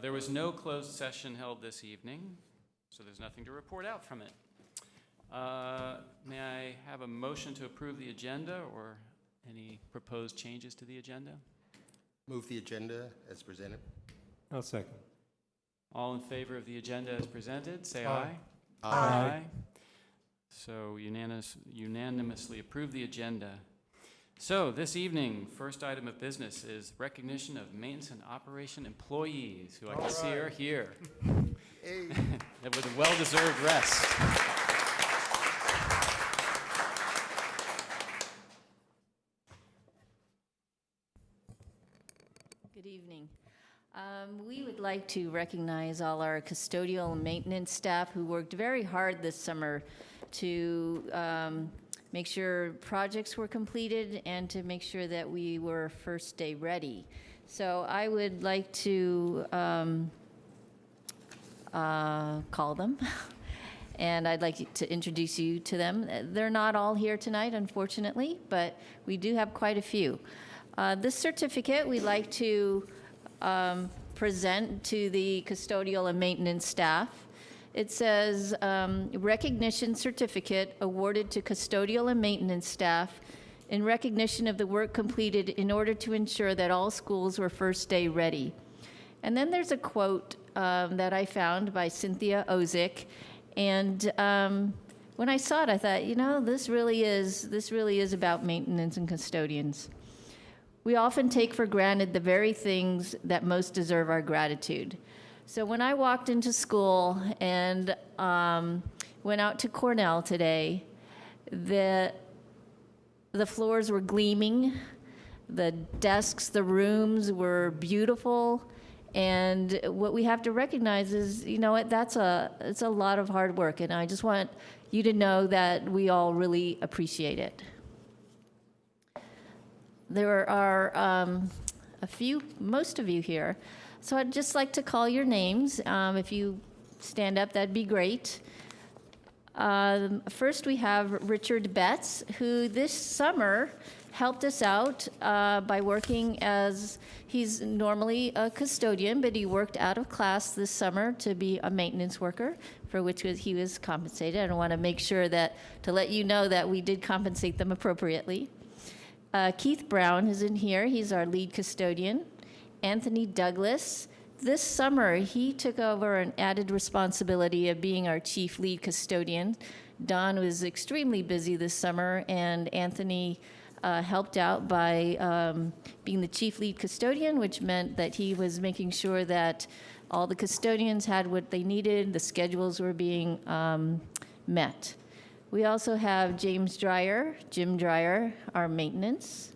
There was no closed session held this evening, so there's nothing to report out from it. May I have a motion to approve the agenda or any proposed changes to the agenda? Move the agenda as presented. I'll second. All in favor of the agenda as presented, say Aye. aye. Aye. So unanimously approve the agenda. So this evening, first item of business is recognition of maintenance and operation employees who I can see are here. Hey. With a well-deserved rest. Good evening. We would like to recognize all our custodial and maintenance staff who worked very hard this summer to make sure projects were completed and to make sure that we were first day ready. So I would like to call them and I'd like to introduce you to them. They're not all here tonight, unfortunately, but we do have quite a few. This certificate we'd like to present to the custodial and maintenance staff. It says, recognition certificate awarded to custodial and maintenance staff in recognition of the work completed in order to ensure that all schools were first day ready. And then there's a quote that I found by Cynthia Ozick. And when I saw it, I thought, you know, this really is about maintenance and custodians. We often take for granted the very things that most deserve our gratitude. So when I walked into school and went out to Cornell today, the floors were gleaming, the desks, the rooms were beautiful, and what we have to recognize is, you know what, it's a lot of hard work, and I just want you to know that we all really appreciate it. There are most of you here, so I'd just like to call your names. If you stand up, that'd be great. First, we have Richard Betts, who this summer helped us out by working as, he's normally a custodian, but he worked out of class this summer to be a maintenance worker, for which he was compensated. I want to make sure that, to let you know that we did compensate them appropriately. Keith Brown is in here. He's our lead custodian. Anthony Douglas. This summer, he took over an added responsibility of being our chief lead custodian. Don was extremely busy this summer, and Anthony helped out by being the chief lead custodian, which meant that he was making sure that all the custodians had what they needed, the schedules were being met. We also have Jim Dreyer, our maintenance.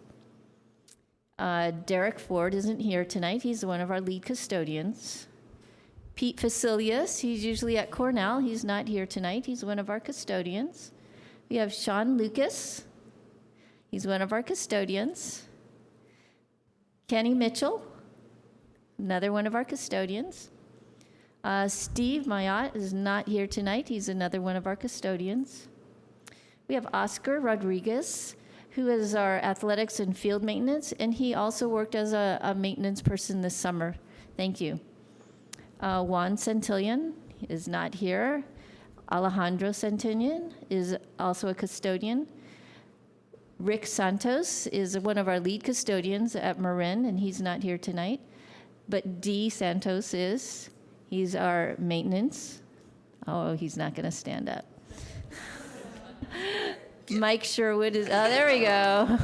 Derek Ford isn't here tonight. He's one of our lead custodians. Pete Facilius, he's usually at Cornell. He's not here tonight. He's one of our custodians. We have Sean Lucas. He's one of our custodians. Kenny Mitchell, another one of our custodians. Steve Mayotte is not here tonight. He's another one of our custodians. We have Oscar Rodriguez, who is our athletics and field maintenance, and he also worked as a maintenance person this summer. Thank you. Juan Centillion is not here. Alejandro Centillion is also a custodian. Rick Santos is one of our lead custodians at Marin, and he's not here tonight. But D. Santos is. He's our maintenance. Oh, he's not going to stand up. Mike Sherwood is, oh, there we go.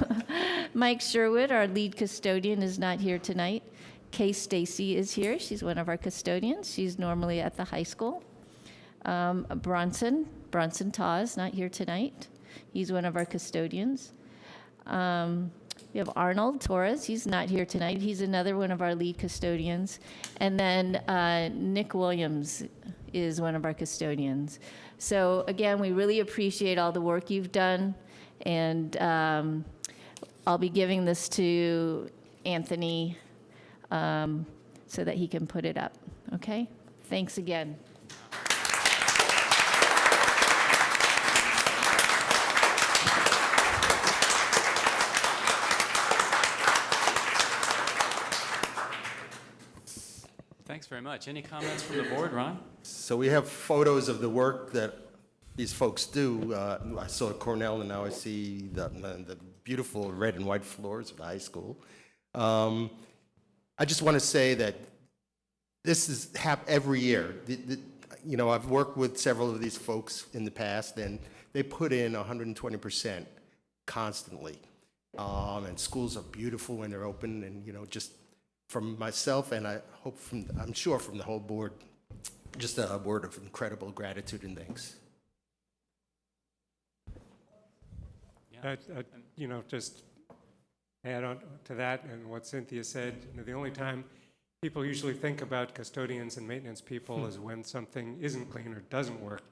Mike Sherwood, our lead custodian, is not here tonight. Kay Stacy is here. She's one of our custodians. She's normally at the high school. Bronson Taw is not here tonight. He's one of our custodians. We have Arnold Torres. He's not here tonight. He's another one of our lead custodians. And then Nick Williams is one of our custodians. So again, we really appreciate all the work you've done, and I'll be giving this to Anthony so that he can put it up, okay? Thanks again. Thanks very much. Any comments from the board, Ron? So we have photos of the work that these folks do. I saw Cornell, and now I see the beautiful red and white floors of the high school. I just want to say that this is every year. You know, I've worked with several of these folks in the past, and they put in 120% constantly. And schools are beautiful when they're open, and, you know, just from myself, and I'm sure from the whole board, just a word of incredible gratitude and thanks. Yeah. You know, just add on to that and what Cynthia said, you know, the only time people usually think about custodians and maintenance people is when something isn't clean or doesn't work.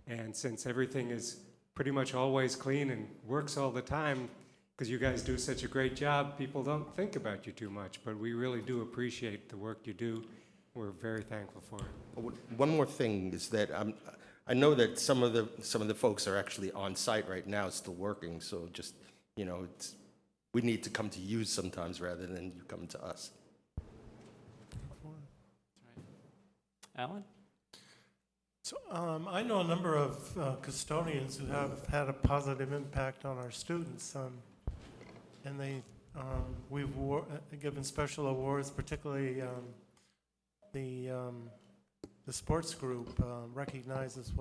And since everything is pretty much always clean and works all the time, because you guys do such a great job, people don't think about you too much, but we really do appreciate the work you do. We're very thankful for it. One more thing is that I know that some of the folks are actually on site right now, still working. So just, you know, we need to come to you sometimes rather than you come to us. Alan? So I know a number of custodians who have had a positive impact on our students, and we've given special awards, particularly the sports group recognizes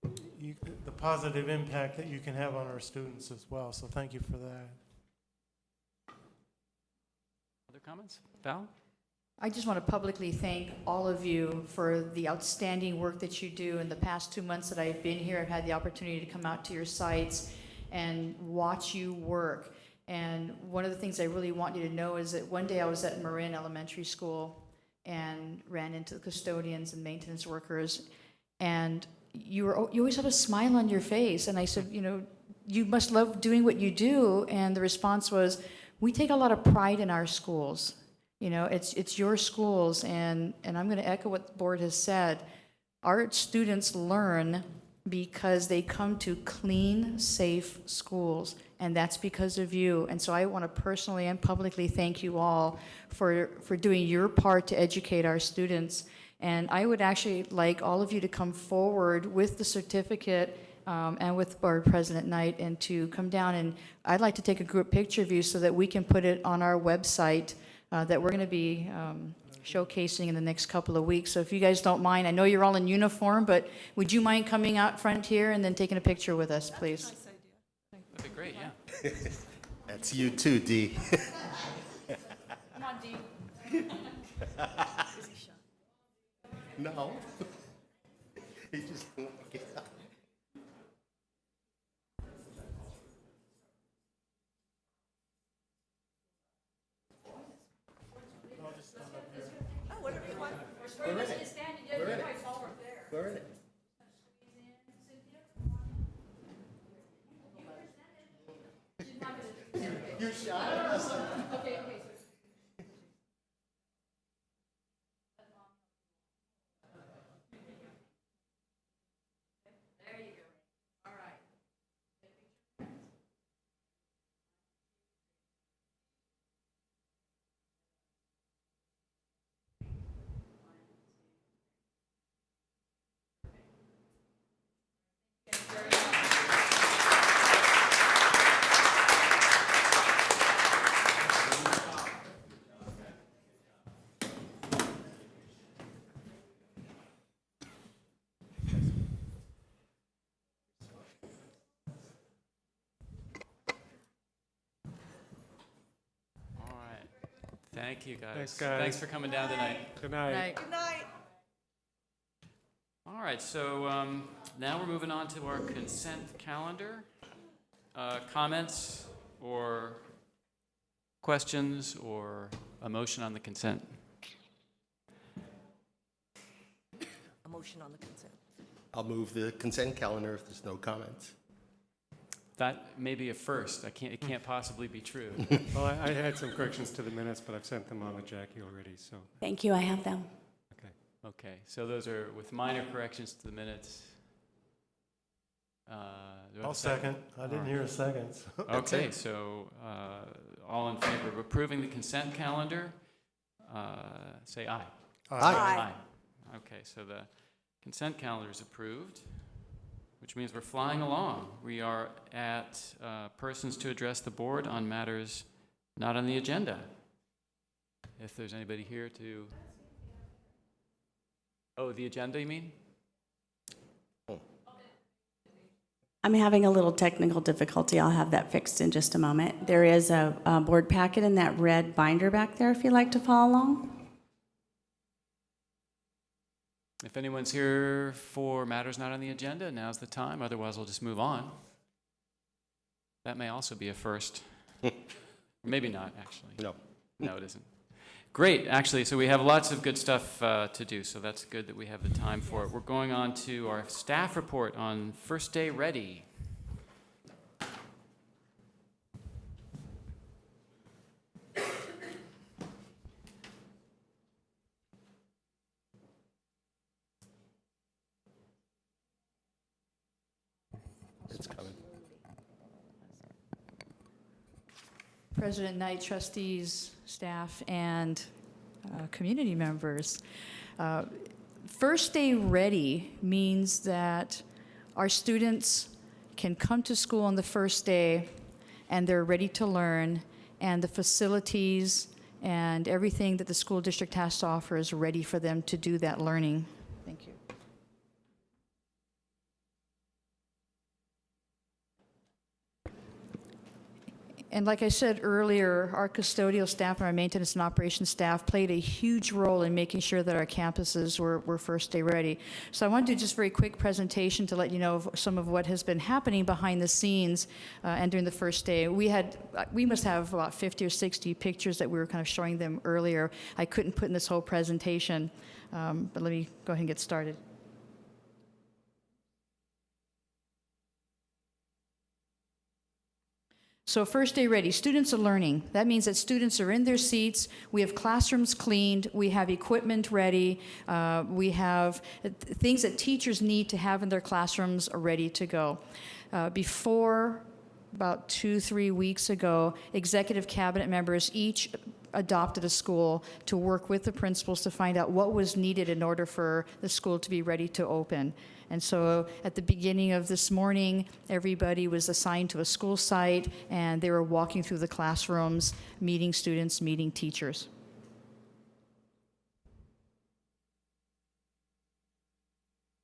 the positive impact that you can have on our students as well. So thank you for that. Other comments? Val? I just want to publicly thank all of you for the outstanding work that you do. In the past 2 months that I've been here, I've had the opportunity to come out to your sites and watch you work. And one of the things I really want you to know is that one day I was at Marin Elementary School and ran into the custodians and maintenance workers, and you always had a smile on your face. And I said, you know, you must love doing what you do. And the response was, we take a lot of pride in our schools. You know, it's your schools, and I'm going to echo what the board has said. Our students learn because they come to clean, safe schools, and that's because of you. And so I want to personally and publicly thank you all for doing your part to educate our students. And I would actually like all of you to come forward with the certificate and with Board President Knight, and to come down, and I'd like to take a group picture of you so that we can put it on our website that we're going to be showcasing in the next couple of weeks. So if you guys don't mind, I know you're all in uniform, but would you mind coming out front here and then taking a picture with us, please? That'd be great, yeah. That's you too, Dee. Come on, Dee. No. He just won't get up. We're in it. You shot us. Okay. There you go. All right. All right. Thank you, guys. Thanks, guys. Thanks for coming down tonight. Good night. Good night. All right, so now we're moving on to our consent calendar. Comments or questions or a motion on the consent? A motion on the consent. I'll move the consent calendar if there's no comments. That may be a first. It can't possibly be true. Well, I had some corrections to the minutes, but I've sent them on to Jackie already, so, Thank you, I have them. okay. Okay, so those are with minor corrections to the minutes. Do I have I'll a second. I didn't hear a second. Okay, so all in favor of approving the consent calendar, say aye. Aye. Okay, so the consent calendar is approved, which means we're flying along. We are at persons to address the board on matters not on the agenda. If there's anybody here to... Oh, the agenda, you mean? I'm having a little technical difficulty. I'll have that fixed in just a moment. There is a board packet in that red binder back there if you'd like to follow along. If anyone's here for matters not on the agenda, now's the time. Otherwise, we'll just move on. That may also be a first. Maybe not, actually. No. No, it isn't. Great, actually, so we have lots of good stuff to do, so that's good that we have the time for it. We're going on to our staff report on First Day Ready. It's coming. President Knight, trustees, staff, and community members. First Day Ready means that our students can come to school on the first day and they're ready to learn, and the facilities and everything that the school district has to offer is ready for them to do that learning. Thank you. And like I said earlier, our custodial staff and our maintenance and operations staff played a huge role in making sure that our campuses were first day ready. So I want to do just a very quick presentation to let you know of some of what has been happening behind the scenes and during the first day. We must have about 50 or 60 pictures that we were kind of showing them earlier. I couldn't put in this whole presentation, but let me go ahead and get started. So first day ready, students are learning. That means that students are in their seats, we have classrooms cleaned, we have equipment ready, we have things that teachers need to have in their classrooms are ready to go. Before, about 2-3 weeks ago, executive cabinet members each adopted a school to work with the principals to find out what was needed in order for the school to be ready to open. And so at the beginning of this morning, everybody was assigned to a school site, and they were walking through the classrooms, meeting students, meeting teachers.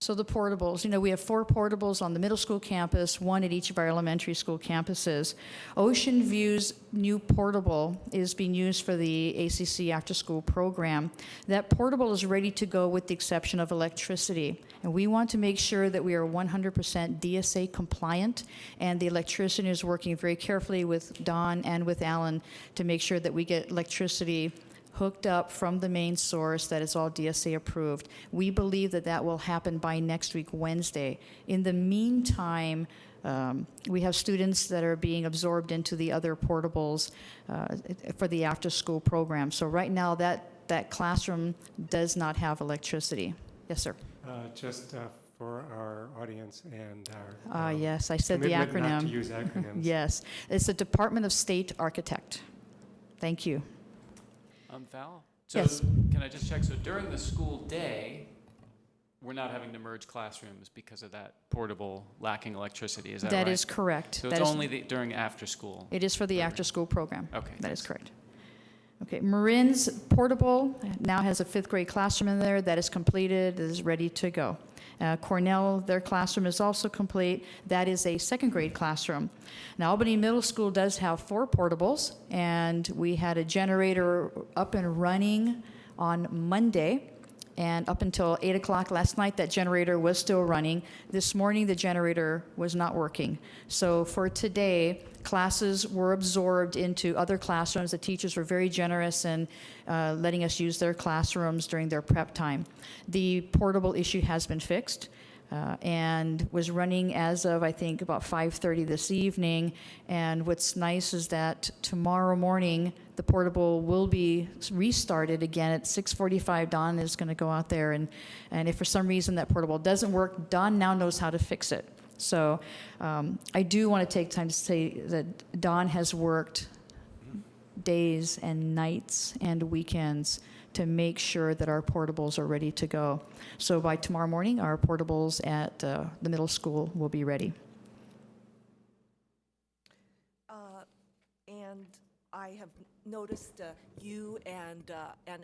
So the portables, we have 4 portables on the middle school campus, 1 at each of our elementary school campuses. Ocean View's new portable is being used for the ACC after-school program. That portable is ready to go with the exception of electricity. And we want to make sure that we are 100% DSA compliant, and the electrician is working very carefully with Don and with Alan to make sure that we get electricity hooked up from the main source that is all DSA approved. We believe that that will happen by next week, Wednesday. In the meantime, we have students that are being absorbed into the other portables for the after-school program. So right now, that classroom does not have electricity. Yes, sir. Just for our audience and our Yes, I said the commitment acronym. not to use acronyms. Yes, it's the Department of State Architect. Thank you. Val? So Yes. can I just check? So during the school day, we're not having to merge classrooms because of that portable lacking electricity, is that right? That is correct. So That it's is- only during after school? It is for the after-school program. Okay. That is correct. Okay, Marin's portable now has a 5th grade classroom in there that is completed, is ready to go. Cornell, their classroom is also complete. That is a 2nd grade classroom. Now, Albany Middle School does have 4 portables, and we had a generator up and running on Monday. And up until 8 o'clock last night, that generator was still running. This morning, the generator was not working. So for today, classes were absorbed into other classrooms. The teachers were very generous in letting us use their classrooms during their prep time. The portable issue has been fixed and was running as of, I think, about 5:30 this evening. And what's nice is that tomorrow morning, the portable will be restarted again at 6:45. Don is going to go out there, and if for some reason that portable doesn't work, Don now knows how to fix it. So I do want to take time to say that Don has worked days and nights and weekends to make sure that our portables are ready to go. So by tomorrow morning, our portables at the middle school will be ready. And I have noticed you and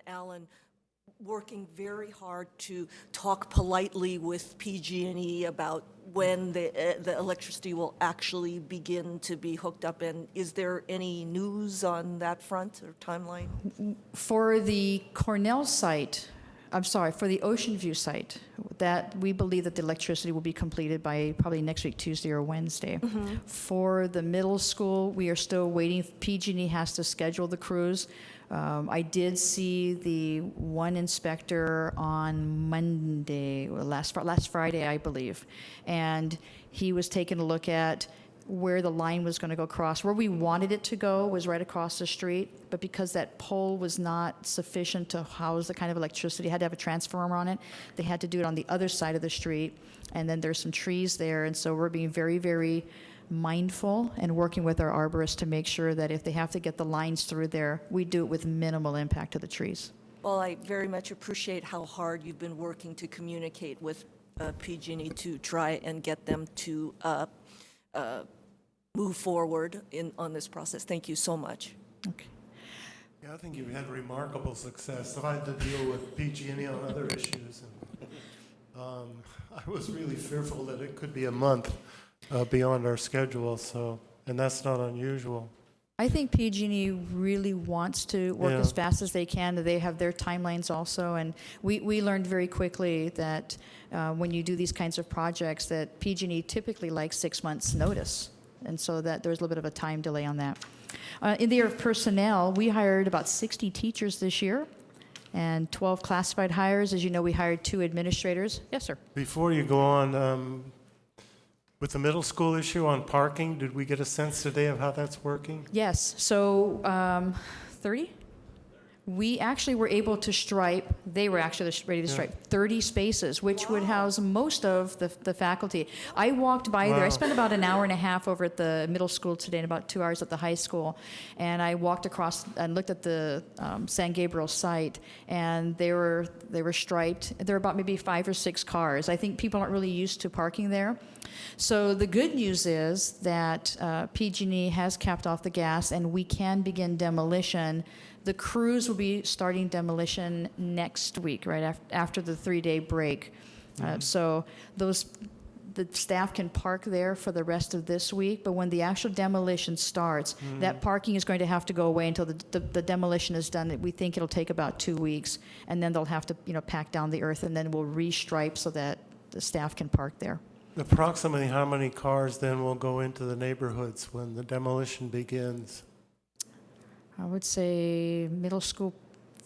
Alan working very hard to talk politely with PG&E about when the electricity will actually begin to be hooked up. And is there any news on that front or timeline? For the Cornell site, I'm sorry, for the Ocean View site, that we believe that the electricity will be completed by probably next week, Tuesday or Wednesday. For the middle school, we are still waiting. PG&E has to schedule the crews. I did see the one inspector on Monday, or last Friday, I believe, and he was taking a look at where the line was going to go across. Where we wanted it to go was right across the street, but because that pole was not sufficient to house the kind of electricity, it had to have a transformer on it, they had to do it on the other side of the street, and then there's some trees there, and so we're being very, very mindful and working with our arborists to make sure that if they have to get the lines through there, we do it with minimal impact to the trees. Well, I very much appreciate how hard you've been working to communicate with PG&E to try and get them to move forward on this process. Thank you so much. Okay. Yeah, I think you've had remarkable success. I've had to deal with PG&E on other issues. And, I was really fearful that it could be a month beyond our schedule, and that's not unusual. I think PG&E really wants to work Yeah. as fast as they can. They have their timelines also, and we learned very quickly that when you do these kinds of projects, that PG&E typically likes 6 months' notice, and so that there's a little bit of a time delay on that. In the area of personnel, we hired about 60 teachers this year and 12 classified hires. As you know, we hired 2 administrators. Yes, sir. Before you go on, with the middle school issue on parking, did we get a sense today of how that's working? Yes, so 30? We actually were able to stripe, they were actually ready to stripe 30 spaces, which would house most of the faculty. I walked by there, I Wow. spent about an hour and a half over at the middle school today and about 2 hours at the high school. And I walked across and looked at the San Gabriel site, and they were striped. There were about maybe 5 or 6 cars. I think people aren't really used to parking there. So the good news is that PG&E has capped off the gas, and we can begin demolition. The crews will be starting demolition next week, right after the 3-day break. So the staff can park there for the rest of this week, but when the actual demolition starts, that parking is going to have to go away until the demolition is done. We think it'll take about 2 weeks, and then they'll have to pack down the earth, and then we'll restripe so that the staff can park there. Approximately how many cars then will go into the neighborhoods when the demolition begins? I would say middle school,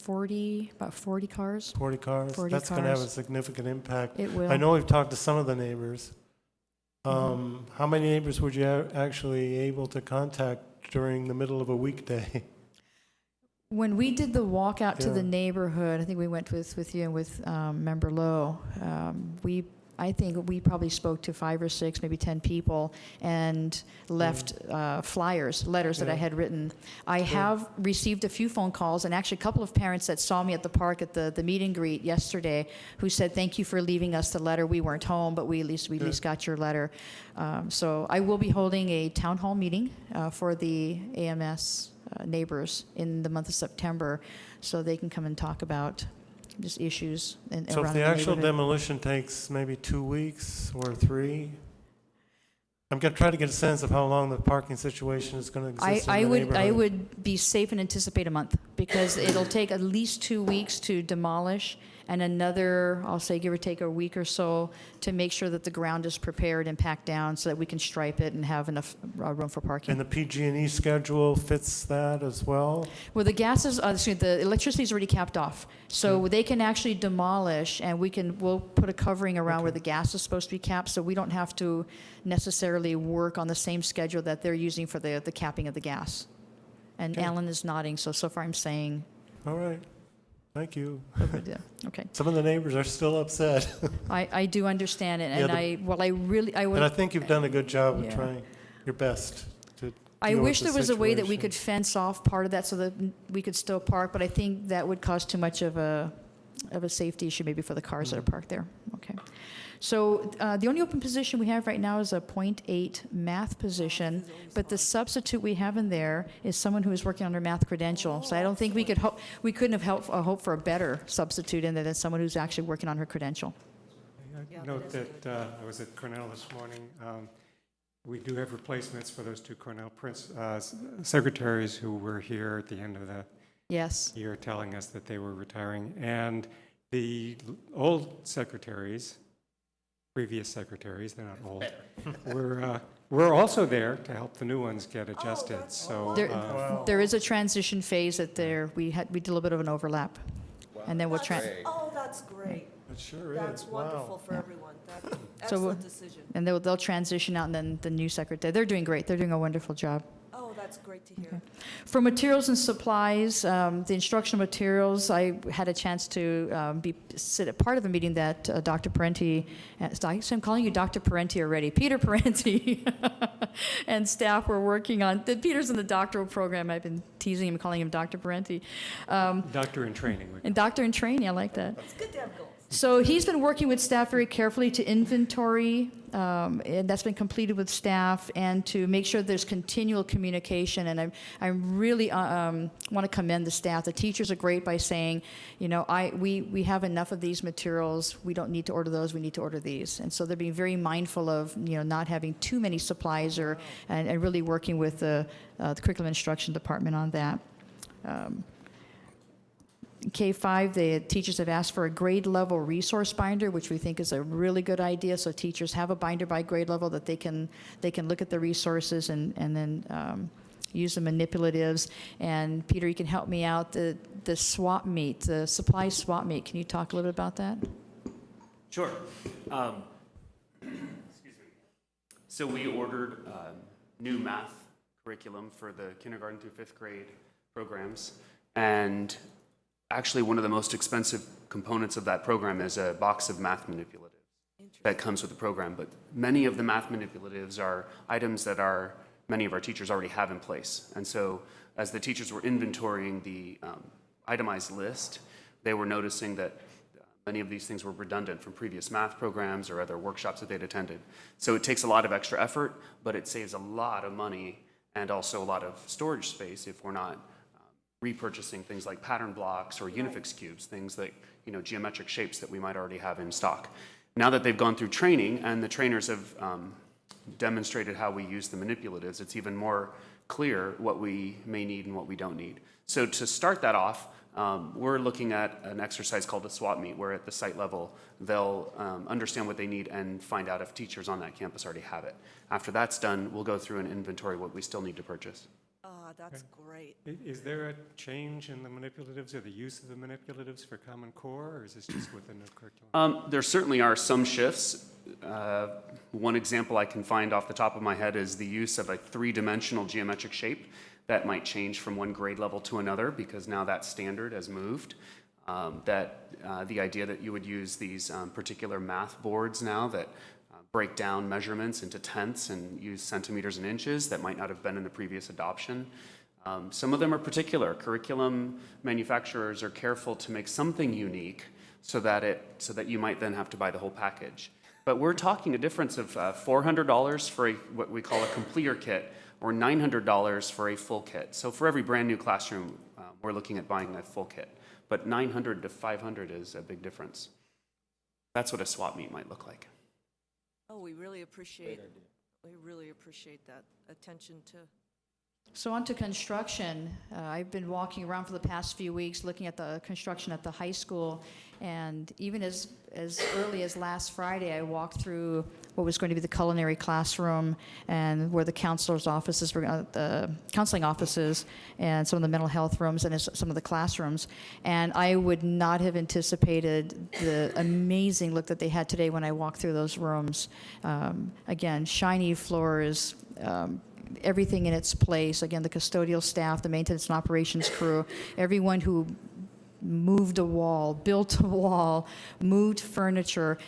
about 40 cars. 40 cars? 40 That's going to have a cars. significant impact. It will. I know we've talked to some of the neighbors. How many neighbors would you actually able to contact during the middle of a weekday? When we did the walk out to Yeah. the neighborhood, I think we went with you and with Member Lowe, I think we probably spoke to 5 or 6, maybe 10 people, and left letters that I Yeah. had written. I have received a few phone calls, and actually a couple of parents that saw me at the park at the meet and greet yesterday, who said, "Thank you for leaving us the letter. We weren't home, but we at least got your letter." So I will be holding a town hall meeting for the AMS neighbors in the month of September, so they can come and talk about just issues and So around if the the actual neighborhood. demolition takes maybe 2 weeks or 3, I'm going to try to get a sense of how long the parking situation is going to exist in the neighborhood. I would be safe and anticipate a month, because it'll take at least 2 weeks to demolish, and another, I'll say, give or take a week or so to make sure that the ground is prepared and packed down so that we can stripe it and have enough room for parking. And the PG&E schedule fits that as well? Well, the electricity is already capped off, so they can actually demolish, and we'll put a covering around where the gas is supposed to be capped, so we don't have to necessarily work on the same schedule that they're using for the capping of the gas. And Okay. Alan is nodding, so far I'm saying, All right, thank you. okay. Some of the neighbors are still upset. I do understand it, Yeah, and I And I would, think you've done a good job of Yeah. trying your best to I know wish what the there was a way that we situation- could fence off part of that so that we could still park, but I think that would cause too much of a safety issue maybe for the cars that are parked there. Okay. So the only open position we have right now is a .8 math position, but the substitute we have in there is someone who is working on their math credential. So I don't think we couldn't have hoped for a better substitute in there than someone who's actually working on her credential. I note that I was at Cornell this morning. We do have replacements for those two Cornell secretaries who were here at the end of the Yes. year telling us that they were retiring. And the old secretaries, previous secretaries, they're not old, were also there to help the new ones get adjusted. So There is a transition phase that we did a little bit of an overlap. And then we'll Oh, that's great. it sure That's is. wonderful for everyone. That's So we'll- excellent decision. and they'll transition out, and then the new secretary. They're doing great. They're doing a wonderful job. Oh, that's great to hear. For materials and supplies, the instructional materials, I had a chance to sit at part of a meeting that Dr. Parenti, I'm calling you Dr. Parenti already, Peter Parenti, and staff were working on. Peter's in the doctoral program. I've been teasing him, calling him Dr. Parenti. Doctor in training. And doctor in training, I like that. It's good to have goals. So he's been working with staff very carefully to inventory, and that's been completed with staff, and to make sure there's continual communication. And I really want to commend the staff. The teachers are great by saying, you know, we have enough of these materials. We don't need to order those. We need to order these. And so they're being very mindful of, you know, not having too many supplies, and really working with the curriculum instruction department on that. K-5, the teachers have asked for a grade level resource binder, which we think is a really good idea. So teachers have a binder by grade level that they can look at the resources and then use the manipulatives. And Peter, you can help me out. The swap meet, the supply swap meet. Can you talk a little bit about that? Sure. Excuse me. So we ordered new math curriculum for the kindergarten through fifth grade programs, and actually, one of the most expensive components of that program is a box of math manipulatives that comes with the program. But many of the math manipulatives are items that many of our teachers already have in place. And so as the teachers were inventorying the itemized list, they were noticing that many of these things were redundant from previous math programs or other workshops that they'd attended. So it takes a lot of extra effort, but it saves a lot of money and also a lot of storage space if we're not repurchasing things like pattern blocks or Unifix cubes, things like, you know, geometric shapes that we might already have in stock. Now that they've gone through training and the trainers have demonstrated how we use the manipulatives, it's even more clear what we may need and what we don't need. So to start that off, we're looking at an exercise called a swap meet, where at the site level, they'll understand what they need and find out if teachers on that campus already have it. After that's done, we'll go through and inventory what we still need to purchase. That's great. Is there a change in the manipulatives or the use of the manipulatives for Common Core, or is this just within the curriculum? There certainly are some shifts. One example I can find off the top of my head is the use of a three-dimensional geometric shape that might change from one grade level to another, because now that standard has moved. The idea that you would use these particular math boards now that break down measurements into tenths and use centimeters and inches that might not have been in the previous adoption. Some of them are particular. Curriculum manufacturers are careful to make something unique so that you might then have to buy the whole package. But we're talking a difference of $400 for what we call a completer kit, or $900 for a full kit. So for every brand new classroom, we're looking at buying a full kit. But $900 to $500 is a big difference. That's what a swap meet might look like. Oh, we really appreciate that attention to. So on to construction. I've been walking around for the past few weeks looking at the construction at the high school, and even as early as last Friday, I walked through what was going to be the culinary classroom and where the counselor's offices were, the counseling offices, and some of the mental health rooms, and some of the classrooms. And I would not have anticipated the amazing look that they had today when I walked through those rooms. Again, shiny floors, everything in its place. Again, the custodial staff, the maintenance and operations crew, everyone who moved a wall, built a wall, moved furniture.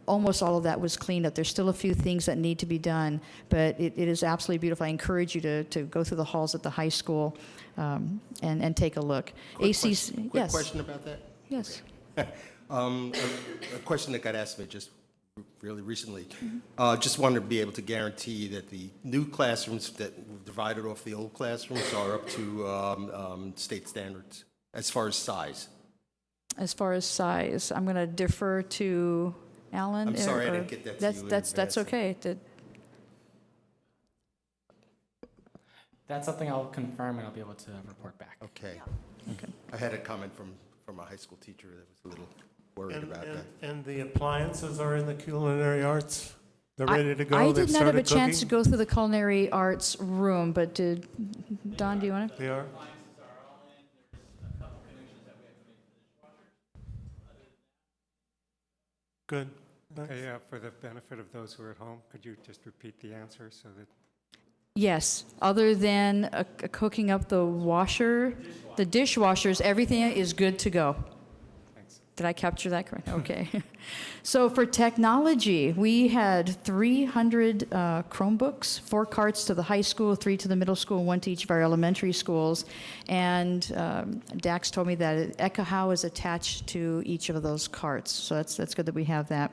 almost all of that was cleaned up. There's still a few things that need to be done, but it is absolutely beautiful. I encourage you to go through the halls at the high school and take a look. AC's, Quick yes. question about that? Yes. A question that got asked me just really recently. Just wanted to be able to guarantee that the new classrooms that were divided off the old classrooms are up to state standards as far as size. As far as size, I'm going to defer to Alan. I'm sorry I didn't get that to you in That's advance. okay. That's something I'll confirm and I'll be able to report back. Okay. Okay. I had a comment from a high school teacher that was a little worried about that. And the appliances are in the culinary arts? They're ready to go? I They've did not have a started chance to cooking? go through the culinary arts room, but Don, do you want to? They are? Good. Thanks. Okay, for the benefit of those who are at home, could you just repeat the answer so that, Yes, other than cooking up the dishwashers, everything is good to go. thanks. Did I capture that correct? Okay. So for technology, we had 300 Chromebooks, 4 carts to the high school, 3 to the middle school, 1 to each of our elementary schools. And Dax told me that Ekahau is attached to each of those carts. So that's good that we have that.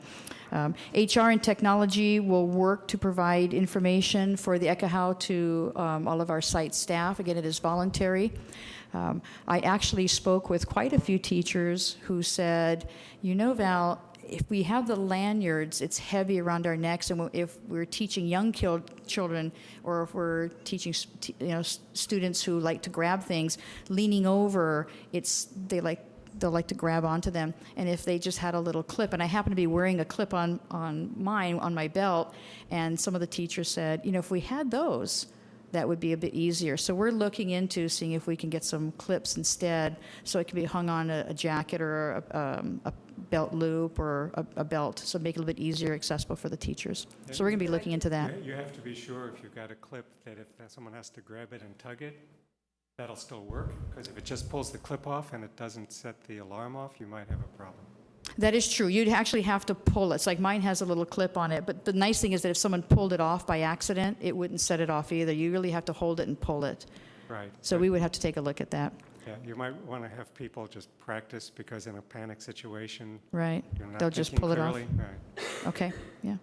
HR and technology will work to provide information for the Ekahau to all of our site staff. Again, it is voluntary. I actually spoke with quite a few teachers who said, you know, Val, if we have the lanyards, it's heavy around our necks, and if we're teaching young children, or if we're teaching students who like to grab things, leaning over, they'll like to grab onto them. And if they just had a little clip, and I happen to be wearing a clip on my belt, and some of the teachers said, if we had those, that would be a bit easier. So we're looking into seeing if we can get some clips instead, so it can be hung on a jacket or a belt loop or a belt, so make it a little bit easier accessible for the teachers. So we're going to be looking into that. You have to be sure if you've got a clip that if someone has to grab it and tug it, that'll still work, because if it just pulls the clip off and it doesn't set the alarm off, you might have a problem. That is true. You'd actually have to pull it. It's like mine has a little clip on it, but the nice thing is that if someone pulled it off by accident, it wouldn't set it off either. You really have to hold it and pull it. Right. So but, we would have to take a look at that. Yeah, you might want to have people just practice, because in a panic situation, Right. you're not They'll just thinking pull it off. clearly. Right. Okay, yeah.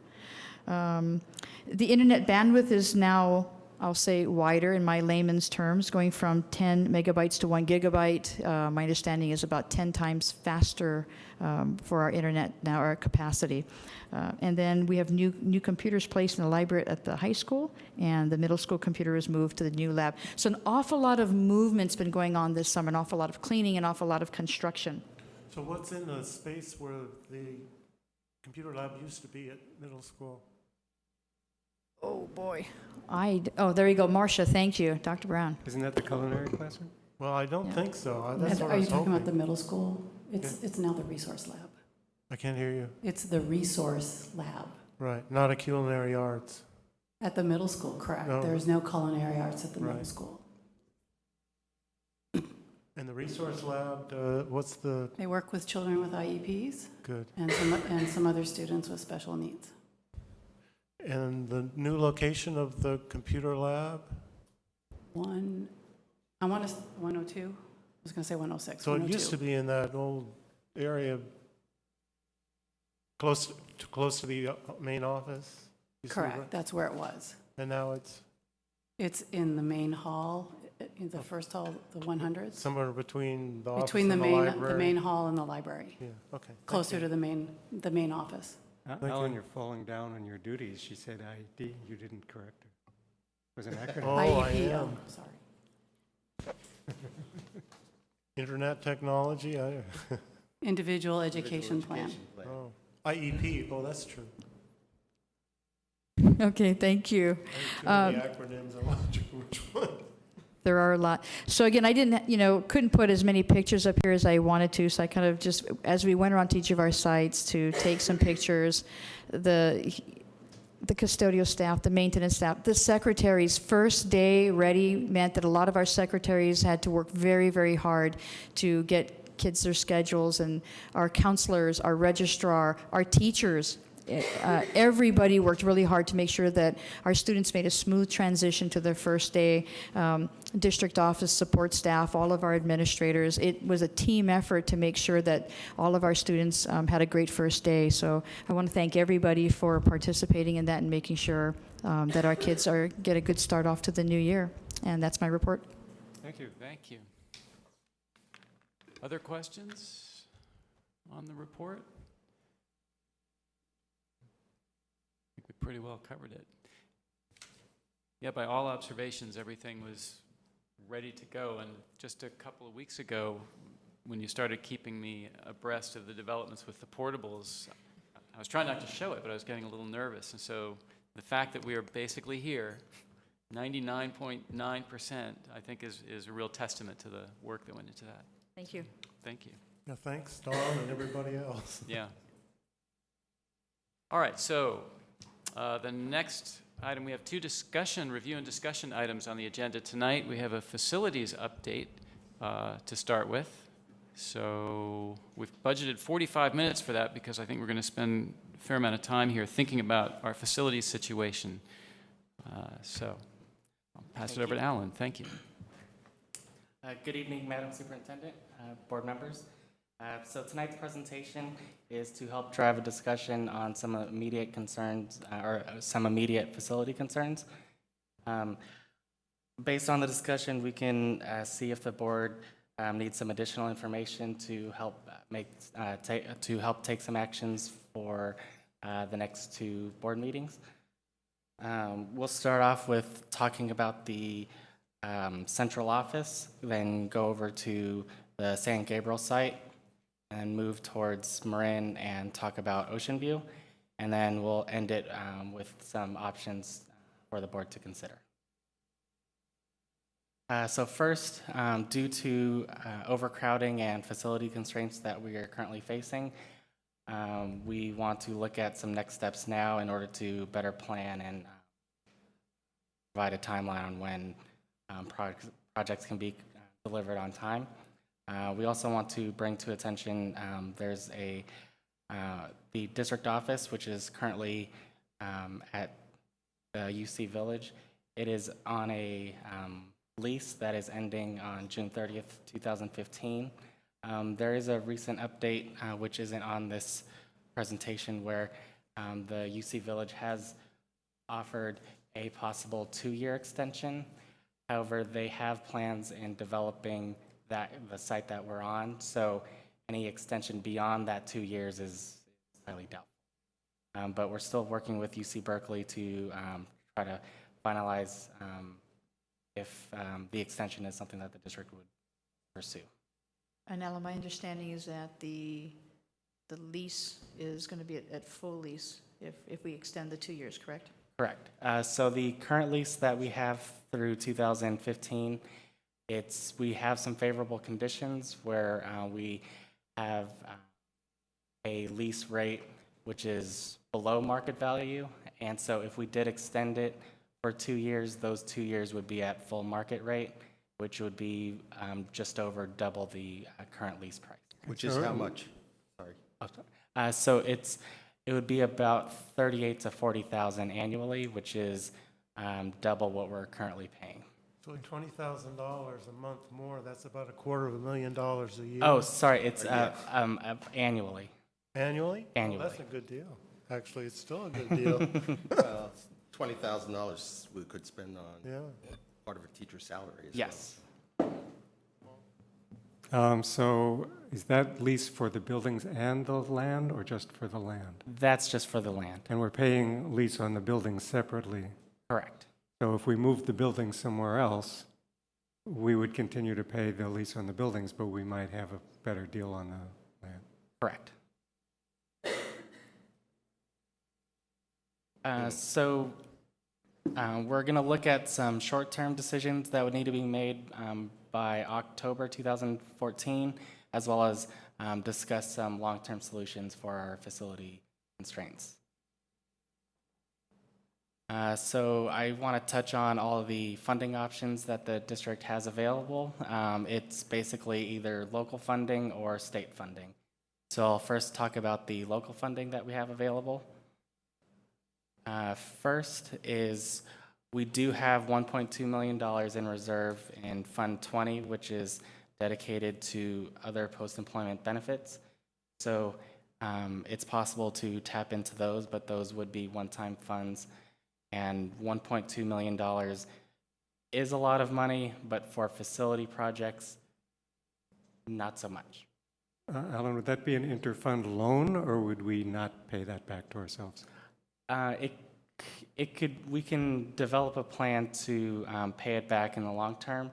The internet bandwidth is now, I'll say, wider in my layman's terms, going from 10 megabytes to 1 gigabyte. My understanding is about 10 times faster for our internet now, our capacity. And then we have new computers placed in the library at the high school, and the middle school computer is moved to the new lab. So an awful lot of movement's been going on this summer, an awful lot of cleaning, an awful lot of construction. So what's in the space where the computer lab used to be at middle school? Oh, boy. There you go, Marcia, thank you, Dr. Brown. Isn't that the culinary classroom? Well, I don't Yeah. think so. That's what I Are you was talking about hoping. the middle school? It's now the resource lab. I can't hear you. It's the resource lab. Right, not a culinary arts. At the middle school, correct. No. There's no culinary arts at the middle Right. school. And the resource lab, what's the, They work with children with IEPs good. and some other students with special needs. And the new location of the computer lab? I want to, 102? I was going to say 106. So it used to 102. be in that old area close to the main office? Used to be Correct, that's where it was. And now it's It's in the main hall, in the first hall, the 100s. somewhere between the office Between the and the main, library? the main hall and the library, Yeah, okay. thank closer you. to the main office. Thank Ellen, you. you're falling down on your duties. She said ID, you didn't correct her. It was an acronym. Oh, I IEP, am. sorry. Internet technology? Individual education plan. Oh, IEP, oh, that's true. Okay, thank you. Too many acronyms, I'm not sure which one. There are a lot. So again, I couldn't put as many pictures up here as I wanted to, so I kind of just, as we went around to each of our sites to take some pictures, the custodial staff, the maintenance staff, the secretaries' first day ready meant that a lot of our secretaries had to work very, very hard to get kids their schedules, and our counselors, our registrar, our teachers. everybody worked really hard to make sure that our students made a smooth transition to their first day. District office support staff, all of our administrators. It was a team effort to make sure that all of our students had a great first day. So I want to thank everybody for participating in that and making sure that our kids get a good start off to the new year. And that's my report. Thank you. Thank you. Other questions on the report? I think we pretty well covered it. Yeah, by all observations, everything was ready to go. And just a couple of weeks ago, when you started keeping me abreast of the developments with the portables, I was trying not to show it, but I was getting a little nervous. And so the fact that we are basically here, 99.9%, I think is a real testament to the work that went into that. Thank you. Thank you. Yeah, thanks, Dawn and everybody else. Yeah. All right, so the next item, we have two review and discussion items on the agenda tonight. We have a facilities update to start with. So we've budgeted 45 minutes for that because I think we're going to spend a fair amount of time here thinking about our facilities situation. So I'll pass it over to Alan. Thank you. Good evening, Madam Superintendent, board members. So tonight's presentation is to help drive a discussion on some immediate concerns or some immediate facility concerns. Based on the discussion, we can see if the board needs some additional information to help take some actions for the next two board meetings. We'll start off with talking about the central office, then go over to the San Gabriel site, and move towards Marin and talk about Ocean View, and then we'll end it with some options for the board to consider. So first, due to overcrowding and facility constraints that we are currently facing, we want to look at some next steps now in order to better plan and provide a timeline on when projects can be delivered on time. We also want to bring to attention there's the district office, which is currently at UC Village. It is on a lease that is ending on June 30th, 2015. There is a recent update, which isn't on this presentation, where the UC Village has offered a possible 2-year extension. However, they have plans in developing the site that we're on, so any extension beyond that 2 years is highly doubtful. But we're still working with UC Berkeley to try to finalize if the extension is something that the district would pursue. And Alan, my understanding is that the lease is going to be at full lease if we extend the 2 years, correct? Correct. So the current lease that we have through 2015, we have some favorable conditions where we have a lease rate which is below market value, and so if we did extend it for 2 years, those 2 years would be at full market rate, which would be just over double the current lease price. Which is how much? Sorry. So it would be about $38,000 to $40,000 annually, which is double what we're currently paying. So $20,000 a month more, that's about $250,000 a year. Oh, sorry, it's annually. Annually? Annually. Well, that's a good deal. Actually, it's still a good deal. $20,000 we could spend on Yeah. part of a teacher's salary as well. Yes. So is that lease for the buildings and the land, or just for the land? That's just for the land. And we're paying lease on the buildings separately. Correct. So if we moved the building somewhere else, we would continue to pay the lease on the buildings, but we might have a better deal on the land. Correct. So we're going to look at some short-term decisions that would need to be made by October 2014, as well as discuss some long-term solutions for our facility constraints. So I want to touch on all of the funding options that the district has available. It's basically either local funding or state funding. So I'll first talk about the local funding that we have available. First is we do have $1.2 million in reserve in Fund 20, which is dedicated to other post-employment benefits. So it's possible to tap into those, but those would be one-time funds. And $1.2 million is a lot of money, but for facility projects, not so much. Alan, would that be an interfund loan, or would we not pay that back to ourselves? We can develop a plan to pay it back in the long term.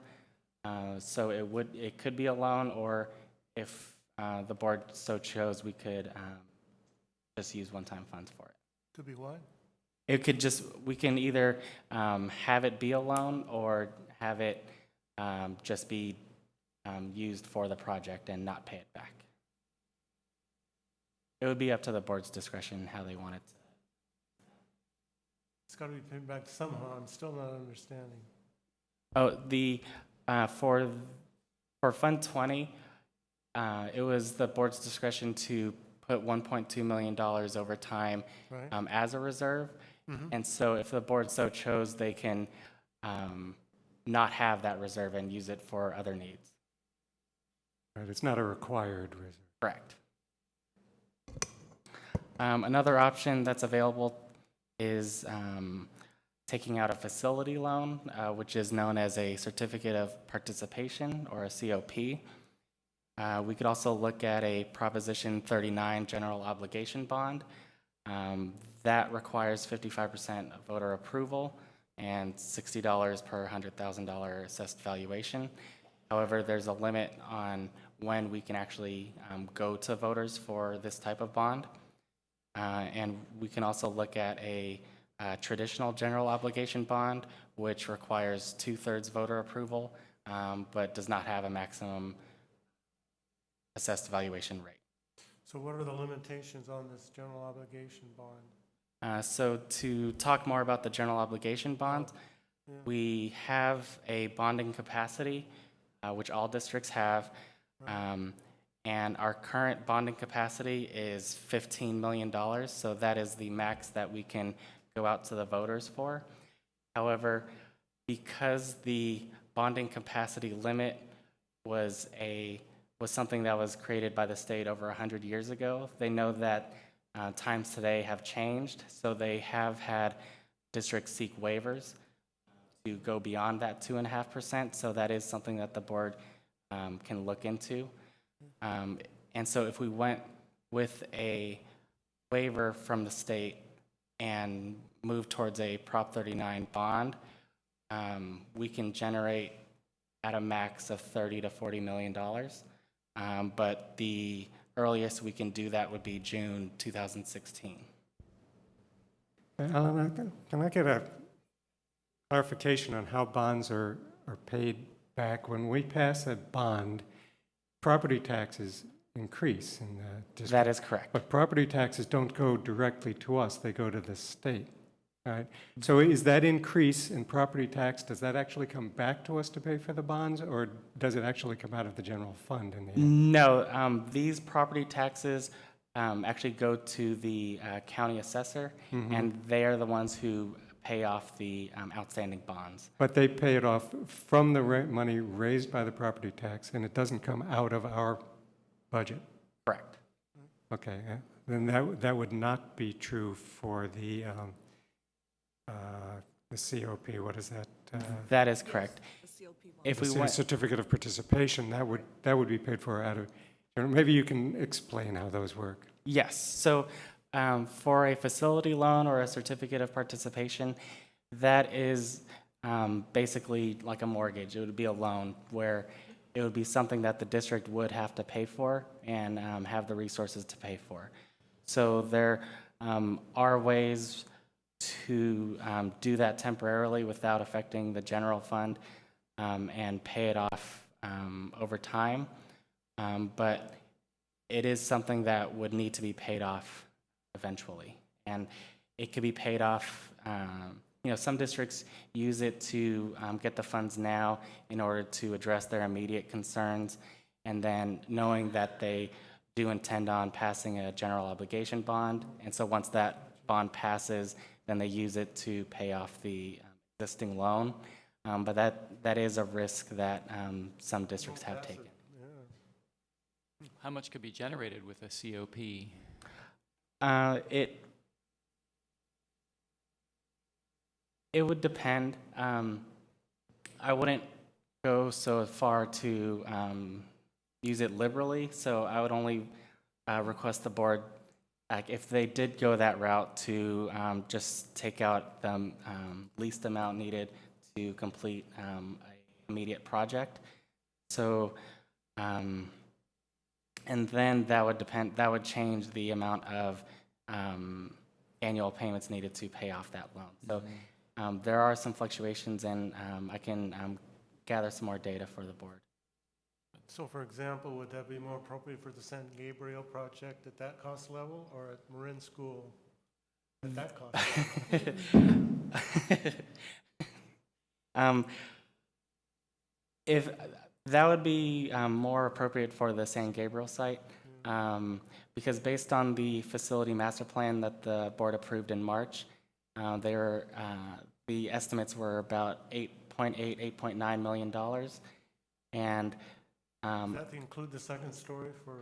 So it could be a loan, or if the board so chose, we could just use one-time funds for it. Could be what? We can either have it be a loan or have it just be used for the project and not pay it back. It would be up to the board's discretion how they want it. It's got to be paid back somehow. I'm still not understanding. Oh, for Fund 20, it was the board's discretion to put $1.2 million over time Right. as a reserve. Mhm. And so if the board so chose, they can not have that reserve and use it for other needs. Right, it's not a required reserve. Correct. Another option that's available is taking out a facility loan, which is known as a certificate of participation, or a COP. We could also look at a Proposition 39 general obligation bond. That requires 55% voter approval and $60 per $100,000 assessed valuation. However, there's a limit on when we can actually go to voters for this type of bond. And we can also look at a traditional general obligation bond, which requires 2/3 voter approval, but does not have a maximum assessed valuation rate. So what are the limitations on this general obligation bond? So to talk more about the general obligation bond, Yeah. we have a bonding capacity, which all districts have. And our current bonding capacity is $15 million, so that is the max that we can go out to the voters for. However, because the bonding capacity limit was something that was created by the state over 100 years ago, they know that times today have changed, so they have had districts seek waivers to go beyond that 2.5%, so that is something that the board can look into. And so if we went with a waiver from the state and moved towards a Prop 39 bond, we can generate at a max of $30 to $40 million. But the earliest we can do that would be June 2016. Alan, can I get a clarification on how bonds are paid back? When we pass a bond, property taxes increase in the district. That is correct. But property taxes don't go directly to us, they go to the state, right? So is that increase in property tax, does that actually come back to us to pay for the bonds, or does it actually come out of the general fund in the end? No, these property taxes actually go to the county assessor, and they are the ones who pay off the outstanding bonds. But they pay it off from the money raised by the property tax, and it doesn't come out of our budget? Correct. Okay, then that would not be true for the COP, what is that? That is correct. The COP bond. If we The went, certificate of participation, that would be paid for out of, maybe you can explain how those work. yes, so for a facility loan or a certificate of participation, that is basically like a mortgage. It would be a loan where it would be something that the district would have to pay for and have the resources to pay for. So there are ways to do that temporarily without affecting the general fund and pay it off over time. But it is something that would need to be paid off eventually. And it could be paid off, some districts use it to get the funds now in order to address their immediate concerns. And then knowing that they do intend on passing a general obligation bond. And so once that bond passes, then they use it to pay off the existing loan. But that is a risk that some districts have taken. How much could be generated with a COP? It would depend. I wouldn't go so far to use it liberally, so I would only request the board, if they did go that route, to just take out the least amount needed to complete an immediate project. So, and then that would change the amount of annual payments needed to pay off that loan. So there are some fluctuations, and I can gather some more data for the board. So for example, would that be more appropriate for the San Gabriel project at that cost level, or at Marin School at that cost level? If that would be more appropriate for the San Gabriel site, because based on the facility master plan that the board approved in March, the estimates were about $8.9 million, and Does that include the second story for?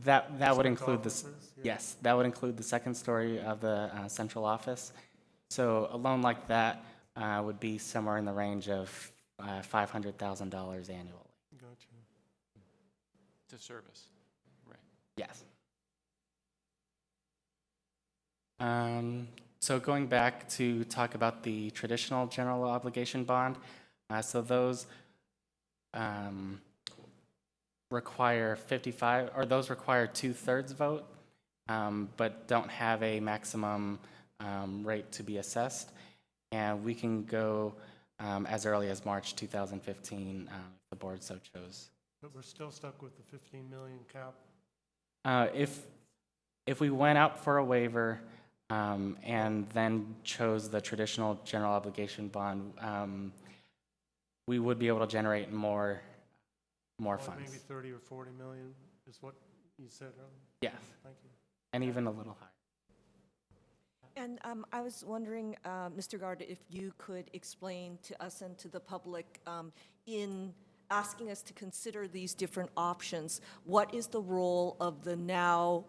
that would district include this. officers? Yeah. Yes, that would include the second story of the central office. So a loan like that would be somewhere in the range of $500,000 annually. Gotcha. To service, right. Yes. So going back to talk about the traditional general obligation bond, so those require 2/3 vote, but don't have a maximum rate to be assessed. And we can go as early as March 2015 if the board so chose. But we're still stuck with the 15 million cap. If we went out for a waiver and then chose the traditional general obligation bond, we would be able to generate more funds. Maybe 30 or 40 million is what you said earlier. Yes, Thank you. and even a little higher. And I was wondering, Mr. Gard, if you could explain to us and to the public, in asking us to consider these different options, what is the role of the now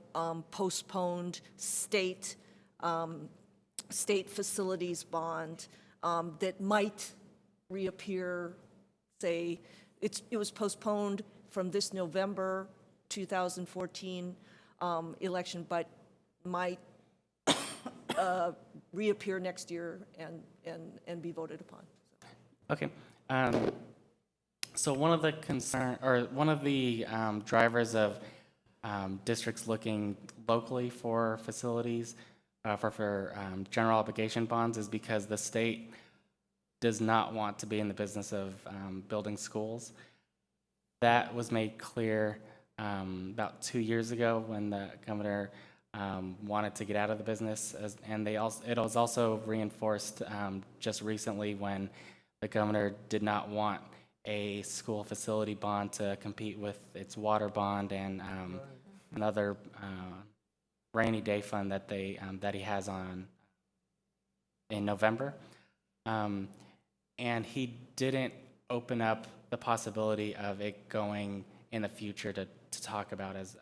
postponed state facilities bond that might reappear, say, it was postponed from this November 2014 election, but might reappear next year and be voted upon. Okay. So one of the drivers of districts looking locally for facilities for general obligation bonds is because the state does not want to be in the business of building schools. That was made clear about 2 years ago when the governor wanted to get out of the business, and it was also reinforced just recently when the governor did not want a school facility bond to compete with its water bond and another rainy day fund that he has in November, and he didn't open up the possibility of it going in the future to talk about as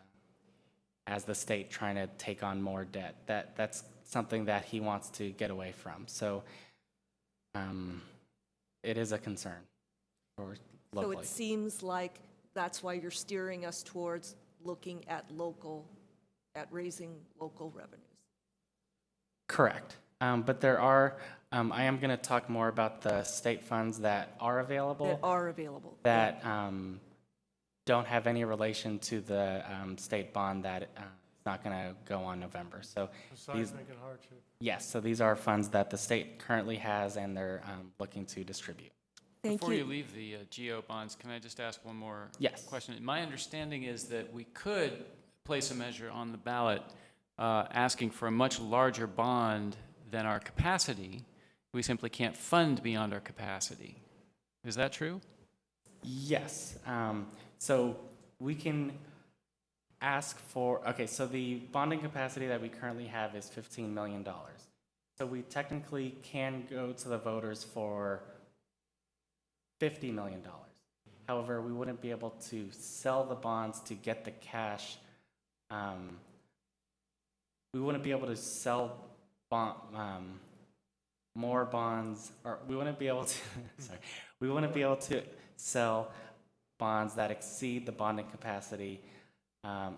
the state trying to take on more debt. That's something that he wants to get away from. So it is a concern for locally. So it seems like that's why you're steering us towards looking at raising local revenues. Correct. But there are, I am going to talk more about the state funds that are available. That are available. That don't have any relation to the state bond that is not going to go on November. So Seismic and hardship. yes, so these are funds that the state currently has and they're looking to distribute. Before you leave the GO bonds, can I just ask one more Yes. question? My understanding is that we could place a measure on the ballot asking for a much larger bond than our capacity. We simply can't fund beyond our capacity. Is that true? Yes. So we can ask for, okay, so the bonding capacity that we currently have is $15 million. So we technically can go to the voters for $50 million. However, we wouldn't be able to sell the bonds to get the cash. We wouldn't be able to sell more bonds, or we wouldn't be able to, sorry, we wouldn't be able to sell bonds that exceed the bonding capacity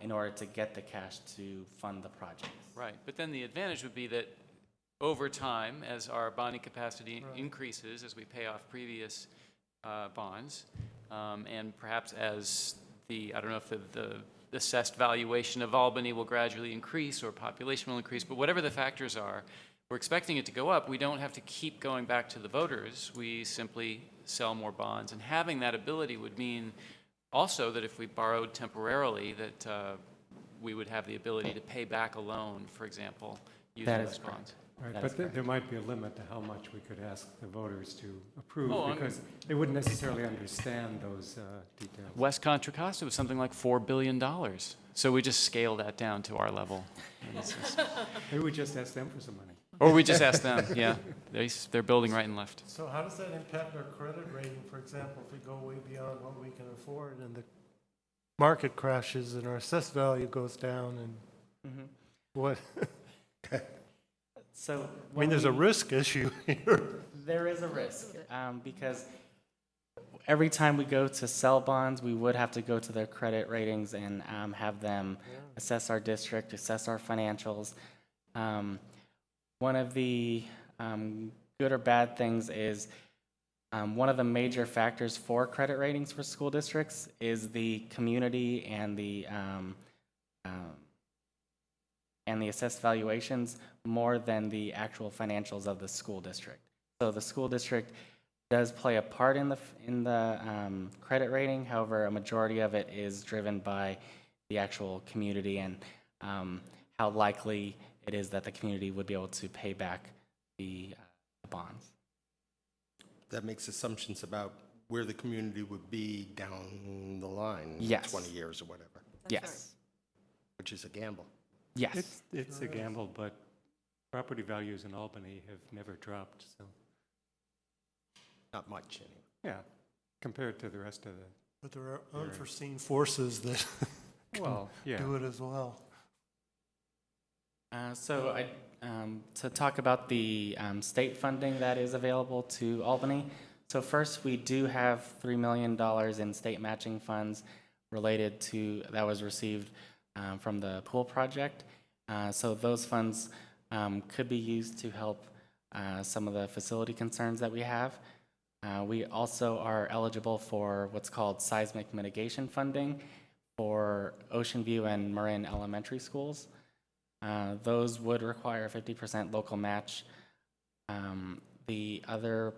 in order to get the cash to fund the project. Right, but then the advantage would be that over time, as our bonding capacity increases, as we pay off previous bonds, and perhaps as I don't know if the assessed valuation of Albany will gradually increase or population will increase, but whatever the factors are, we're expecting it to go up. We don't have to keep going back to the voters. We simply sell more bonds. And having that ability would mean also that if we borrowed temporarily, that we would have the ability to pay back a loan, for example, using That is those bonds. Right, That but is correct. there might be a limit to how much we could ask the voters to approve, Oh, because they wouldn't necessarily understand those details. West Contra Costa was something like $4 billion. So we just scale that down to our level. And it's just- Maybe we just ask them for some money. or we just ask them, yeah. They're building right and left. So how does that impact our credit rating? For example, if we go way beyond what we can afford and the market crashes and our assessed value goes down and what? So I mean, there's a risk issue here. there is a risk because every time we go to sell bonds, we would have to go to their credit ratings and have them assess our district, assess our financials. One of the good or bad things is one of the major factors for credit ratings for school districts is the community and the assessed valuations more than the actual financials of the school district. So the school district does play a part in the credit rating. However, a majority of it is driven by the actual community and how likely it is that the community would be able to pay back the bonds. That makes assumptions about where the community would be down the line, Yes. 20 years or whatever, Yes. which is a gamble. Yes. It's a gamble, but property values in Albany have never dropped, so, Not much, anyway. yeah, compared to the rest of the, But there are unforeseen forces that well, yeah. do it as well. To talk about the state funding that is available to Albany. So first, we do have $3 million in state matching funds related to, that was received from the pool project. So those funds could be used to help some of the facility concerns that we have. We also are eligible for what's called seismic mitigation funding for Ocean View and Marin elementary schools. Those would require a 50% local match. The other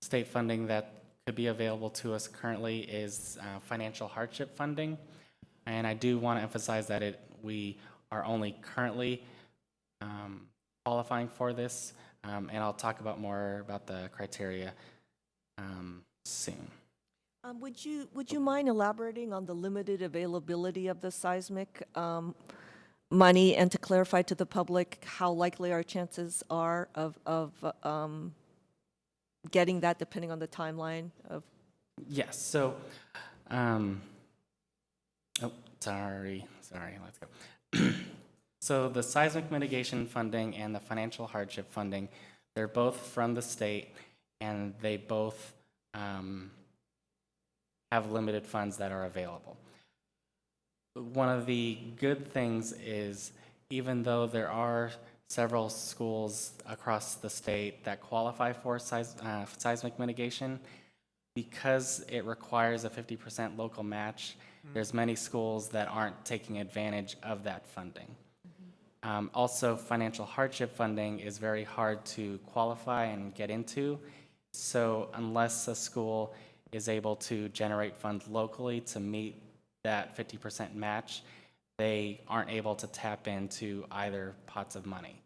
state funding that could be available to us currently is financial hardship funding. And I do want to emphasize that we are only currently qualifying for this, and I'll talk about more about the criteria soon. Would you mind elaborating on the limited availability of the seismic money, and to clarify to the public how likely our chances are of getting that, depending on the timeline of? Yes, so, sorry, let's go. So the seismic mitigation funding and the financial hardship funding, they're both from the state, and they both have limited funds that are available. One of the good things is, even though there are several schools across the state that qualify for seismic mitigation, because it requires a 50% local match, there's many schools that aren't taking advantage of that funding. Also, financial hardship funding is very hard to qualify and get into. So unless a school is able to generate funds locally to meet that 50% match, they aren't able to tap into either pots of money.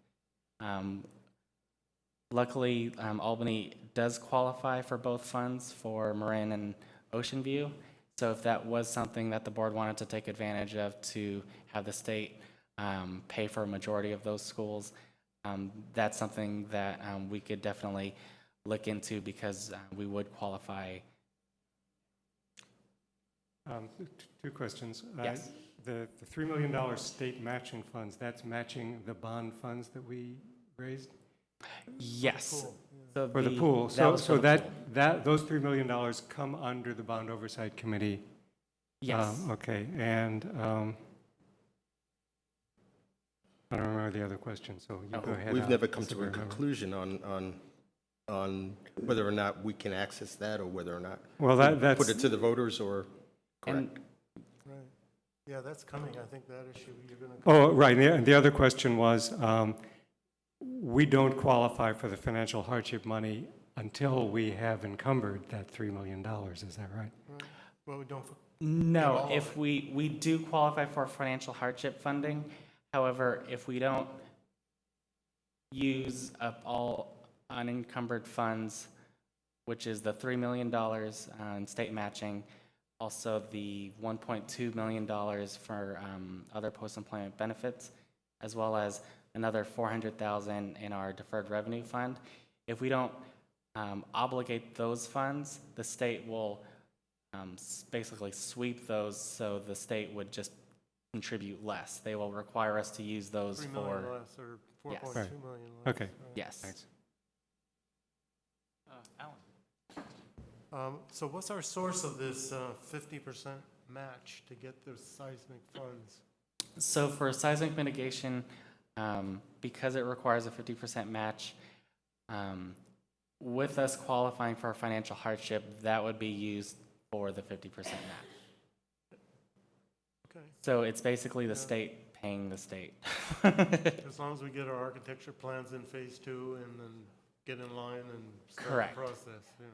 Luckily, Albany does qualify for both funds for Marin and Ocean View. So if that was something that the board wanted to take advantage of to have the state pay for a majority of those schools, that's something that we could definitely look into because we would qualify. Two questions. Yes. The $3 million state matching funds, that's matching the bond funds that we raised? Yes. So For the pool. So those $3 million come under the Bond Oversight Committee? Yes. Okay, and I don't remember the other question, so you go ahead. We've never come Mr. to a Board Member. conclusion on whether or not we can access that or whether or not Well, we that's. put it to the voters or, And correct? Right. Yeah, that's coming. I think that issue you're going to. Oh, right, and the other question was, we don't qualify for the financial hardship money until we have encumbered that $3 million, is that right? Well, we don't. no, if we do qualify for financial hardship funding, however, if we don't use up all unencumbered funds, which is the $3 million in state matching, also the $1.2 million for other post-employment benefits, as well as another $400,000 in our deferred revenue fund. If we don't obligate those funds, the state will basically sweep those, so the state would just contribute less. They will require us to use those 3 million for, less or 4.2 Yes. Right. million less. Okay. right. yes. Thanks. Alan? So what's our source of this 50% match to get those seismic funds? So for seismic mitigation, because it requires a 50% match, with us qualifying for a financial hardship, that would be used for the 50% match. Okay, So it's basically the Yeah. state paying the state. as long as we get our architecture plans in phase 2 and then get in line and start Correct. the process, yeah.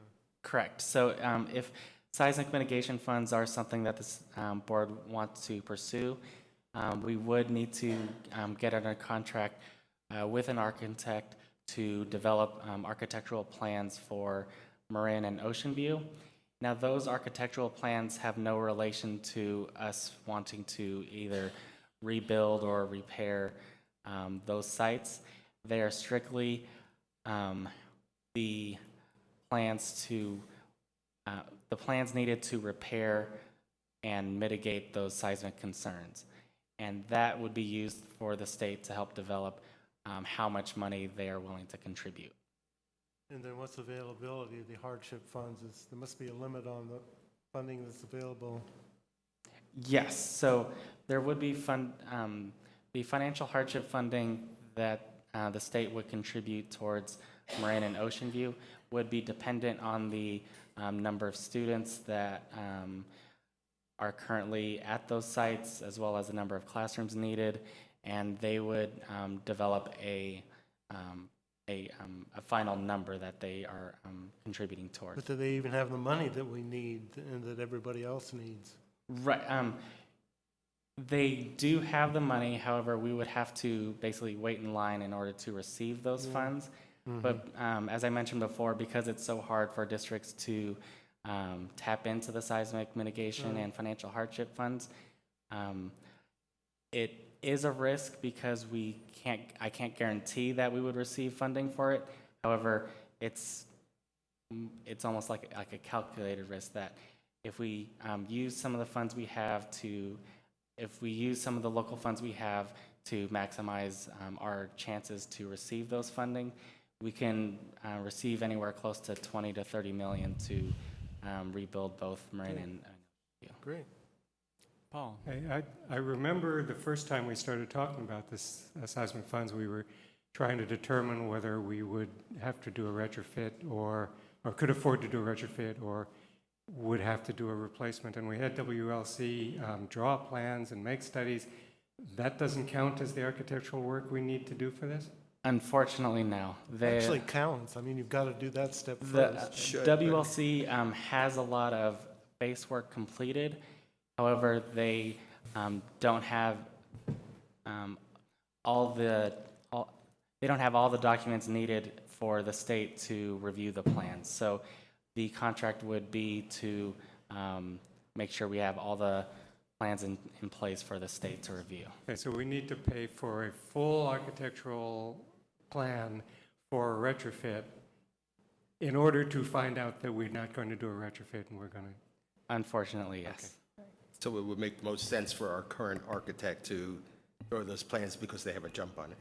Correct. So if seismic mitigation funds are something that this board wants to pursue, we would need to get under contract with an architect to develop architectural plans for Marin and Ocean View. Now, those architectural plans have no relation to us wanting to either rebuild or repair those sites. They are strictly the plans needed to repair and mitigate those seismic concerns. And that would be used for the state to help develop how much money they are willing to contribute. And then what's availability of the hardship funds? There must be a limit on the funding that's available. Yes, so there would be the financial hardship funding that the state would contribute towards Marin and Ocean View would be dependent on the number of students that are currently at those sites, as well as the number of classrooms needed, and they would develop a final number that they are contributing towards. But do they even have the money that we need and that everybody else needs? Right. They do have the money, however, we would have to basically wait in line in order to receive those funds. But as I mentioned before, because it's so hard for districts to tap into the seismic mitigation and financial hardship funds, it is a risk because I can't guarantee that we would receive funding for it. However, it's almost like a calculated risk that if we use some of the funds we have if we use some of the local funds we have to maximize our chances to receive those funding, we can receive anywhere close to 20 to 30 million to rebuild both Marin and Great. Paul? I remember the first time we started talking about this seismic funds, we were trying to determine whether we would have to do a retrofit or could afford to do a retrofit or would have to do a replacement. And we had WLC draw plans and make studies. That doesn't count as the architectural work we need to do for this? Unfortunately, no. Actually counts. I mean, you've got to do that step The first. WLC has a lot of base work completed. However, they don't have all the documents needed for the state to review the plans. So the contract would be to make sure we have all the plans in place for the state to review. Okay, so we need to pay for a full architectural plan for a retrofit in order to find out that we're not going to do a retrofit and we're going to. Unfortunately, yes. So it would make the most sense for our current architect to draw those plans because they have a jump on it.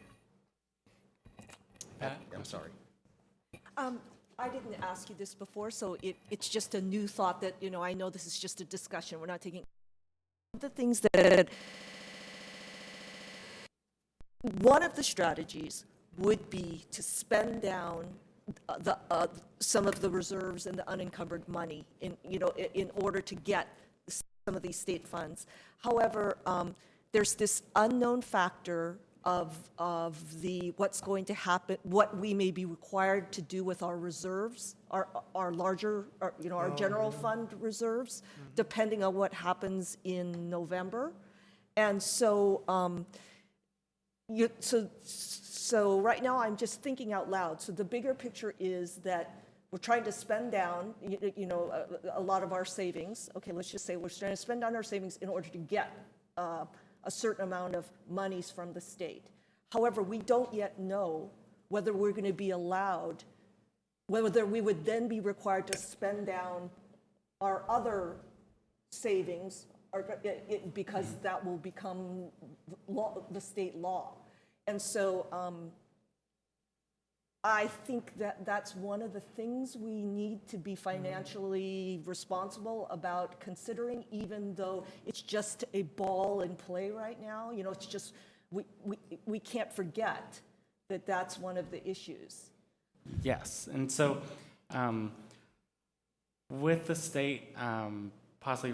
Pat? I'm sorry. I didn't ask you this before, so it's just a new thought that, I know this is just a discussion. We're not taking the things that one of the strategies would be to spend down some of the reserves and the unencumbered money in order to get some of these state funds. However, there's this unknown factor of what's going to happen, what we may be required to do with our reserves, our larger, our general fund reserves, depending on what happens in November. And so, so right now I'm just thinking out loud. So the bigger picture is that we're trying to spend down, a lot of our savings. Okay, let's just say we're trying to spend down our savings in order to get a certain amount of monies from the state. However, we don't yet know whether we're going to be allowed, whether we would then be required to spend down our other savings, because that will become the state law. And so I think that that's one of the things we need to be financially responsible about considering, even though it's just a ball in play right now. It's just, we can't forget that that's one of the issues. Yes, and so with the state possibly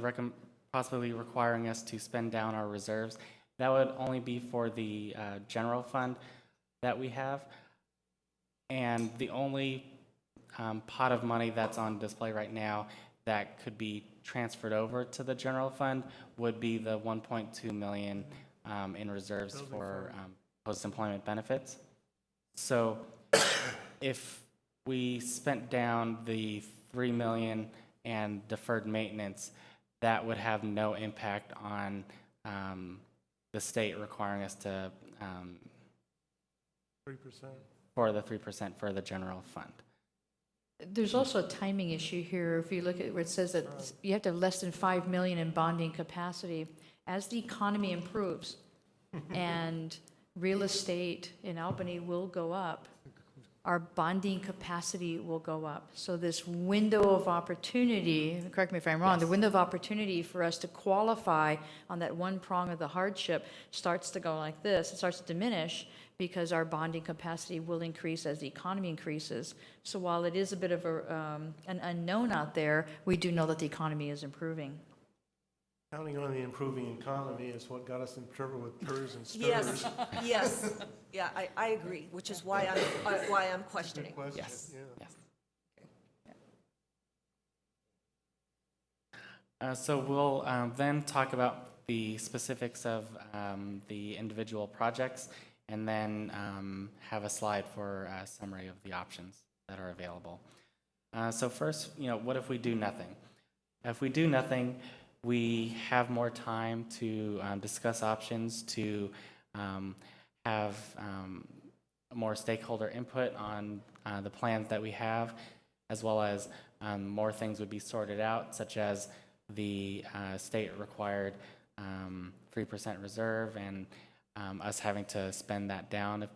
requiring us to spend down our reserves, that would only be for the general fund that we have. And the only pot of money that's on display right now that could be transferred over to the general fund would be the 1.2 million in reserves for post-employment benefits. So if we spent down the 3 million and deferred maintenance, that would have no impact on the state requiring us to 3%. for the 3% for the general fund. There's also a timing issue here. If you look at where it says that you have to have less than 5 million in bonding capacity, as the economy improves and real estate in Albany will go up, our bonding capacity will go up. So this window of opportunity, correct me if I'm wrong, the window of opportunity for us to qualify on that one prong of the hardship starts to go like this. It starts to diminish because our bonding capacity will increase as the economy increases. So while it is a bit of an unknown out there, we do know that the economy is improving. Counting on the improving economy is what got us in trouble with PERS and STRS. Yes, yeah, I agree, which is why I'm questioning. Yes. Yeah. Yes. So we'll then talk about the specifics of the individual projects, and then have a slide for a summary of the options that are available. So first, what if we do nothing? If we do nothing, we have more time to discuss options, to have more stakeholder input on the plans that we have, as well as more things would be sorted out, such as the state required 3% reserve and us having to spend that down.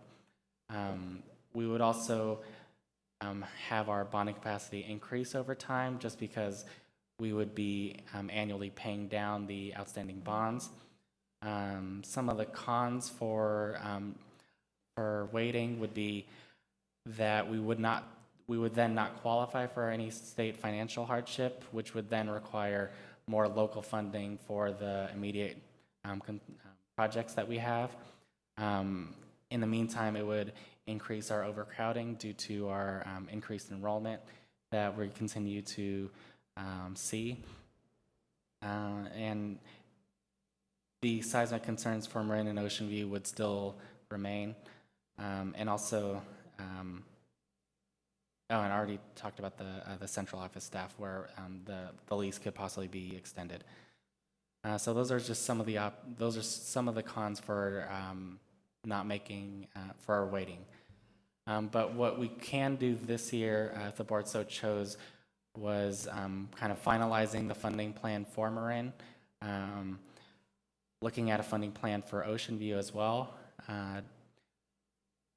We would also have our bonding capacity increase over time, just because we would be annually paying down the outstanding bonds. Some of the cons for waiting would be that we would then not qualify for any state financial hardship, which would then require more local funding for the immediate projects that we have. In the meantime, it would increase our overcrowding due to our increased enrollment that we continue to see. And the seismic concerns for Marin and Ocean View would still remain. And also, Oh, and I already talked about the central office staff where the lease could possibly be extended. So those are just some of the cons for not making for waiting. But what we can do this year, if the board so chose, was kind of finalizing the funding plan for Marin, looking at a funding plan for Ocean View as well,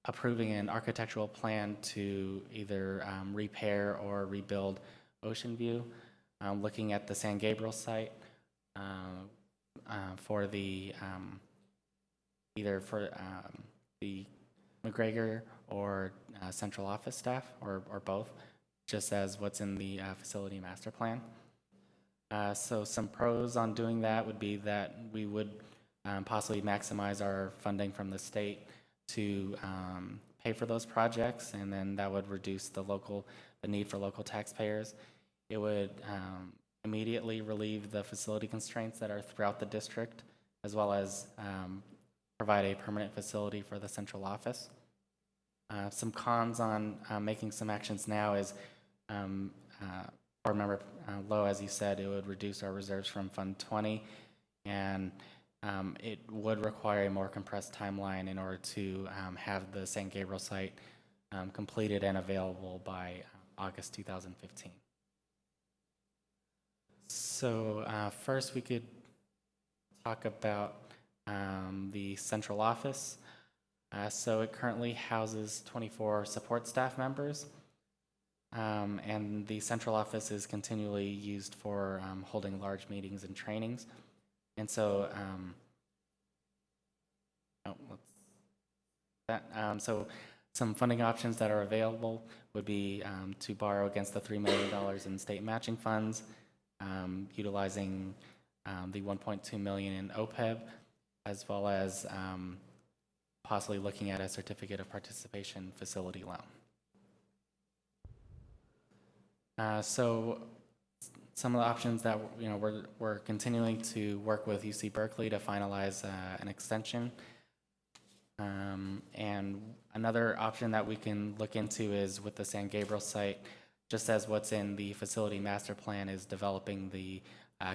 approving an architectural plan to either repair or rebuild Ocean View, looking at the San Gabriel site for the either for the McGregor or central office staff, or both, just as what's in the facility master plan. So some pros on doing that would be that we would possibly maximize our funding from the state to pay for those projects, and then that would reduce the need for local taxpayers. It would immediately relieve the facility constraints that are throughout the district, as well as provide a permanent facility for the central office. Some cons on making some actions now is, Board Member Lowe, as you said, it would reduce our reserves from Fund 20, and it would require a more compressed timeline in order to have the San Gabriel site completed and available by August 2015. So first we could talk about the central office. So it currently houses 24 support staff members, and the central office is continually used for holding large meetings and trainings. And so, so some funding options that are available would be to borrow against the $3 million in state matching funds, utilizing the $1.2 million in OPEB, as well as possibly looking at a certificate of participation facility loan. So some of the options that we're continuing to work with UC Berkeley to finalize an extension. And another option that we can look into is with the San Gabriel site, just as what's in the facility master plan is developing the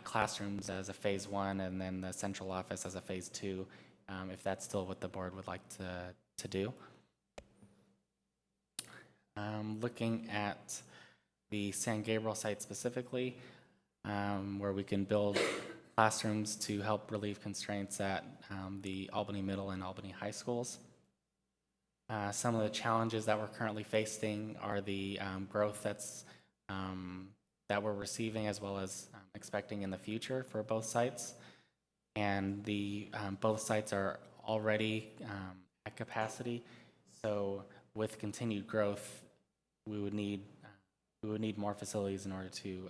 classrooms as a phase 1 and then the central office as a phase 2, if that's still what the board would like to do. Looking at the San Gabriel site specifically, where we can build classrooms to help relieve constraints at the Albany Middle and Albany High Schools. Some of the challenges that we're currently facing are the growth that we're receiving, as well as expecting in the future for both sites. And both sites are already at capacity. So with continued growth, we would need more facilities in order to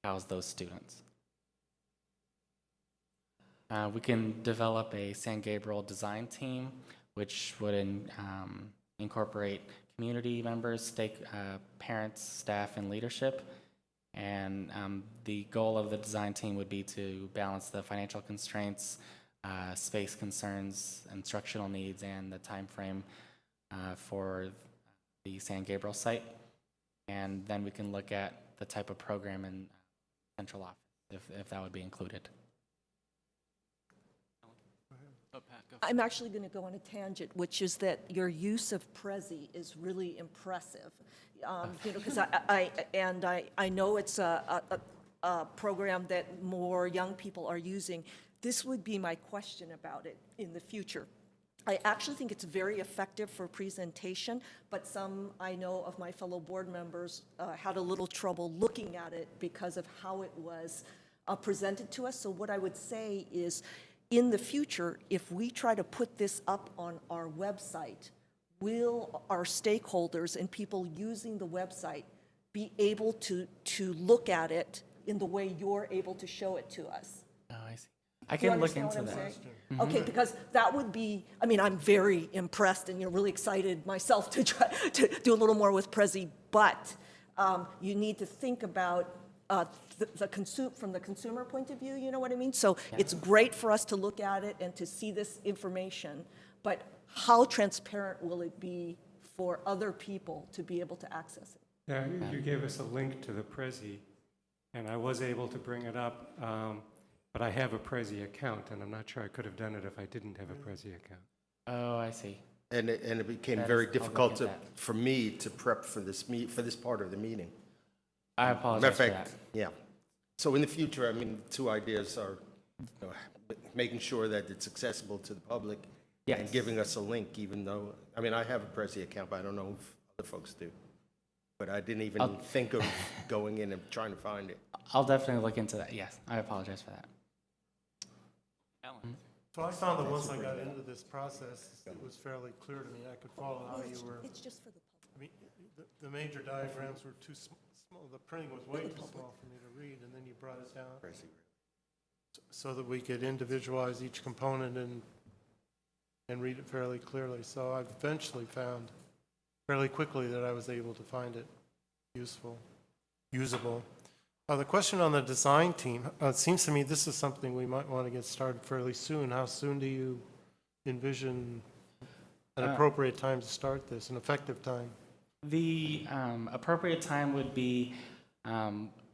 house those students. We can develop a San Gabriel design team, which would incorporate community members, parents, staff, and leadership. And the goal of the design team would be to balance the financial constraints, space concerns, instructional needs, and the time frame for the San Gabriel site. And then we can look at the type of program in central office, if that would be included. I'm actually going to go on a tangent, which is that your use of Prezi is really impressive. Because I know it's a program that more young people are using. This would be my question about it in the future. I actually think it's very effective for presentation, but some, I know, of my fellow board members had a little trouble looking at it because of how it was presented to us. So what I would say is, in the future, if we try to put this up on our website, will our stakeholders and people using the website be able to look at it in the way you're able to show it to us? Oh, I see. I can look into that. Mm-hmm. Okay, because that would be, I mean, I'm very impressed and really excited myself to try to do a little more with Prezi, but you need to think about from the consumer point of view, you know what I mean? So it's great for us to look at it and to see this information, but how transparent will it be for other people to be able to access it. Yeah, you gave us a link to the Prezi, and I was able to bring it up, but I have a Prezi account, and I'm not sure I could have done it if I didn't have a Prezi account. Oh, I see. And it became That very is- I'll look difficult at to, that. for me to prep for this for this part of the meeting. I Matter apologize of for fact, that. yeah. So in the future, I mean, two ideas are, you know, making sure that it's accessible to the public and Yes. giving us a link, even though, I mean, I have a Prezi account, but I don't know if other folks do. But I didn't even I'll- think of going in and trying to find it. I'll definitely look into that. Yes, I apologize for that. Alan? So I found that once I got into this process, it was fairly clear to me. I could follow how you were, It's just for the public. I mean, the major diagrams were too small, the printing was way too small for me to read, and then you brought it down so that we could individualize each component and read it fairly clearly. So I eventually found fairly quickly that I was able to find it usable. The question on the design team, it seems to me this is something we might want to get started fairly soon. How soon do you envision an appropriate time to start this, an effective time? The appropriate time would be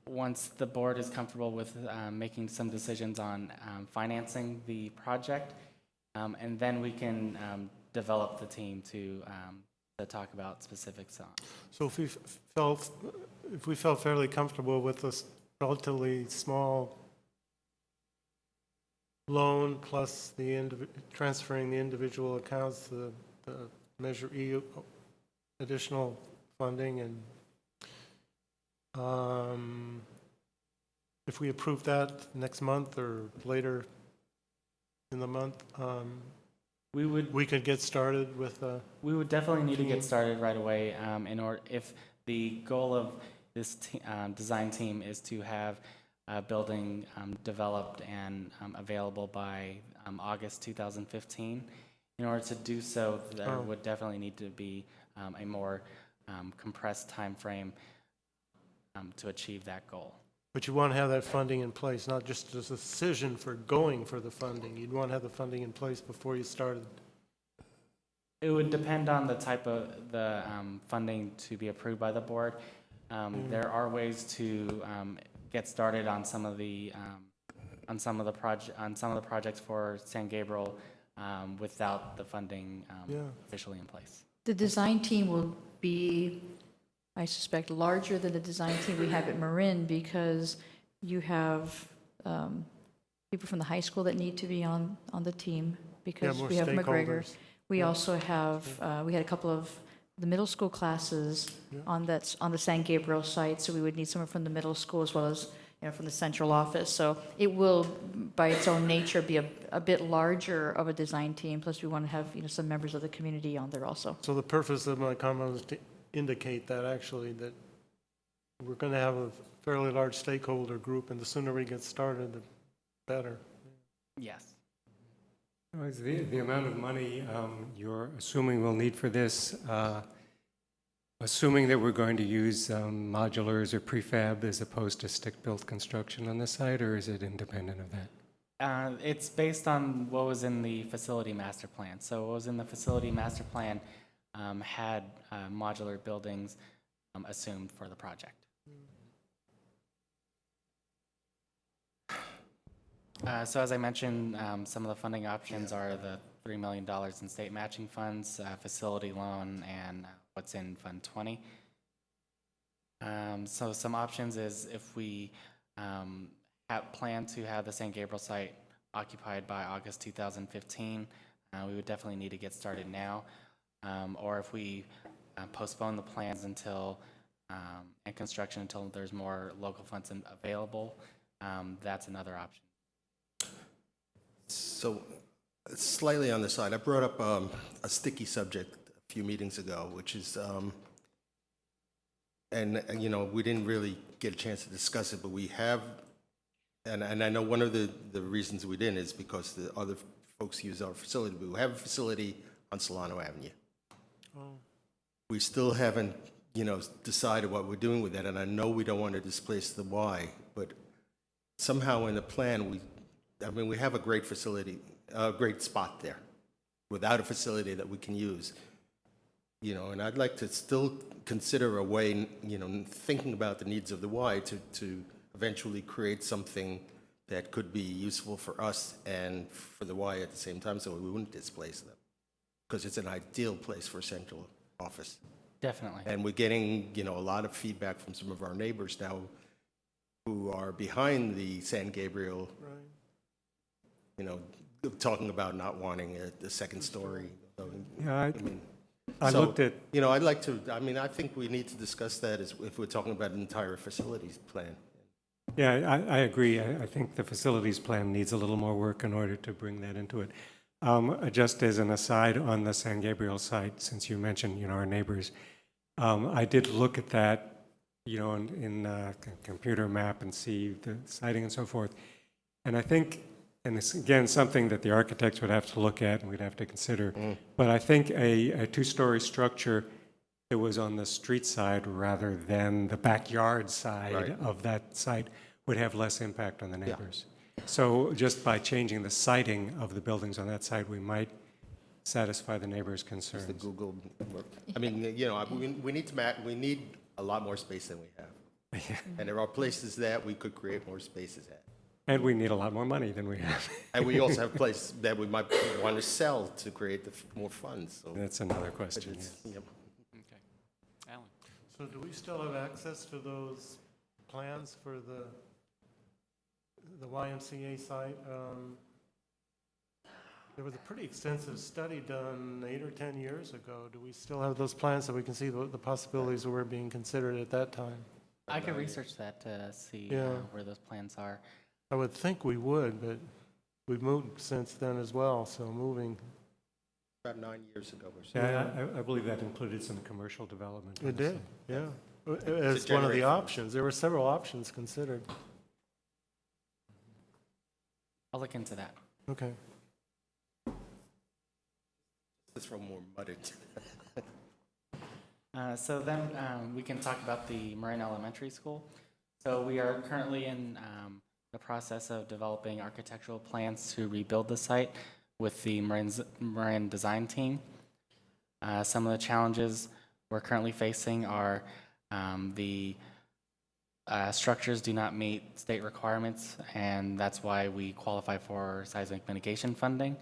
once the board is comfortable with making some decisions on financing the project, and then we can develop the team to talk about specifics on. So if we felt fairly comfortable with this relatively small loan plus the transferring the individual accounts, the Measure E additional funding, and if we approve that next month or later in the month, we could get started with We would definitely need to team. get started right away. In order, if the goal of this design team is to have a building developed and available by August 2015, in order to do so, there would definitely need to be a more compressed time frame to achieve that goal. But you want to have that funding in place, not just as a decision for going for the funding. You'd want to have the funding in place before you started. It would depend on the type of the funding to be approved by the board. There are ways to get started on some of the projects for San Gabriel without the funding officially in place. The design team will be, I suspect, larger than the design team we have at Marin, because you have people from the high school that need to be on the team, because more we have McGregor. stakeholders. We Yeah. also have, we had a couple of the middle school classes Yeah. on the San Gabriel site, so we would need someone from the middle school as well as, from the central office. So it will, by its own nature, be a bit larger of a design team, plus we want to have, some members of the community on there also. So the purpose of my comment was to indicate that actually that we're going to have a fairly large stakeholder group, and the sooner we get started, the better. Yes. Is the amount of money you're assuming we'll need for this, assuming that we're going to use modulars or prefab as opposed to stick-built construction on the site, or is it independent of that? It's based on what was in the facility master plan. So what was in the facility master plan had modular buildings assumed for the project. So as I mentioned, some of the funding options are the $3 million in state matching funds, facility loan, and what's in Fund 20. So some options is if we plan to have the San Gabriel site occupied by August 2015, we would definitely need to get started now. Or if we postpone the plans until and construction until there's more local funds available, that's another option. So slightly on the side, I brought up a sticky subject a few meetings ago, which is, and we didn't really get a chance to discuss it, but we have, and I know one of the reasons we didn't is because the other folks use our facility, but we have a facility on Solano Avenue. We still haven't, decided what we're doing with that, and I know we don't want to displace the Y, but somehow in the plan, we have a great facility, a great spot there, without a facility that we can use. and I'd like to still consider a way, thinking about the needs of the Y to eventually create something that could be useful for us and for the Y at the same time, so we wouldn't displace them. Because it's an ideal place for a central office. Definitely. And we're getting, a lot of feedback from some of our neighbors now who are behind the San Gabriel, talking about not wanting a second story. So, Yeah, I so, looked at, I'd like to, I think we need to discuss that if we're talking about an entire facilities plan. yeah, I agree. I think the facilities plan needs a little more work in order to bring that into it. Just as an aside on the San Gabriel site, since you mentioned, our neighbors, I did look at that, in computer map and see the siting and so forth. And I think, and it's again something that the architects would have to look at and we'd have to consider, but I think a two-story structure that was on the street side rather than the backyard side Right. of that site would have less impact on the neighbors. So just by changing the siting of the buildings on that side, we might satisfy the neighbors' The concerns. Google work. we need a lot more space than we have. And there are places that we could create more spaces at. And we need a lot more money than we have. And we also have places that we might want to sell to create more funds, so. That's another but question. it's- yep. Okay. Alan? So do we still have access to those plans for the YMCA site? There was a pretty extensive study done 8 or 10 years ago. Do we still have those plans so we can see the possibilities that were being considered at that time? I could research that to see Yeah. where those plans are. I would think we would, but we've moved since then as well, so moving, About 9 years ago or so. Yeah, I believe that included some commercial development. on it the did, site. yeah. As one of generate the funds. options. There were several options considered. I'll look into that. Okay. Let's throw more mud into So then we can talk about the Marin Elementary School. So we are currently in the process of developing architectural plans to rebuild the site with the Marin design team. Some of the challenges we're currently facing are the structures do not meet state requirements, and that's why we qualify for seismic mitigation funding.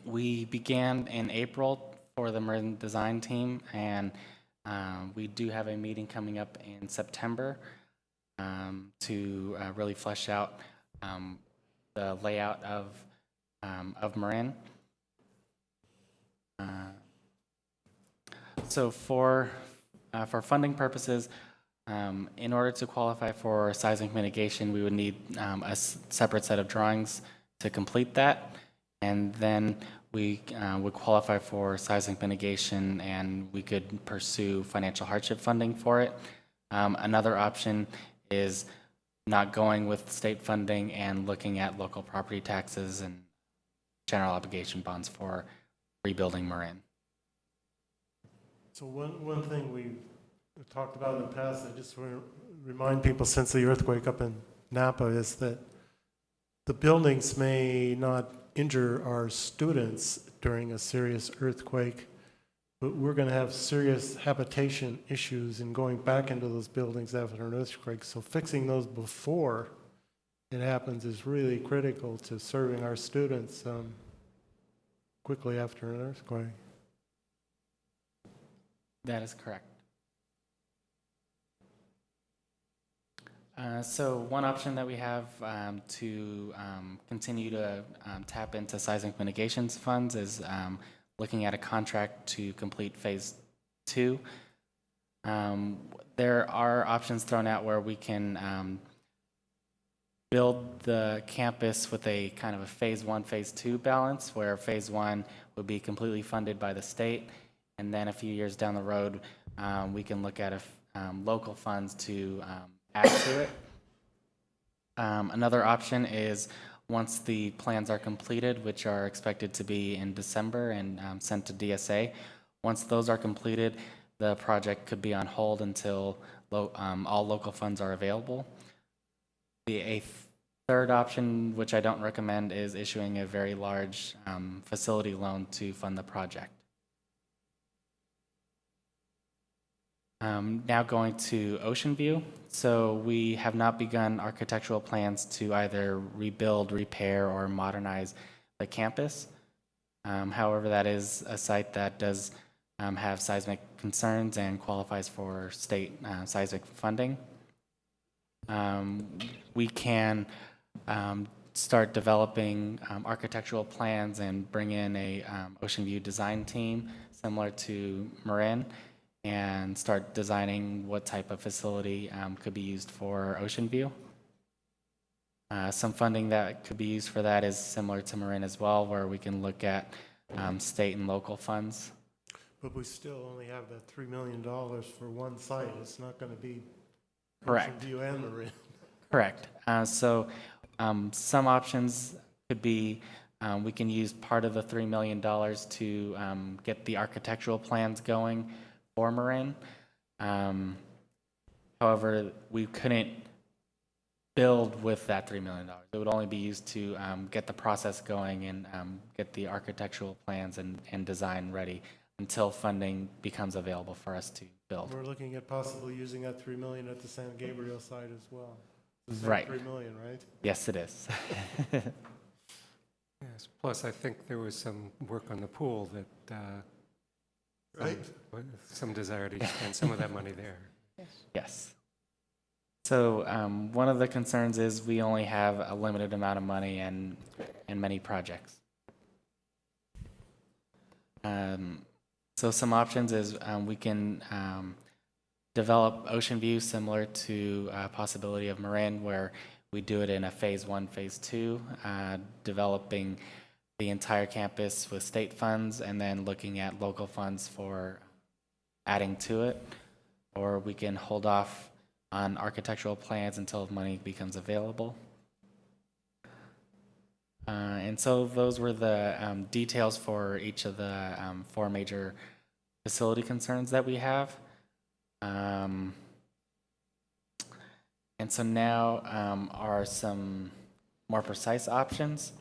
We began in April for the Marin design team, and we do have a meeting coming up in September to really flesh out the layout of Marin. So for funding purposes, in order to qualify for seismic mitigation, we would need a separate set of drawings to complete that. And then we would qualify for seismic mitigation and we could pursue financial hardship funding for it. Another option is not going with state funding and looking at local property taxes and general obligation bonds for rebuilding Marin. So one thing we talked about in the past, I just want to remind people since the earthquake up in Napa, is that the buildings may not injure our students during a serious earthquake, but we're going to have serious habitation issues in going back into those buildings after an earthquake. So fixing those before it happens is really critical to serving our students quickly after an earthquake. That is correct. So one option that we have to continue to tap into seismic mitigations funds is looking at a contract to complete phase 2. There are options thrown out where we can build the campus with a kind of a phase 1, phase 2 balance, where phase 1 would be completely funded by the state, and then a few years down the road, we can look at local funds to add to it. Another option is once the plans are completed, which are expected to be in December and sent to DSA, once those are completed, the project could be on hold until all local funds are available. A third option, which I don't recommend, is issuing a very large facility loan to fund the project. Now going to Ocean View. So we have not begun architectural plans to either rebuild, repair, or modernize the campus. However, that is a site that does have seismic concerns and qualifies for state seismic funding. We can start developing architectural plans and bring in a Ocean View design team similar to Marin, and start designing what type of facility could be used for Ocean View. Some funding that could be used for that is similar to Marin as well, where we can look at state and local funds. But we still only have that $3 million for one site. It's not going to be Correct. Ocean View and Marin. Correct. So some options could be we can use part of the $3 million to get the architectural plans going for Marin. However, we couldn't build with that $3 million. It would only be used to get the process going and get the architectural plans and design ready until funding becomes available for us to build. We're looking at possibly using that $3 million at the San Gabriel site as well. The same Right. $3 million, right? Yes, it is. Yes, plus I think there was some work on the pool that, Right. some desire to spend some of that money there. Yes. So one of the concerns is we only have a limited amount of money and many projects. So some options is we can develop Ocean View similar to possibility of Marin, where we do it in a phase 1, phase 2, developing the entire campus with state funds and then looking at local funds for adding to it. Or we can hold off on architectural plans until money becomes available. And so those were the details for each of the 4 major facility concerns that we have. And so now are some more precise options.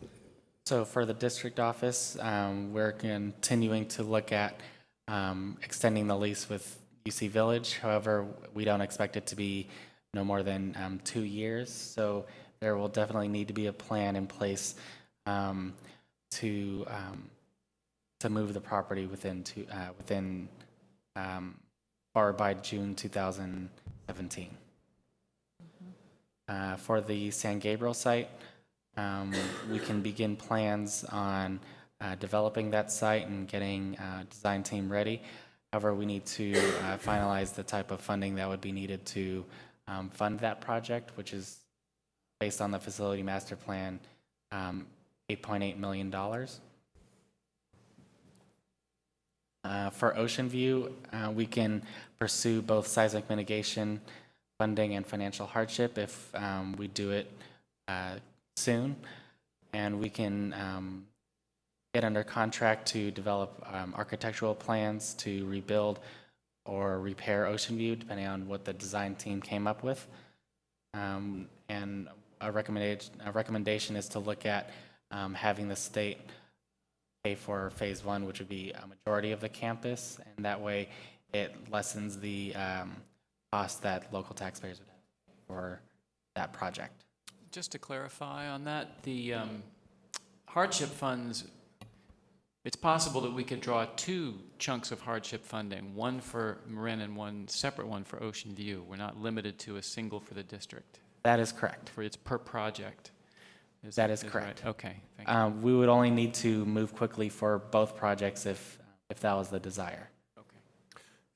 So for the district office, we're continuing to look at extending the lease with UC Village. However, we don't expect it to be no more than 2 years. So there will definitely need to be a plan in place to move the property within or by June 2017. For the San Gabriel site, we can begin plans on developing that site and getting a design team ready. However, we need to finalize the type of funding that would be needed to fund that project, which is based on the facility master plan, $8.8 million. For Ocean View, we can pursue both seismic mitigation funding and financial hardship if we do it soon. And we can get under contract to develop architectural plans to rebuild or repair Ocean View, depending on what the design team came up with. And a recommendation is to look at having the state pay for phase 1, which would be a majority of the campus, and that way it lessens the cost that local taxpayers would have for that project. Just to clarify on that, the hardship funds, it's possible that we could draw 2 chunks of hardship funding, one for Marin and one separate one for Ocean View. We're not limited to a single for the district. That is correct. For its per project. That is correct. Right? Okay, thank you. We would only need to move quickly for both projects if that was the desire. Okay.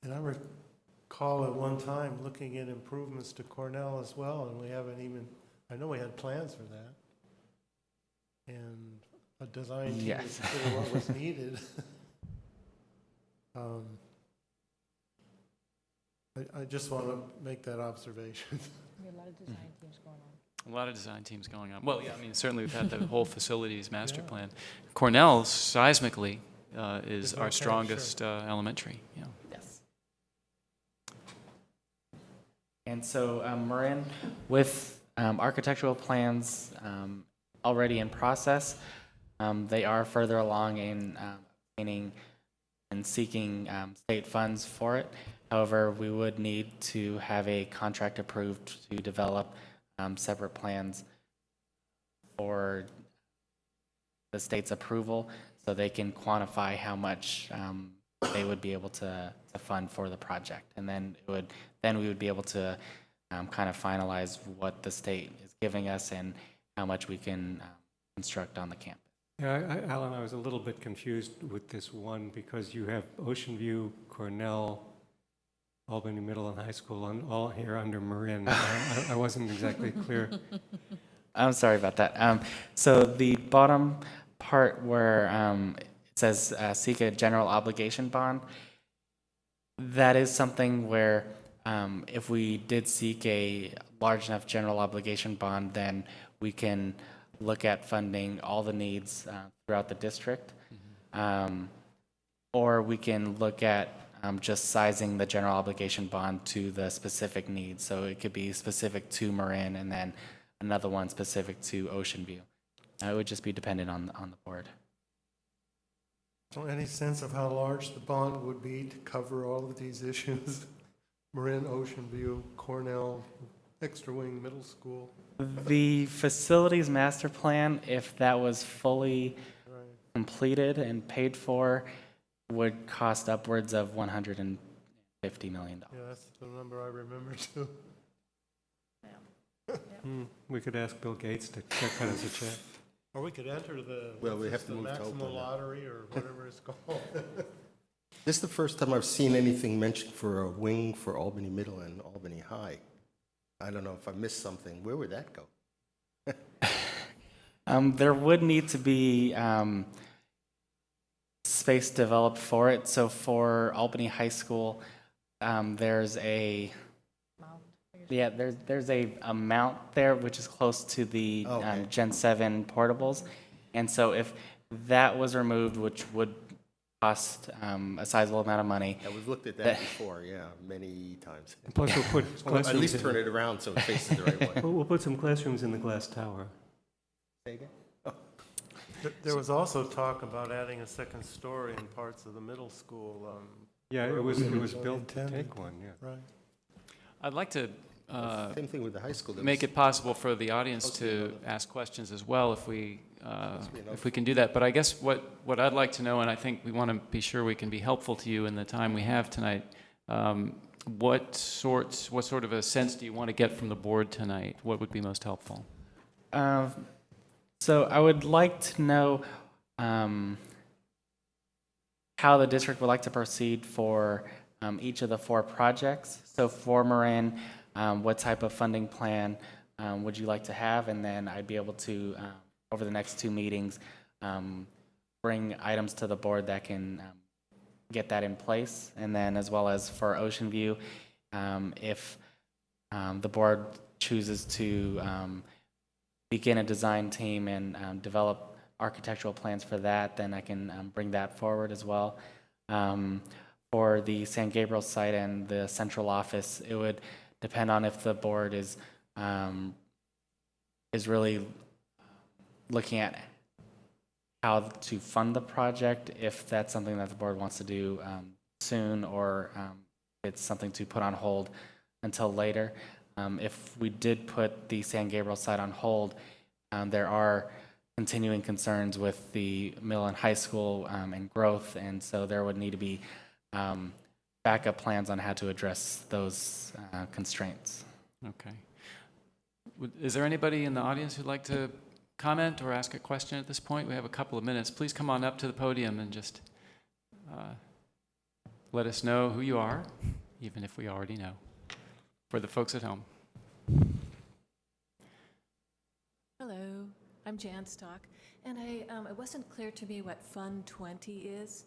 And I recall at one time looking at improvements to Cornell as well, and we haven't even, I know we had plans for that. And a design team Yes. to consider what was needed. I just want to make that observation. A lot of design teams going on. A lot of design teams going on. Well, yeah, I mean, certainly we've had the whole facilities master plan. Cornell, seismically, is our okay, strongest elementary. Yeah. Yes. And so, Marin, with architectural plans already in process. They are further along in obtaining and seeking state funds for it. However, we would need to have a contract approved to develop separate plans for the state's approval so they can quantify how much they would be able to fund for the project. And then we would be able to kind of finalize what the state is giving us and how much we can construct on the campus. Yeah, Alan, I was a little bit confused with this one because you have Ocean View, Cornell, Albany Middle and High School, all here under Marin. I wasn't exactly clear. I'm sorry about that. So the bottom part where it says seek a general obligation bond, that is something where if we did seek a large enough general obligation bond, then we can look at funding all the needs throughout the district. Or we can look at just sizing the general obligation bond to the specific needs. So it could be specific to Marin and then another one specific to Ocean View. It would just be dependent on the board. So any sense of how large the bond would be to cover all of these issues? Marin, Ocean View, Cornell, Extra Wing Middle School. The facilities master plan, if that was fully Right. completed and paid for, would cost upwards of $150 million. Yeah, that's the number I remember too. We could ask Bill Gates to cut us a check. Or we could enter the, Well, we what's have this, to the move to Maximo open now. Lottery or whatever it's called. This is the first time I've seen anything mentioned for a wing for Albany Middle and Albany High. I don't know if I missed something. Where would that go? There would need to be space developed for it. So for Albany High School, there's a there's a mount there which is close to the Oh, okay. Gen 7 portables, and so if that was removed, which would cost a sizable amount of money. Yeah, we've looked at that before, yeah, many times. Plus, we'll put Or at classrooms least in. turn it around so it faces the right way. We'll put some classrooms in the glass tower. Say again? There was also talk about adding a second story in parts of the middle school. Yeah, it was built to Intended. take one, yeah. Right. I'd like to Same thing with the high school. There make was- it possible for the audience to ask questions as well if we can do that. But I guess what I'd like to know, and I think we want to be sure we can be helpful to you in the time we have tonight, what sort of a sense do you want to get from the board tonight? What would be most helpful? So I would like to know how the district would like to proceed for each of the 4 projects. So for Marin, what type of funding plan would you like to have? And then I'd be able to, over the next 2 meetings, bring items to the board that can get that in place. And then as well as for Ocean View, if the board chooses to begin a design team and develop architectural plans for that, then I can bring that forward as well. For the San Gabriel site and the central office, it would depend on if the board is really looking at how to fund the project, if that's something that the board wants to do soon, or it's something to put on hold until later. If we did put the San Gabriel site on hold, there are continuing concerns with the middle and high school and growth, and so there would need to be backup plans on how to address those constraints. Okay. Is there anybody in the audience who'd like to comment or ask a question at this point? We have a couple of minutes. Please come on up to the podium and just let us know who you are, even if we already know, for the folks at home. Hello, I'm Jan Stock, and it wasn't clear to me what Fund 20 is.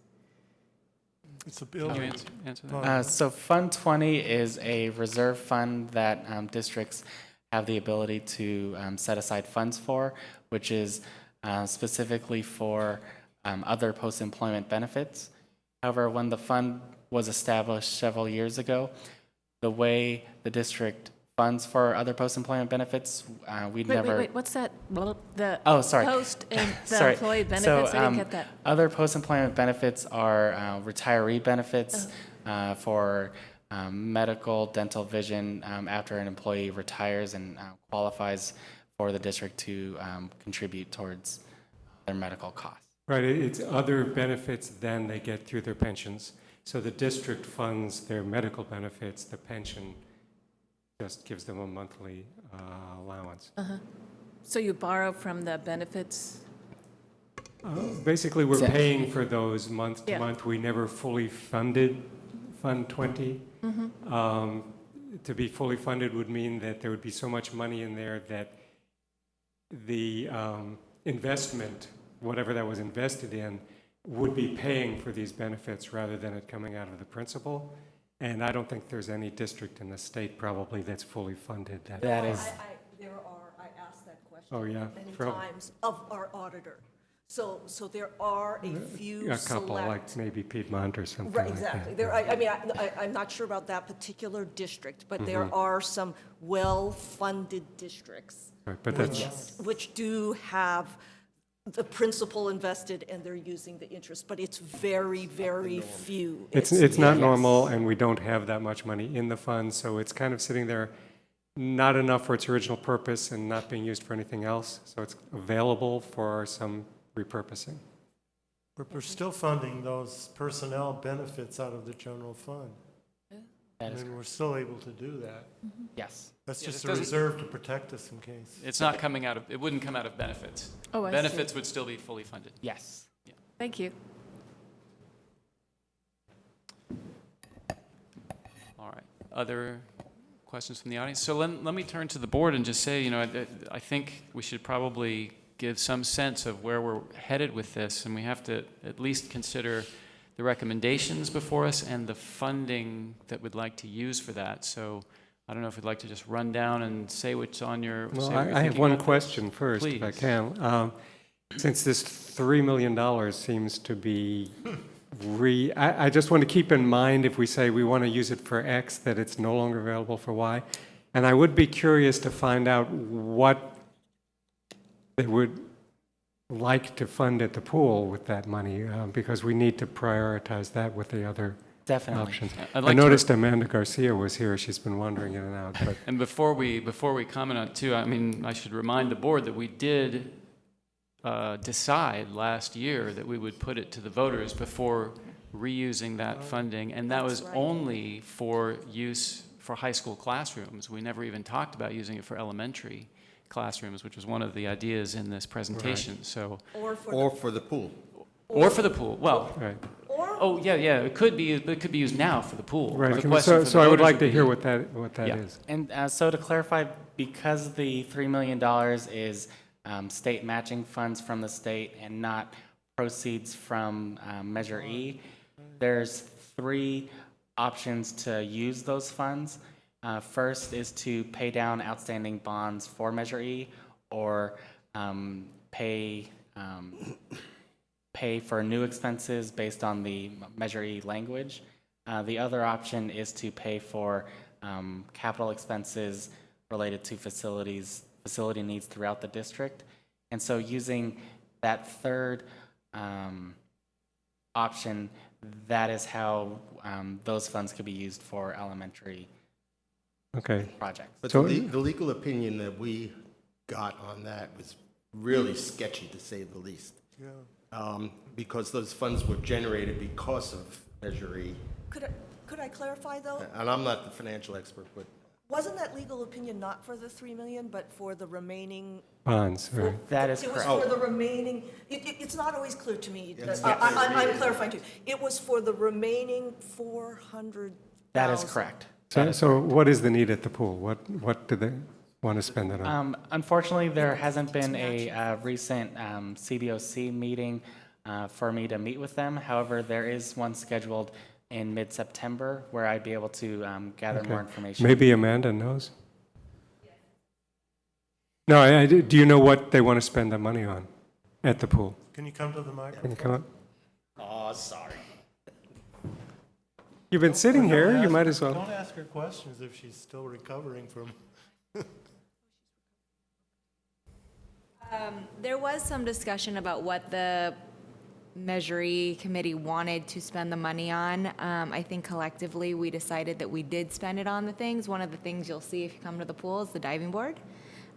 It's a Can you building. answer that? So Fund 20 is a reserve fund that districts have the ability to set aside funds for, which is specifically for other post-employment benefits. However, when the fund was established several years ago, the way the district funds for other post-employment benefits. We'd Wait, never. wait, what's that? The Oh, sorry. Post and the Sorry. employee benefits, So, I didn't get that. Other post-employment benefits are retiree benefits for medical, dental, vision after an employee retires and qualifies for the district to contribute towards their medical costs. Right, it's other benefits than they get through their pensions. So the district funds their medical benefits, the pension just gives them a monthly allowance. So you borrow from the benefits? Basically, we're paying for those month to Yeah. month. We never fully funded Fund 20. To be fully funded would mean that there would be so much money in there that the investment, whatever that was invested in, would be paying for these benefits rather than it coming out of the principal. And I don't think there's any district in the state probably that's fully funded. That is, There are, I asked that question Oh, yeah. many From- times of our auditor. So there are a few a couple, select. like maybe Piedmont or something Right, like that. exactly. There, I mean, I'm not sure about that particular district, but there are some well-funded districts Right, but that's, which do have the principal invested and they're using the interest, but it's very, very few. it's not normal, and we don't have that much money in the fund, so it's kind of sitting there, not enough for its original purpose and not being used for anything else, so it's available for some repurposing. We're still funding those personnel benefits out of the general fund. that is And we're still able to do that. yes. That's Yeah, just this a doesn't- reserve to protect us in case. It's not coming out of, it wouldn't come out of benefits. Oh, I see. Benefits would still be fully funded. Yes. Thank you. All right. Other questions from the audience? So let me turn to the board and just say, I think we should probably give some sense of where we're headed with this, and we have to at least consider the recommendations before us and the funding that we'd like to use for that. So I don't know if you'd like to just run down and say what's on your. Well, say what you're I have thinking one about this. question first, if I Please. can. Since this $3 million seems to be I just want to keep in mind if we say we want to use it for X, that it's no longer available for Y. And I would be curious to find out what they would like to fund at the pool with that money, because we need to prioritize that with the other Definitely. options. I'd I like to- noticed Amanda Garcia was here. She's been wandering in and out, but And before we comment on it too, I mean, I should remind the board that we did decide last year that we would put it to the voters before reusing that funding, and that was That's right. only for use for high school classrooms. We never even talked about using it for elementary classrooms, which was one of the ideas in this presentation. So, Or for Or for the pool. or for the pool. Well, right. oh yeah, it could be, but it could be used now for the pool. Right. The question for the So I would voters like to be- hear what that Yeah. is. And so to clarify, because the $3 million is state matching funds from the state and not proceeds from Measure E, there's 3 options to use those funds. First is to pay down outstanding bonds for Measure E, or pay for new expenses based on the Measure E language. The other option is to pay for capital expenses related to facility needs throughout the district. And so using that third option, that is how those funds could be used for elementary Okay. projects. But So- the legal opinion that we got on that was really sketchy, to say the least. Yeah. Because those funds were generated because of Measure E. Could I clarify, though? And I'm not the financial expert, but Wasn't that legal opinion not for the 3 million, but for the remaining? Bonds, right. That is It was correct. for the remaining, it's not always clear to me. It's not clear to I'm me. clarifying too. It was for the remaining 400,000. That is correct. So what is the need at the pool? What do they want to spend it on? Unfortunately, there hasn't been a recent CBOC meeting for me to meet with them. However, there is one scheduled in mid-September where I'd be able to gather more information. Maybe Amanda knows? No, do you know what they want to spend the money on at the pool? Can you come to the Can you microphone? come up? Oh, sorry. You've been sitting Don't here, you ask might her- as well. Don't ask her questions if she's still recovering from. There was some discussion about what the Measury Committee wanted to spend the money on. I think collectively, we decided that we did spend it on the things. One of the things you'll see if you come to the pool is the diving board.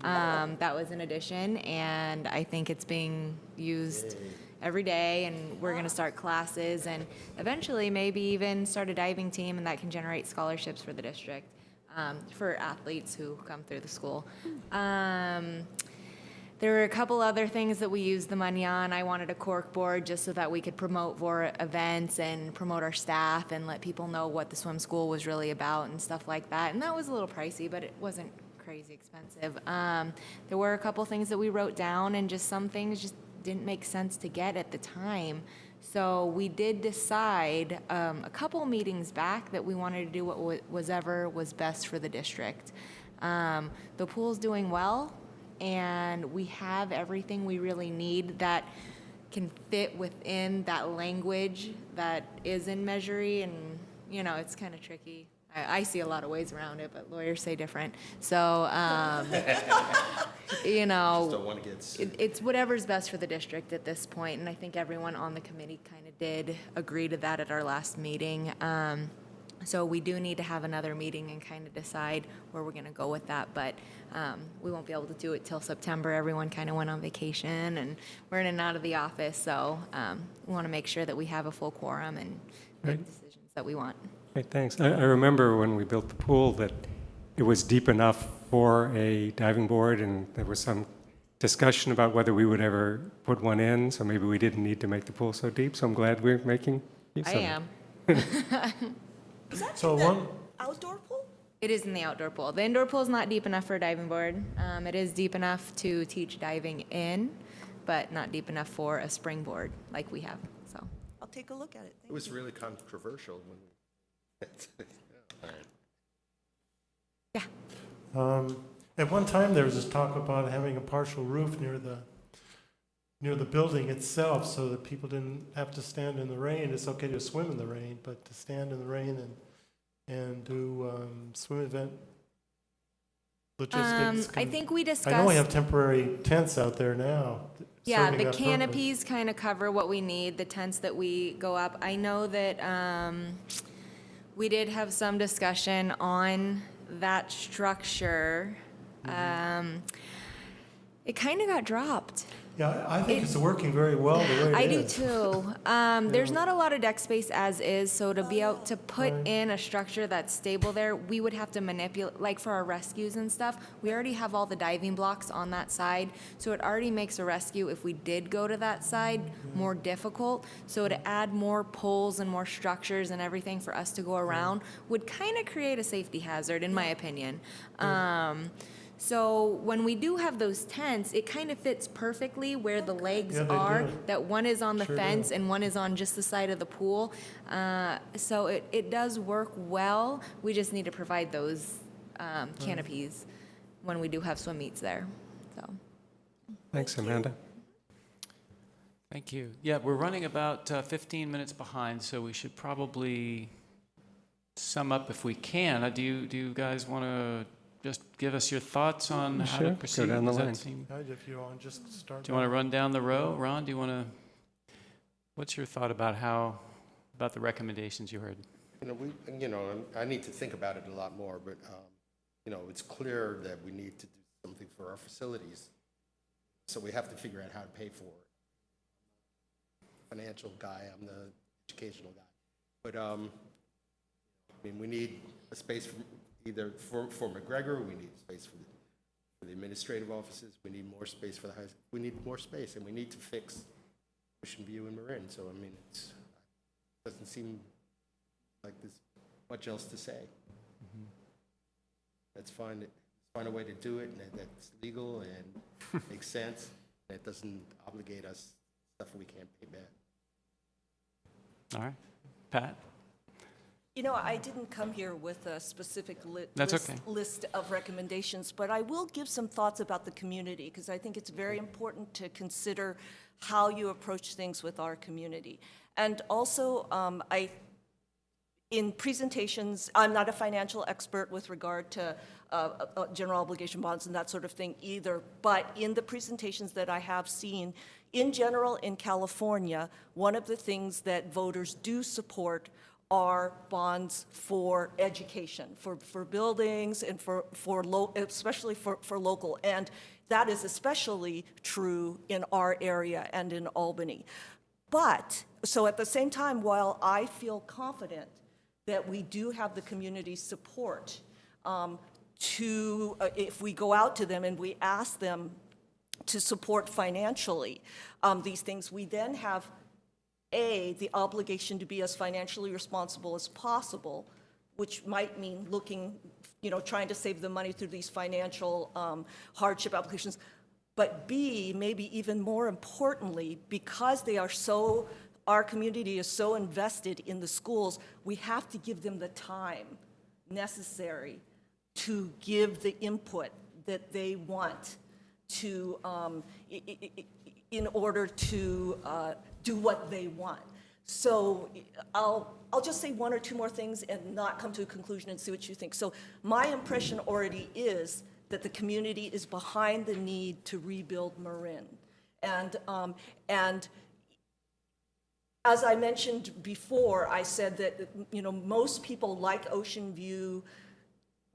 That was an addition, and I think it's being used every day, and we're gonna start classes, and eventually maybe even start a diving team, and that can generate scholarships for the district, for athletes who come through the school. There were a couple other things that we used the money on. I wanted a cork board just so that we could promote more events and promote our staff and let people know what the swim school was really about and stuff like that. And that was a little pricey, but it wasn't crazy expensive. There were a couple things that we wrote down, and just some things just didn't make sense to get at the time. So we did decide a couple meetings back that we wanted to do what was best for the district. The pool's doing well, and we have everything we really need that can fit within that language that is in Measury, and, you know, it's kind of tricky. I see a lot of ways around it, but lawyers say different. So, you know, Just don't want to get sued. it's whatever's best for the district at this point, and I think everyone on the committee kind of did agree to that at our last meeting. So we do need to have another meeting and kind of decide where we're going to go with that, but we won't be able to do it till September. Everyone kind of went on vacation, and we're in and out of the office, so we want to make sure that we have a full quorum and make decisions that we want. Great, thanks. I remember when we built the pool that it was deep enough for a diving board, and there was some discussion about whether we would ever put one in, so maybe we didn't need to make the pool so deep, so I'm glad we're making use of I it. am. Is that So in the one, outdoor pool? It is in the outdoor pool. The indoor pool is not deep enough for a diving board. It is deep enough to teach diving in, but not deep enough for a springboard like we have, so. I'll take a look at it. It was really controversial when we. All right. at one time, there was this talk about having a partial roof near the building itself, so that people didn't have to stand in the rain. It's okay to swim in the rain, but to stand in the rain and do swim event logistics. I think we discussed. I know we have temporary tents out there now. Yeah, serving the that purpose. canopies kind of cover what we need, the tents that we go up. I know that we did have some discussion on that structure. It kind of got dropped. Yeah, I think it's working very well the way I it do is. too. There's not a lot of deck space as is, so to be able to put Right. in a structure that's stable there, we would have to manipulate, like for our rescues and stuff, we already have all the diving blocks on that side, so it already makes a rescue, if we did go to that side, more difficult. So to add more poles and more structures and everything for us to go around would kind of create a safety hazard, in my opinion. So when we do have those tents, it kind of fits perfectly where the legs Yeah, they are, do. that one is on the Sure fence do. and one is on just the side of the pool. So it does work well. We just need to provide those canopies when we do have swim meets there, so. Thanks, Amanda. Thank you. Yeah, we're running about 15 minutes behind, so we should probably sum up if we can. Do you guys want to just give us your thoughts on how Sure, to go proceed? down the Does that line. seem- Guys, if you want, just start. Do you want to run down the row? Ron, do you want to, what's your thought about about the recommendations you heard? I need to think about it a lot more, but, it's clear that we need to do something for our facilities. So we have to figure out how to pay for it. Financial guy, I'm the educational guy. But, we need a space either for McGregor, we need space for the administrative offices, we need more space for the high school. We need more space, and we need to fix Ocean View and Marin. So, it doesn't seem like there's much else to say. Let's find a way to do it, and that's legal and makes sense, and it doesn't obligate us stuff we can't pay back. All right. Pat? I didn't come here with a specific That's okay. list of recommendations, but I will give some thoughts about the community, because I think it's very important to consider how you approach things with our community. And also, in presentations, I'm not a financial expert with regard to general obligation bonds and that sort of thing either, but in the presentations that I have seen, in general in California, one of the things that voters do support are bonds for education, for buildings and especially for local. And that is especially true in our area and in Albany. But, so at the same time, while I feel confident that we do have the community support if we go out to them and we ask them to support financially these things, we then have the obligation to be as financially responsible as possible, which might mean looking, trying to save the money through these financial hardship applications. But B, maybe even more importantly, because our community is so invested in the schools, we have to give them the time necessary to give the input that they want to, in order to do what they want. So I'll just say one or two more things and not come to a conclusion and see what you think. So my impression already is that the community is behind the need to rebuild Marin. And as I mentioned before, I said that most people like Ocean View.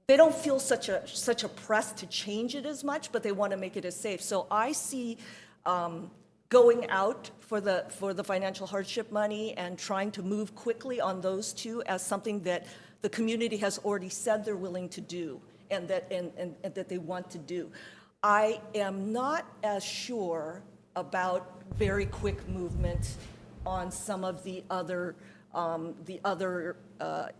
They don't feel such a press to change it as much, but they want to make it as safe. So I see going out for the financial hardship money and trying to move quickly on those two as something that the community has already said they're willing to do and that they want to do. I am not as sure about very quick movement on some of the other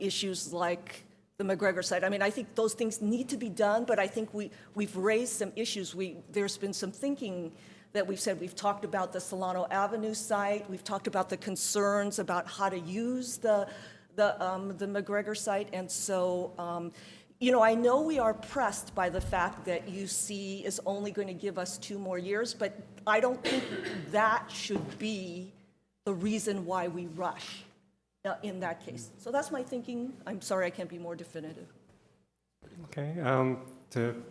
issues like the McGregor site. I mean, I think those things need to be done, but I think we've raised some issues. There's been some thinking that we've said. We've talked about the Solano Avenue site. We've talked about the concerns about how to use the McGregor site. And so, I know we are pressed by the fact that UC is only going to give us 2 more years, but I don't think that should be the reason why we rush in that case. So that's my thinking. I'm sorry I can't be more definitive. Okay, to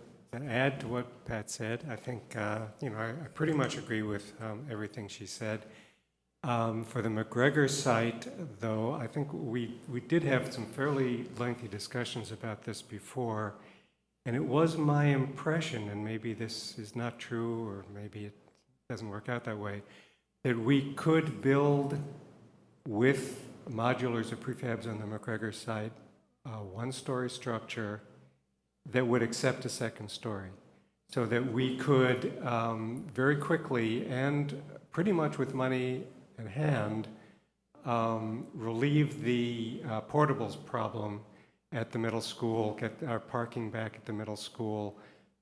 add to what Pat said, I think, I pretty much agree with everything she said. For the McGregor site, though, I think we did have some fairly lengthy discussions about this before, and it was my impression, and maybe this is not true, or maybe it doesn't work out that way, that we could build with modulars or prefabs on the McGregor site, a 1-story structure that would accept a 2nd story, so that we could very quickly and pretty much with money in hand relieve the portables problem at the middle school, get our parking back at the middle school,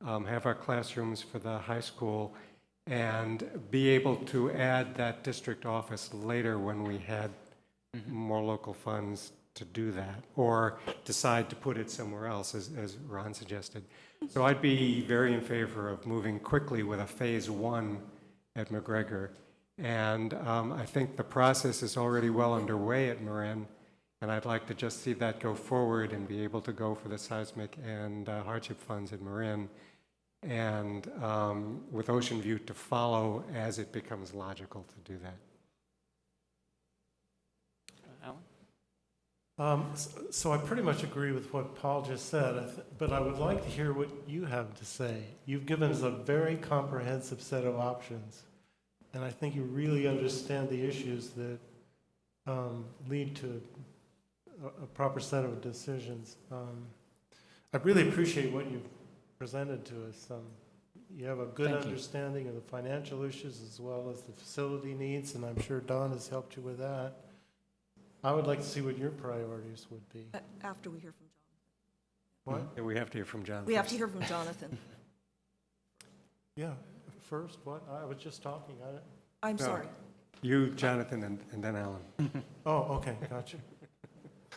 have our classrooms for the high school, and be able to add that district office later when we had more local funds to do that, or decide to put it somewhere else, as Ron suggested. So I'd be very in favor of moving quickly with a phase 1 at McGregor. And I think the process is already well underway at Marin, and I'd like to just see that go forward and be able to go for the seismic and hardship funds at Marin, and with Ocean View to follow as it becomes logical to do that. Alan? So I pretty much agree with what Paul just said, but I would like to hear what you have to say. You've given us a very comprehensive set of options, and I think you really understand the issues that lead to a proper set of decisions. I really appreciate what you've presented to us. You have a good understanding of the financial issues as well as the facility needs, and I'm sure Don has helped you with that. I would like to see what your priorities would be. After we hear from Jonathan. What? Yeah, we have to hear from John. We have to hear from Jonathan. Yeah, first, what? I was just talking. I'm sorry. You, Jonathan, and then Alan. Oh, okay, gotcha.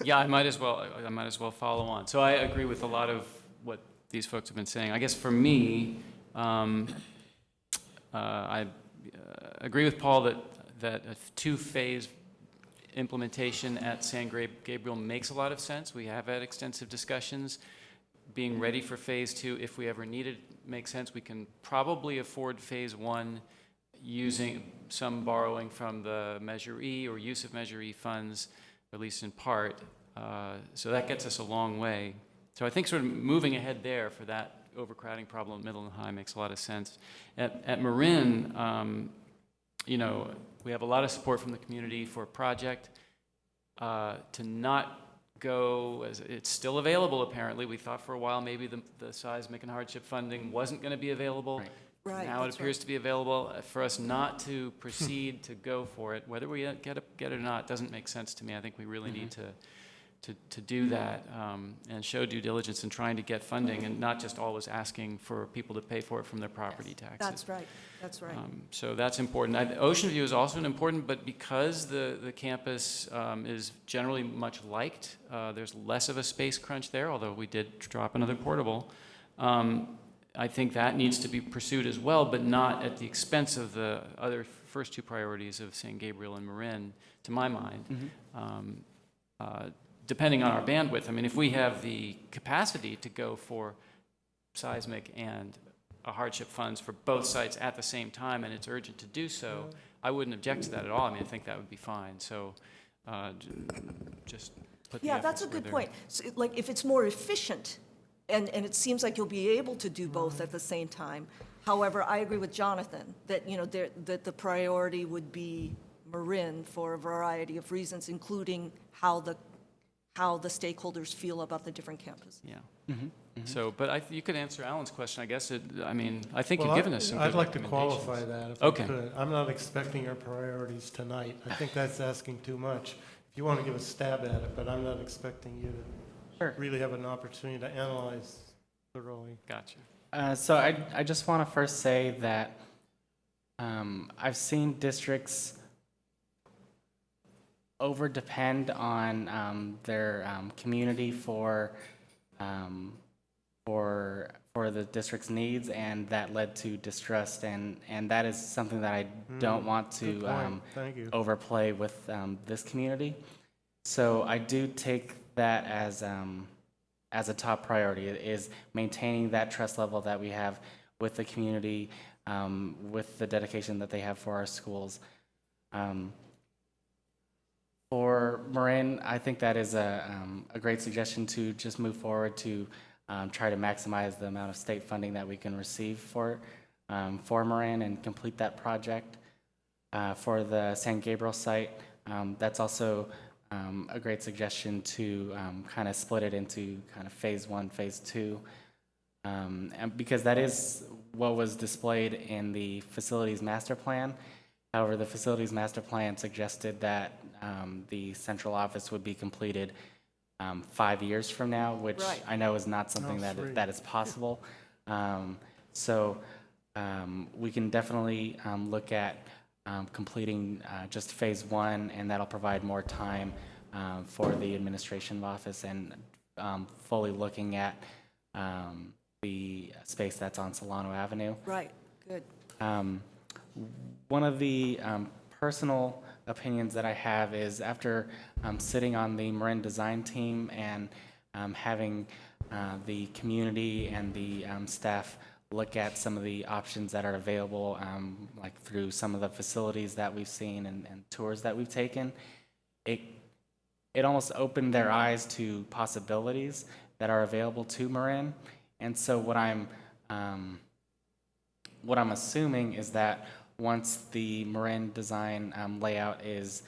Yeah, I might as well follow on. So I agree with a lot of what these folks have been saying. I guess for me, I agree with Paul that a 2-phase implementation at San Gabriel makes a lot of sense. We have had extensive discussions. Being ready for phase 2, if we ever need it, makes sense. We can probably afford phase 1 using some borrowing from the Measure E or use of Measure E funds, at least in part. So that gets us a long way. So I think sort of moving ahead there for that overcrowding problem at middle and high makes a lot of sense. At Marin, you know, we have a lot of support from the community for a project. To not go, as it's still available apparently. We thought for a while maybe the seismic and hardship funding wasn't going to be available. Right, Now it that's appears to be available. For us not to proceed to go for it, whether we get it or not, doesn't make sense to me. I think we really need to do that and show due diligence in trying to get funding and not just always asking for people to pay for it from their property taxes. That's right, that's right. So that's important. Ocean View is also an important, but because the campus is generally much liked, there's less of a space crunch there, although we did drop another portable. I think that needs to be pursued as well, but not at the expense of the other first two priorities of San Gabriel and Marin, to my mind. Depending on our bandwidth, I mean, if we have the capacity to go for seismic and hardship funds for both sites at the same time, and it's urgent to do so, I wouldn't object to that at all. I mean, I think that would be fine. So just put the Yeah, that's a efforts where good they're- point. So, like, if it's more efficient, and it seems like you'll be able to do both at the same time. However, I agree with Jonathan that, you know, that the priority would be Marin for a variety of reasons, including how the stakeholders feel about the different campuses. Yeah. So, but you could answer Alan's question, I guess. I mean, I think Well, you've given us some I'd good like to recommendations. qualify that if Okay. I could. I'm not expecting our priorities tonight. I think that's asking too much. If you want to give a stab at it, but I'm not expecting you to really have an opportunity to analyze thoroughly. Gotcha. So I just want to first say that I've seen districts over-depend on their community for the district's needs, and that led to distrust, and that is something that I don't want Good to point. Thank you. overplay with this community. So I do take that as a top priority, is maintaining that trust level that we have with the community, with the dedication that they have for our schools. For Marin, I think that is a great suggestion to just move forward to try to maximize the amount of state funding that we can receive for Marin and complete that project. For the San Gabriel site, that's also a great suggestion to kind of split it into kind of phase 1, phase 2, and because that is what was displayed in the facilities master plan. However, the facilities master plan suggested that the central office would be completed 5 years from now, which Right. I know is not something that is possible. So we can definitely look at completing just phase 1, and that'll provide more time for the administration office and fully looking at the space that's on Solano Avenue. Right, good. One of the personal opinions that I have is after sitting on the Marin design team and having the community and the staff look at some of the options that are available, like through some of the facilities that we've seen and tours that we've taken, it almost opened their eyes to possibilities that are available to Marin. And so what I'm assuming is that once the Marin design layout is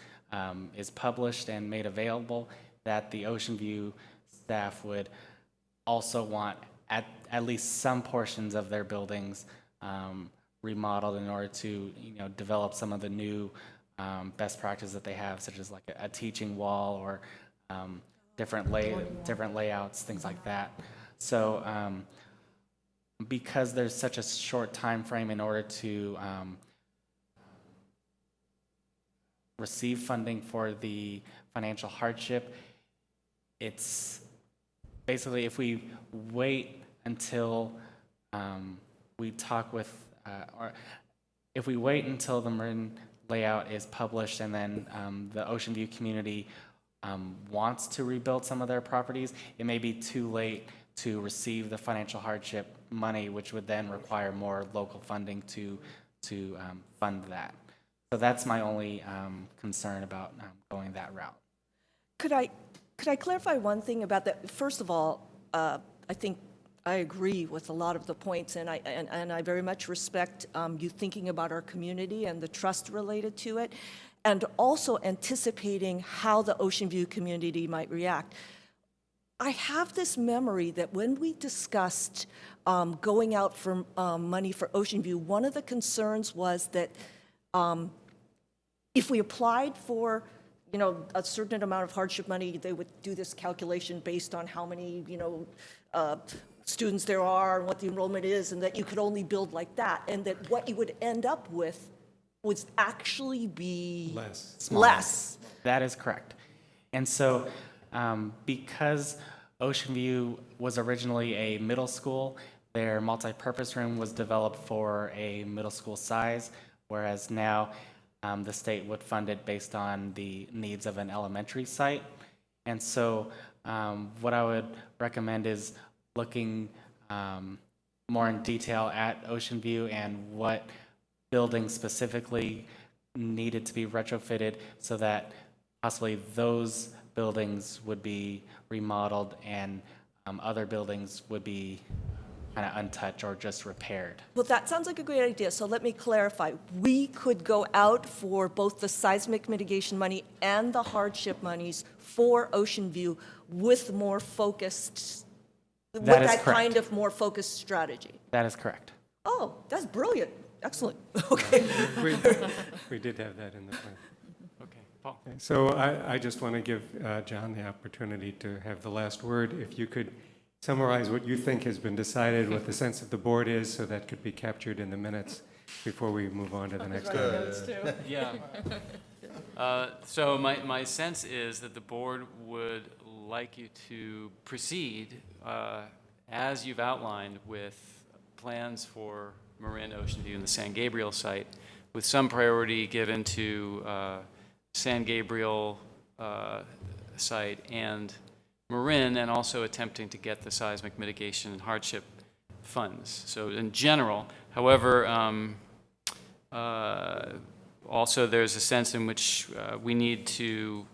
published and made available, that the Ocean View staff would also want at least some portions of their buildings remodeled in order to, develop some of the new best practices that they have, such as like a teaching wall or different layouts, things like that. So because there's such a short time frame in order to receive funding for the financial hardship, it's basically if we wait until we talk with, or if we wait until the Marin layout is published and then the Ocean View community wants to rebuild some of their properties, it may be too late to receive the financial hardship money, which would then require more local funding to fund that. So that's my only concern about going that route. Could I clarify one thing about that? First of all, I think I agree with a lot of the points, and I very much respect you thinking about our community and the trust related to it, and also anticipating how the Ocean View community might react. I have this memory that when we discussed going out for money for Ocean View, one of the concerns was that if we applied for, you know, a certain amount of hardship money, they would do this calculation based on how many, you know, students there are and what the enrollment is, and that you could only build like that, and that what you would end up with would actually be less. That is correct. And so because Ocean View was originally a middle school, their multi-purpose room was developed for a middle school size, whereas now the state would fund it based on the needs of an elementary site. And so what I would recommend is looking more in detail at Ocean View and what buildings specifically needed to be retrofitted so that possibly those buildings would be remodeled and other buildings would be kind of untouched or just repaired. Well, that sounds like a great idea, so let me clarify. We could go out for both the seismic mitigation money and the hardship monies for Ocean View with more focused, with that kind of more focused strategy. That is correct. Oh, that's brilliant. Excellent. Okay. We did have that in the plan. Okay, Paul. Okay, so I just want to give John the opportunity to have the last word. If you could summarize what you think has been decided, what the sense of the board is, so that could be captured in the minutes before we move on to the next item. Yeah. So my sense is that the board would like you to proceed as you've outlined with plans for Marin, Ocean View, and the San Gabriel site, with some priority given to San Gabriel site and Marin, and also attempting to get the seismic mitigation and hardship funds. So in general, however, also there's a sense in which we need to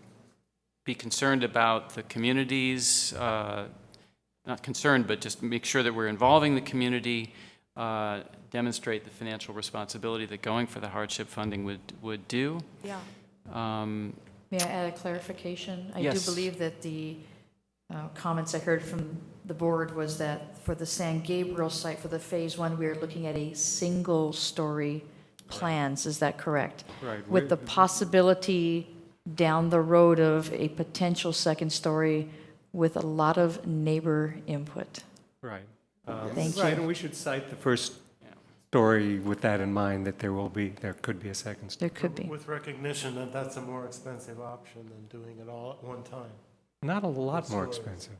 be concerned about the communities, not concerned, but just make sure that we're involving the community, demonstrate the financial responsibility that going for the hardship funding would do. Yeah. May I add a clarification? I Yes. do believe that the comments I heard from the board was that for the San Gabriel site, for the phase one, we are looking at a single-story plans. Is that correct? Right. With the possibility down the road of a potential second story with a lot of neighbor input. Right. Thank Right, you. and we should cite the first story with that in mind, that there could be a second story. There could be. With recognition that that's a more expensive option than doing it all at one time. Not a lot more Stories. expensive.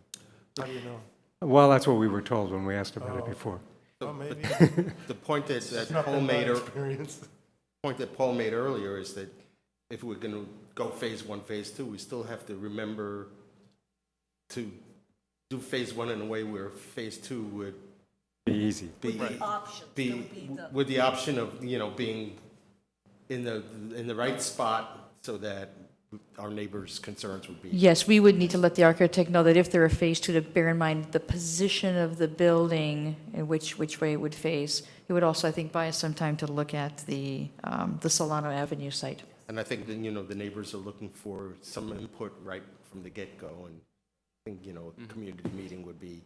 How do you know? Well, that's what we were told when we asked about it Oh. before. Well, maybe. The point that It's not Paul been my made, experience. point that Paul made earlier is that if we're going to go phase one, phase two, we still have to remember to do phase one in a way where phase two would Be easy. be, The options. be That would be the- with the option of, you know, being in the right spot so that our neighbors' concerns would be. Yes, we would need to let the architect know that if there are phase two, to bear in mind the position of the building and which way it would face. It would also, I think, buy us some time to look at the Solano Avenue site. And I think that, you know, the neighbors are looking for some input right from the get-go, and I think, you know, a community meeting would be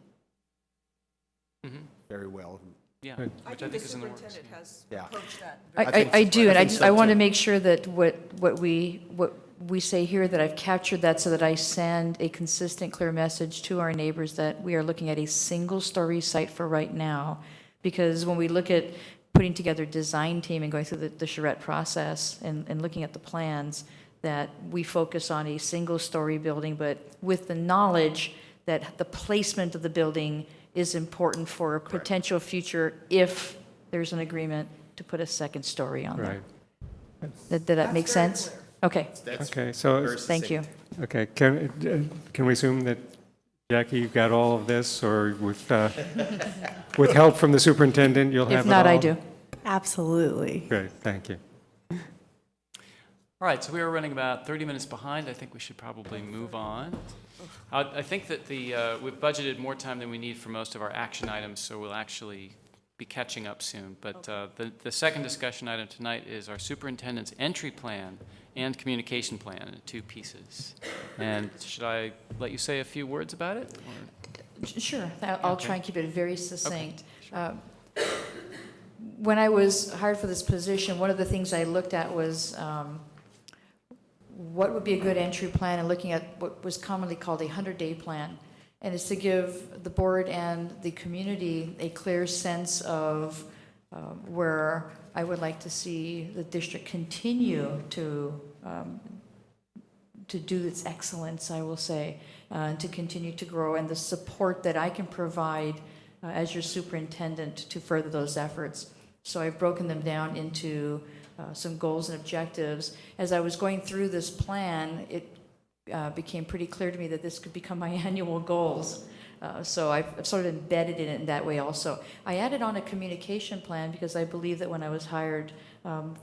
very well. Yeah, Good. I which think the is in the works. superintendent has Yeah. approached that. I think I so. do, and I think so, I want to too. make sure that what we say here, that I've captured that so that I send a consistent, clear message to our neighbors that we are looking at a single-story site for right now. Because when we look at putting together design team and going through the charrette process and looking at the plans, that we focus on a single-story building, but with the knowledge that the placement of the building is important for a potential future if there's an agreement to put a second story on there. Right. Did that make sense? Okay, Okay, so, thank you. okay, can we assume that, Jackie, you've got all of this, or with help from the superintendent, you'll have If it all? not, I do. Absolutely. Great, thank you. All right, so we are running about 30 minutes behind. I think we should probably move on. I think that we've budgeted more time than we need for most of our action items, so we'll actually be catching up soon. But the second discussion item tonight is our superintendent's entry plan and communication plan in 2 pieces. And should I let you say a few words about it? or- Sure, I'll try and keep it very succinct. When I was hired for this position, one of the things I looked at was what would be a good entry plan, and looking at what was commonly called a 100-day plan. And it's to give the board and the community a clear sense of where I would like to see the district continue to do its excellence, I will say, to continue to grow, and the support that I can provide as your superintendent to further those efforts. So I've broken them down into some goals and objectives. As I was going through this plan, it became pretty clear to me that this could become my annual goals. So I've sort of embedded it in that way also. I added on a communication plan because I believe that when I was hired,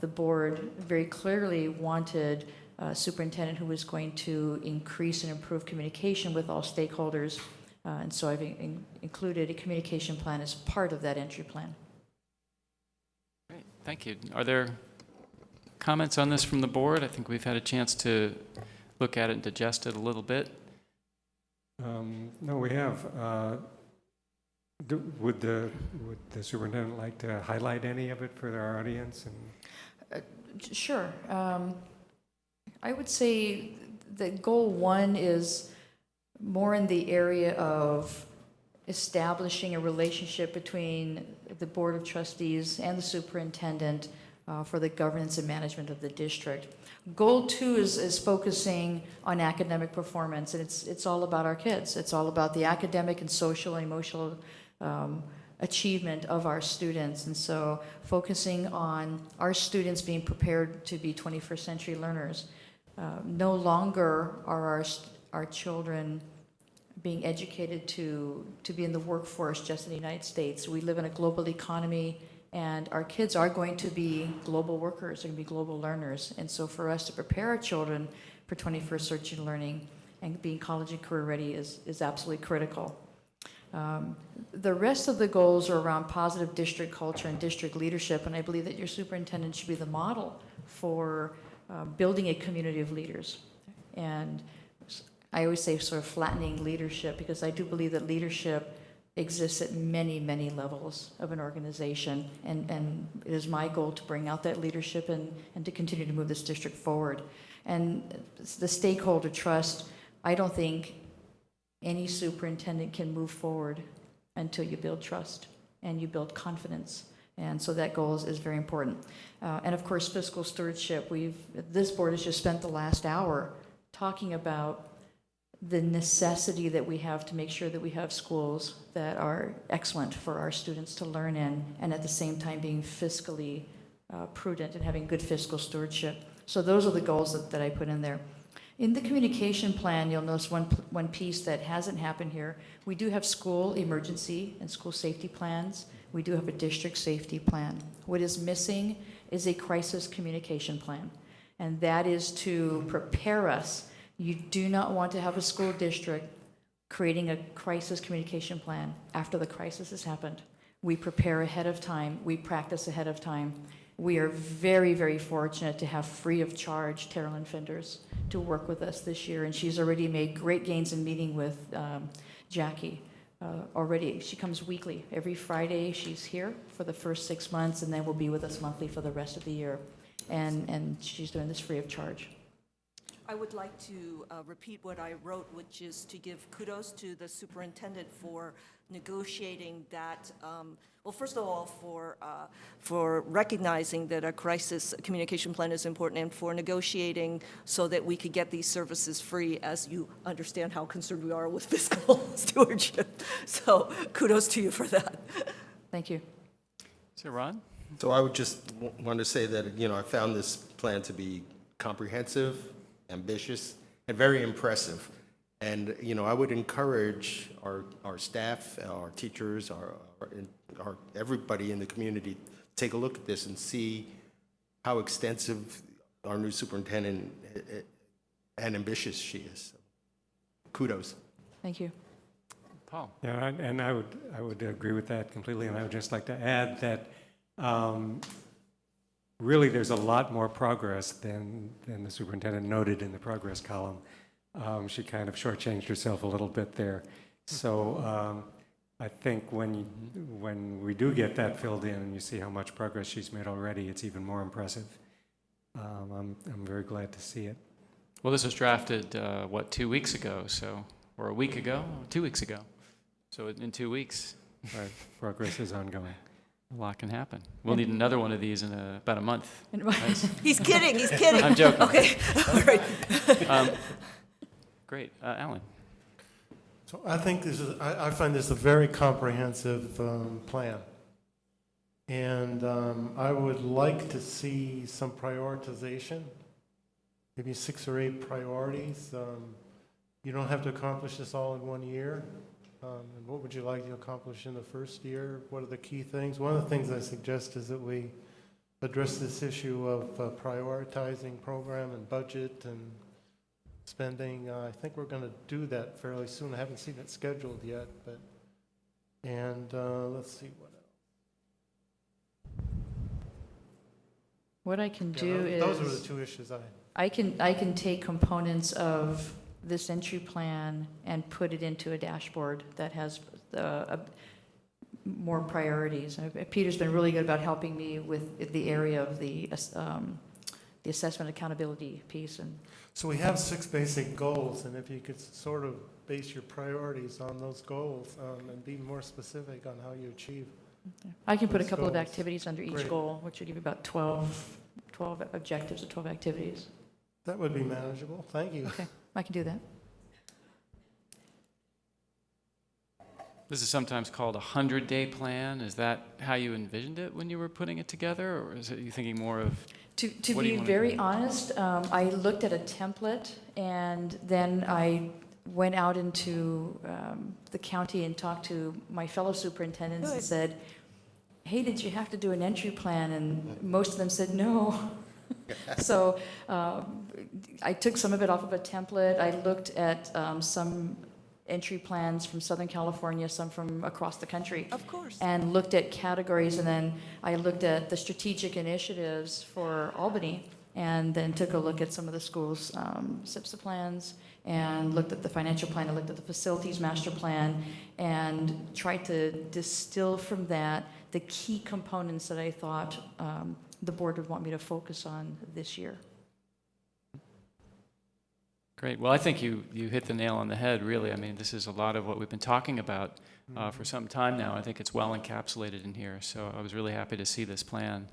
the board very clearly wanted a superintendent who was going to increase and improve communication with all stakeholders. And so I've included a communication plan as part of that entry plan. Great, thank you. Are there comments on this from the board? I think we've had a chance to look at it and digest it a little bit. No, we have. Would the superintendent like to highlight any of it for our audience? Sure. I would say that goal 1 is more in the area of establishing a relationship between the Board of Trustees and the superintendent for the governance and management of the district. Goal 2 is focusing on academic performance, and it's all about our kids. It's all about the academic and social and emotional achievement of our students. And so focusing on our students being prepared to be 21st century learners. No longer are our children being educated to be in the workforce just in the United States. We live in a global economy, and our kids are going to be global workers, they're going to be global learners. And so for us to prepare our children for 21st century learning and being college and career ready is absolutely critical. The rest of the goals are around positive district culture and district leadership, and I believe that your superintendent should be the model for building a community of leaders. And I always say sort of flattening leadership, because I do believe that leadership exists at many, many levels of an organization, and it is my goal to bring out that leadership and to continue to move this district forward. And the stakeholder trust, I don't think any superintendent can move forward until you build trust and you build confidence. And so that goal is very important. And of course, fiscal stewardship. This board has just spent the last hour talking about the necessity that we have to make sure that we have schools that are excellent for our students to learn in, and at the same time being fiscally prudent and having good fiscal stewardship. So those are the goals that I put in there. In the communication plan, you'll notice one piece that hasn't happened here. We do have school emergency and school safety plans. We do have a district safety plan. What is missing is a crisis communication plan, and that is to prepare us. You do not want to have a school district creating a crisis communication plan after the crisis has happened. We prepare ahead of time. We practice ahead of time. We are very, very fortunate to have free of charge Terrell Fenders to work with us this year, and she's already made great gains in meeting with Jackie. Already, she comes weekly. Every Friday she's here for the first 6 months, and then will be with us monthly for the rest of the year. And she's doing this free of charge. I would like to repeat what I wrote, which is to give kudos to the superintendent for negotiating that. Well, first of all, for recognizing that a crisis communication plan is important, and for negotiating so that we could get these services free, as you understand how concerned we are with fiscal stewardship. So kudos to you for that. Thank you. So Ron? So I would just want to say that, you know, I found this plan to be comprehensive, ambitious, and very impressive. And, you know, I would encourage our staff, our teachers, our everybody in the community, take a look at this and see how extensive our new superintendent and ambitious she is. Kudos. Thank you. Paul? Yeah, and I would agree with that completely, and I would just like to add that really there's a lot more progress than the superintendent noted in the progress column. She kind of shortchanged herself a little bit there. So I think when we do get that filled in and you see how much progress she's made already, it's even more impressive. I'm very glad to see it. Well, this was drafted, 2 weeks ago, so, or a week ago? 2 weeks ago. So in 2 weeks, Right, progress is ongoing. a lot can happen. We'll need another one of these in about a month. He's kidding, he's kidding. I'm joking. Okay, all right. Great. Alan? So I think I find this a very comprehensive plan. And I would like to see some prioritization, maybe 6 or 8 priorities. You don't have to accomplish this all in 1 year. And what would you like to accomplish in the first year? What are the key things? One of the things I suggest is that we address this issue of prioritizing program and budget and spending. I think we're going to do that fairly soon. I haven't seen it scheduled yet, but, and let's see what else. What I can Yeah, do is. those are the 2 issues I can take components of this entry plan and put it into a dashboard that has more priorities. Peter's been really good about helping me with the area of the assessment accountability piece. And So we have 6 basic goals, and if you could sort of base your priorities on those goals and be more specific on how you achieve. I can put a Those couple of goals. activities under each Great. goal, which would give you about 12 objectives or 12 activities. That would be manageable. Thank you. Okay, I can do that. This is sometimes called a 100-day plan. Is that how you envisioned it when you were putting it together, or is it you thinking more of? To What do you be wanna very do? honest, I looked at a template, and then I went out into the county and talked to my fellow superintendents and Good. said, hey, did you have to do an entry plan? And most of them said no. So I took some of it off of a template. I looked at some entry plans from Southern California, some from across the country. Of course. And looked at categories, and then I looked at the strategic initiatives for Albany, and then took a look at some of the schools' SIPSA plans, and looked at the financial plan, and looked at the facilities master plan, and tried to distill from that the key components that I thought the board would want me to focus on this year. Great. Well, I think you hit the nail on the head, really. I mean, this is a lot of what we've been talking about for some time now. I think it's well encapsulated in here. So I was really happy to see this plan.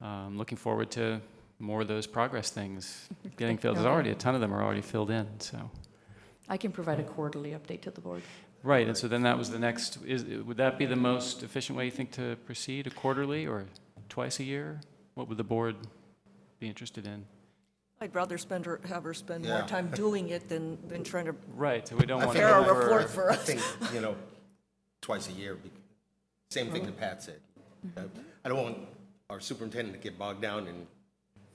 Looking forward to more of those progress things getting filled. There's already a ton of them are already filled in. So I can provide a quarterly update to the board. right. And so then that was the next. Would that be the most efficient way you think to proceed? A quarterly or twice a year? What would the board be interested in? I'd rather have her spend more Yeah. time doing it than trying to Right. So we don't I want think to prepare a over. report for I us. think, you know, twice a year. Same thing that Pat said. I don't want our superintendent to get bogged down in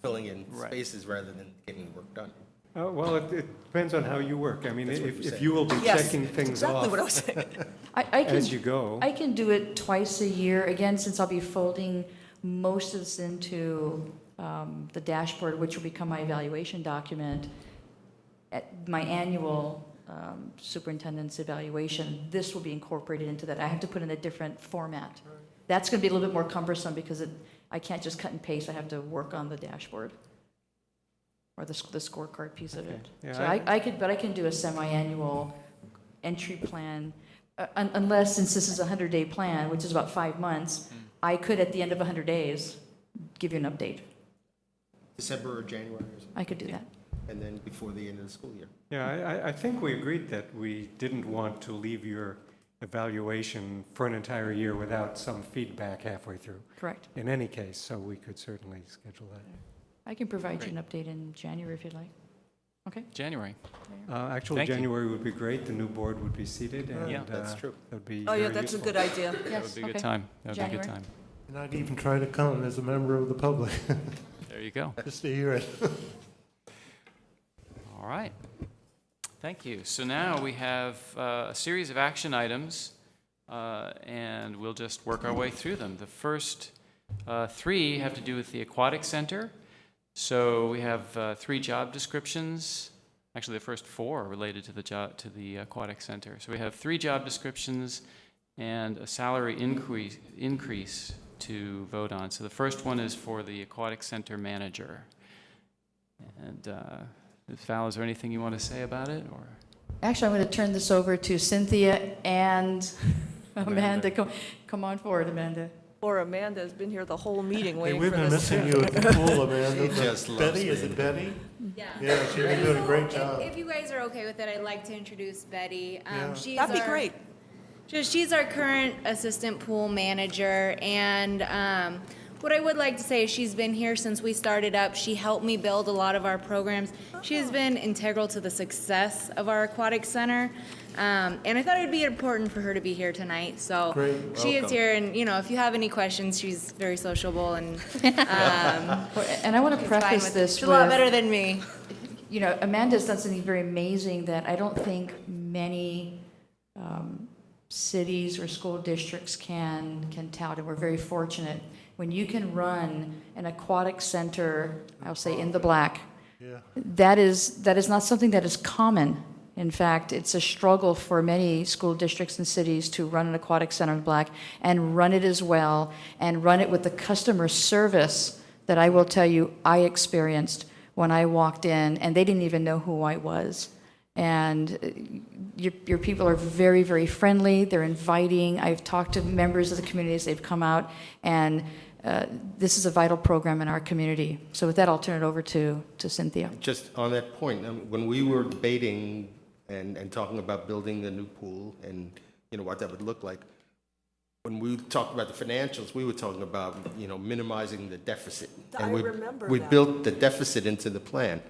filling in Right. spaces rather than getting the work done. Well, it depends on how you work. I mean, That's what if you're if saying. you will be Yes, checking that's things exactly off what I was saying. I can as you go. I can do it twice a year, again, since I'll be folding most of this into the dashboard, which will become my evaluation document. At my annual superintendent's evaluation, this will be incorporated into that. I have to put in a different format. That's going to be a little bit more cumbersome because I can't just cut and paste. I have to work on the dashboard or the scorecard piece of it. Yeah, So I can do a semi-annual entry plan, unless, since this is a 100-day plan, which is about 5 months, I could, at the end of 100 days, give you an update. December or January or something, I could do that. and then before the end of the school year. Yeah, I think we agreed that we didn't want to leave your evaluation for an entire year without some feedback halfway through, Correct. in any case, so we could certainly schedule that. I can provide you an update in January if you'd like. Okay? January. Actually, Thank you. January would be great, the new board would be seated, and Yeah, that's true. that'd be Oh, yeah, very that's a useful. good idea. That Yes, would be a good okay. time. That would be a good January. time. And I'd even try to come as a member of the public, There you go. just to hear it. All right. Thank you. So now we have a series of action items, and we'll just work our way through them. The first three have to do with the Aquatic Center. So we have 3 job descriptions. Actually, the first 4 are related to the Aquatic Center. So we have 3 job descriptions and a salary increase to vote on. So the first one is for the Aquatic Center manager. And Val, is there anything you want to say about it, or? Actually, I'm going to turn this over to Cynthia and Amanda. Amanda. Come on forward, Amanda. Or Amanda's been here the whole meeting Hey, waiting we've for been this. missing you at the pool, Amanda. She but just loves Betty, is being it Betty? Yeah. Yeah, she's been doing a great job. If you guys are okay with it, I'd like to introduce Betty. Yeah. She's That'd be our- great. She's our current assistant pool manager, and what I would like to say is she's been here since we started up. She helped me build a lot of our programs. She has been integral to the success of our aquatic center, and I thought it would be important for her to be here tonight. So Great. she is Welcome. here, and if you have any questions, she's very sociable and And I want to she's fine preface with this She's a lot with, better than me. Amanda's done something very amazing that I don't think many cities or school districts can tout, and we're very fortunate. When you can run an aquatic center, I'll say in the black, Yeah. that is not something that is common. In fact, it's a struggle for many school districts and cities to run an aquatic center in black and run it as well, and run it with the customer service that I will tell you I experienced when I walked in, and they didn't even know who I was. And your people are very, very friendly. They're inviting. I've talked to members of the community as they've come out, and this is a vital program in our community. So with that, I'll turn it over to Cynthia. Just on that point, when we were debating and talking about building the new pool and, what that would look like, when we talked about the financials, we were talking about, minimizing the deficit. I And remember we that. built the deficit into the plan,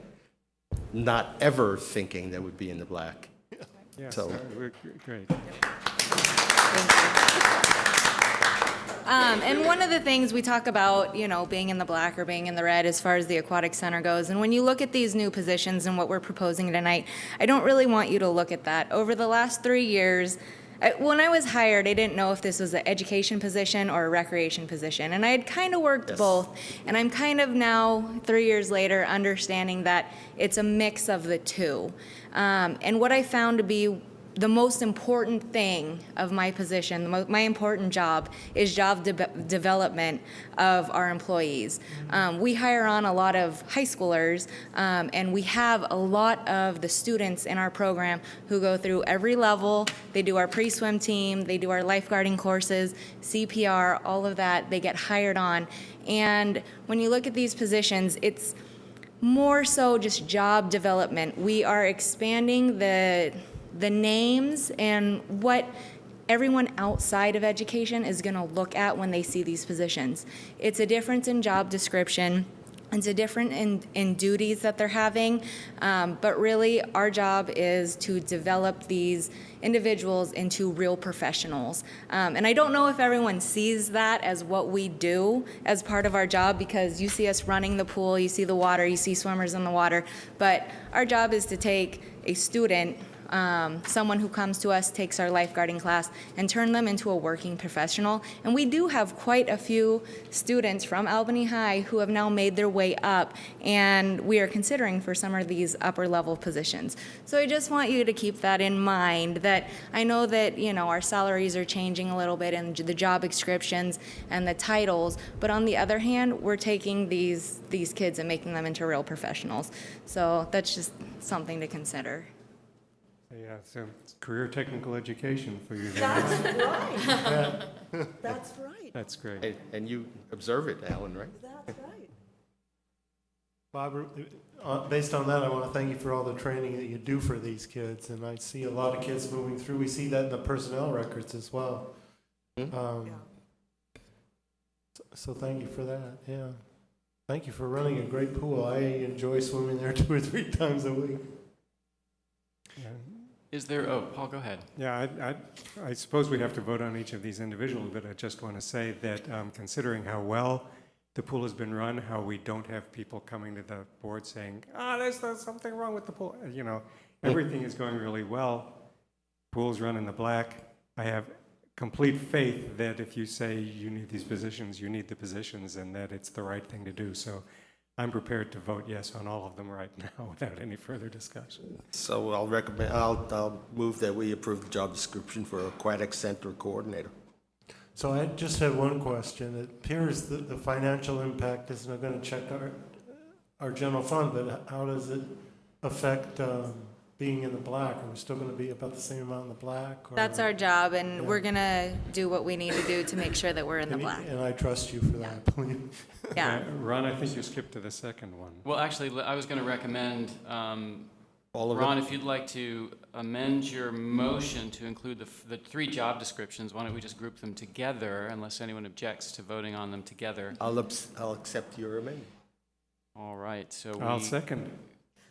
not ever thinking that would be in the black. Yes, So- we're great. And one of the things we talk about, being in the black or being in the red as far as the aquatic center goes, and when you look at these new positions and what we're proposing tonight, I don't really want you to look at that. Over the last 3 years, when I was hired, I didn't know if this was an education position or a recreation position, and I had kind of worked Yes. both, and I'm kind of now, 3 years later, understanding that it's a mix of the two. And what I found to be the most important thing of my position, my important job, is job development of our employees. We hire on a lot of high schoolers, and we have a lot of the students in our program who go through every level. They do our pre-swim team, they do our lifeguarding courses, CPR, all of that, they get hired on. And when you look at these positions, it's more so just job development. We are expanding the names and what everyone outside of education is going to look at when they see these positions. It's a difference in job description. It's a different in duties that they're having, but really our job is to develop these individuals into real professionals. And I don't know if everyone sees that as what we do as part of our job, because you see us running the pool, you see the water, you see swimmers in the water, but our job is to take a student, someone who comes to us, takes our lifeguarding class, and turn them into a working professional. And we do have quite a few students from Albany High who have now made their way up, and we are considering for some of these upper level positions. So I just want you to keep that in mind, that I know that, our salaries are changing a little bit and the job descriptions and the titles, but on the other hand, we're taking these kids and making them into real professionals. So that's just something to consider. Yeah, so it's career technical education for you. That's right. That's right. That's great. And you observe it, Alan, right? That's right. Bob, based on that, I want to thank you for all the training that you do for these kids, and I see a lot of kids moving through. We see that in the personnel records as well. So thank you for that, yeah. Thank you for running a great pool. I enjoy swimming there 2 or 3 times a week. Is there, oh, Paul, go ahead. Yeah, I suppose we have to vote on each of these individually, but I just want to say that considering how well the pool has been run, how we don't have people coming to the board saying, there's something wrong with the pool. You know, everything is going really well. Pool's run in the black. I have complete faith that if you say you need these positions, you need the positions, and that it's the right thing to do. So I'm prepared to vote yes on all of them right now without any further discussion. So I'll move that we approve the job description for Aquatic Center Coordinator. So I just had one question. It appears that the financial impact is not going to check our general fund, but how does it affect being in the black? Are we still going to be about the same amount in the black? Or? That's our job, and Yeah. we're gonna do what we need to do to make sure that we're in the black. And I trust you for that, please. Yeah. Ron, I think you skipped to the second one. Well, actually, I was going to recommend, All of Ron, it? if you'd like to amend your motion to include the 3 job descriptions, why don't we just group them together, unless anyone objects to voting on them together? I'll accept your amendment. All right, so I'll second.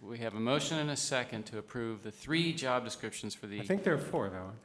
we have a motion and a second to approve the 3 job descriptions for the I think there are 4, though, aren't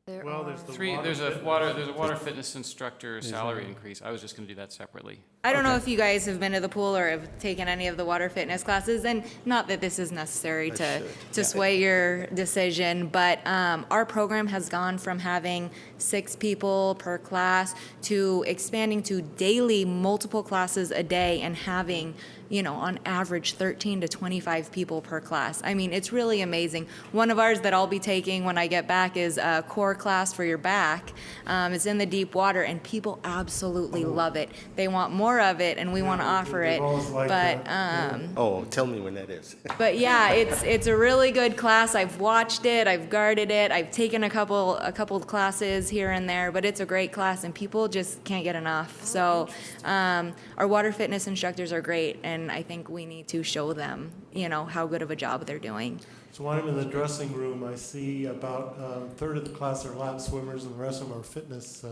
there? Well, there's the 3. water There's a fitness. water fitness instructor salary there? increase. I was just going to do that separately. I don't know if you guys have been to the pool or have taken any of the water fitness classes, and not that this is necessary to sway your decision, but our program has gone from having 6 people per class to expanding to daily multiple classes a day and having, you know, on average 13 to 25 people per class. I mean, it's really amazing. One of ours that I'll be taking when I get back is a core class for your back. It's in the deep water, and people absolutely love it. They want more of it, and we want to offer it. They've always liked But that. Oh, tell me when that is. but yeah, it's a really good class. I've watched it, I've guarded it, I've taken a couple of classes here and there, but it's a great class, and people just can't get enough. So our water fitness instructors are great, and I think we need to show them, you know, how good of a job they're doing. So when I'm in the dressing room, I see about a third of the class are lap swimmers, and the rest of them are fitness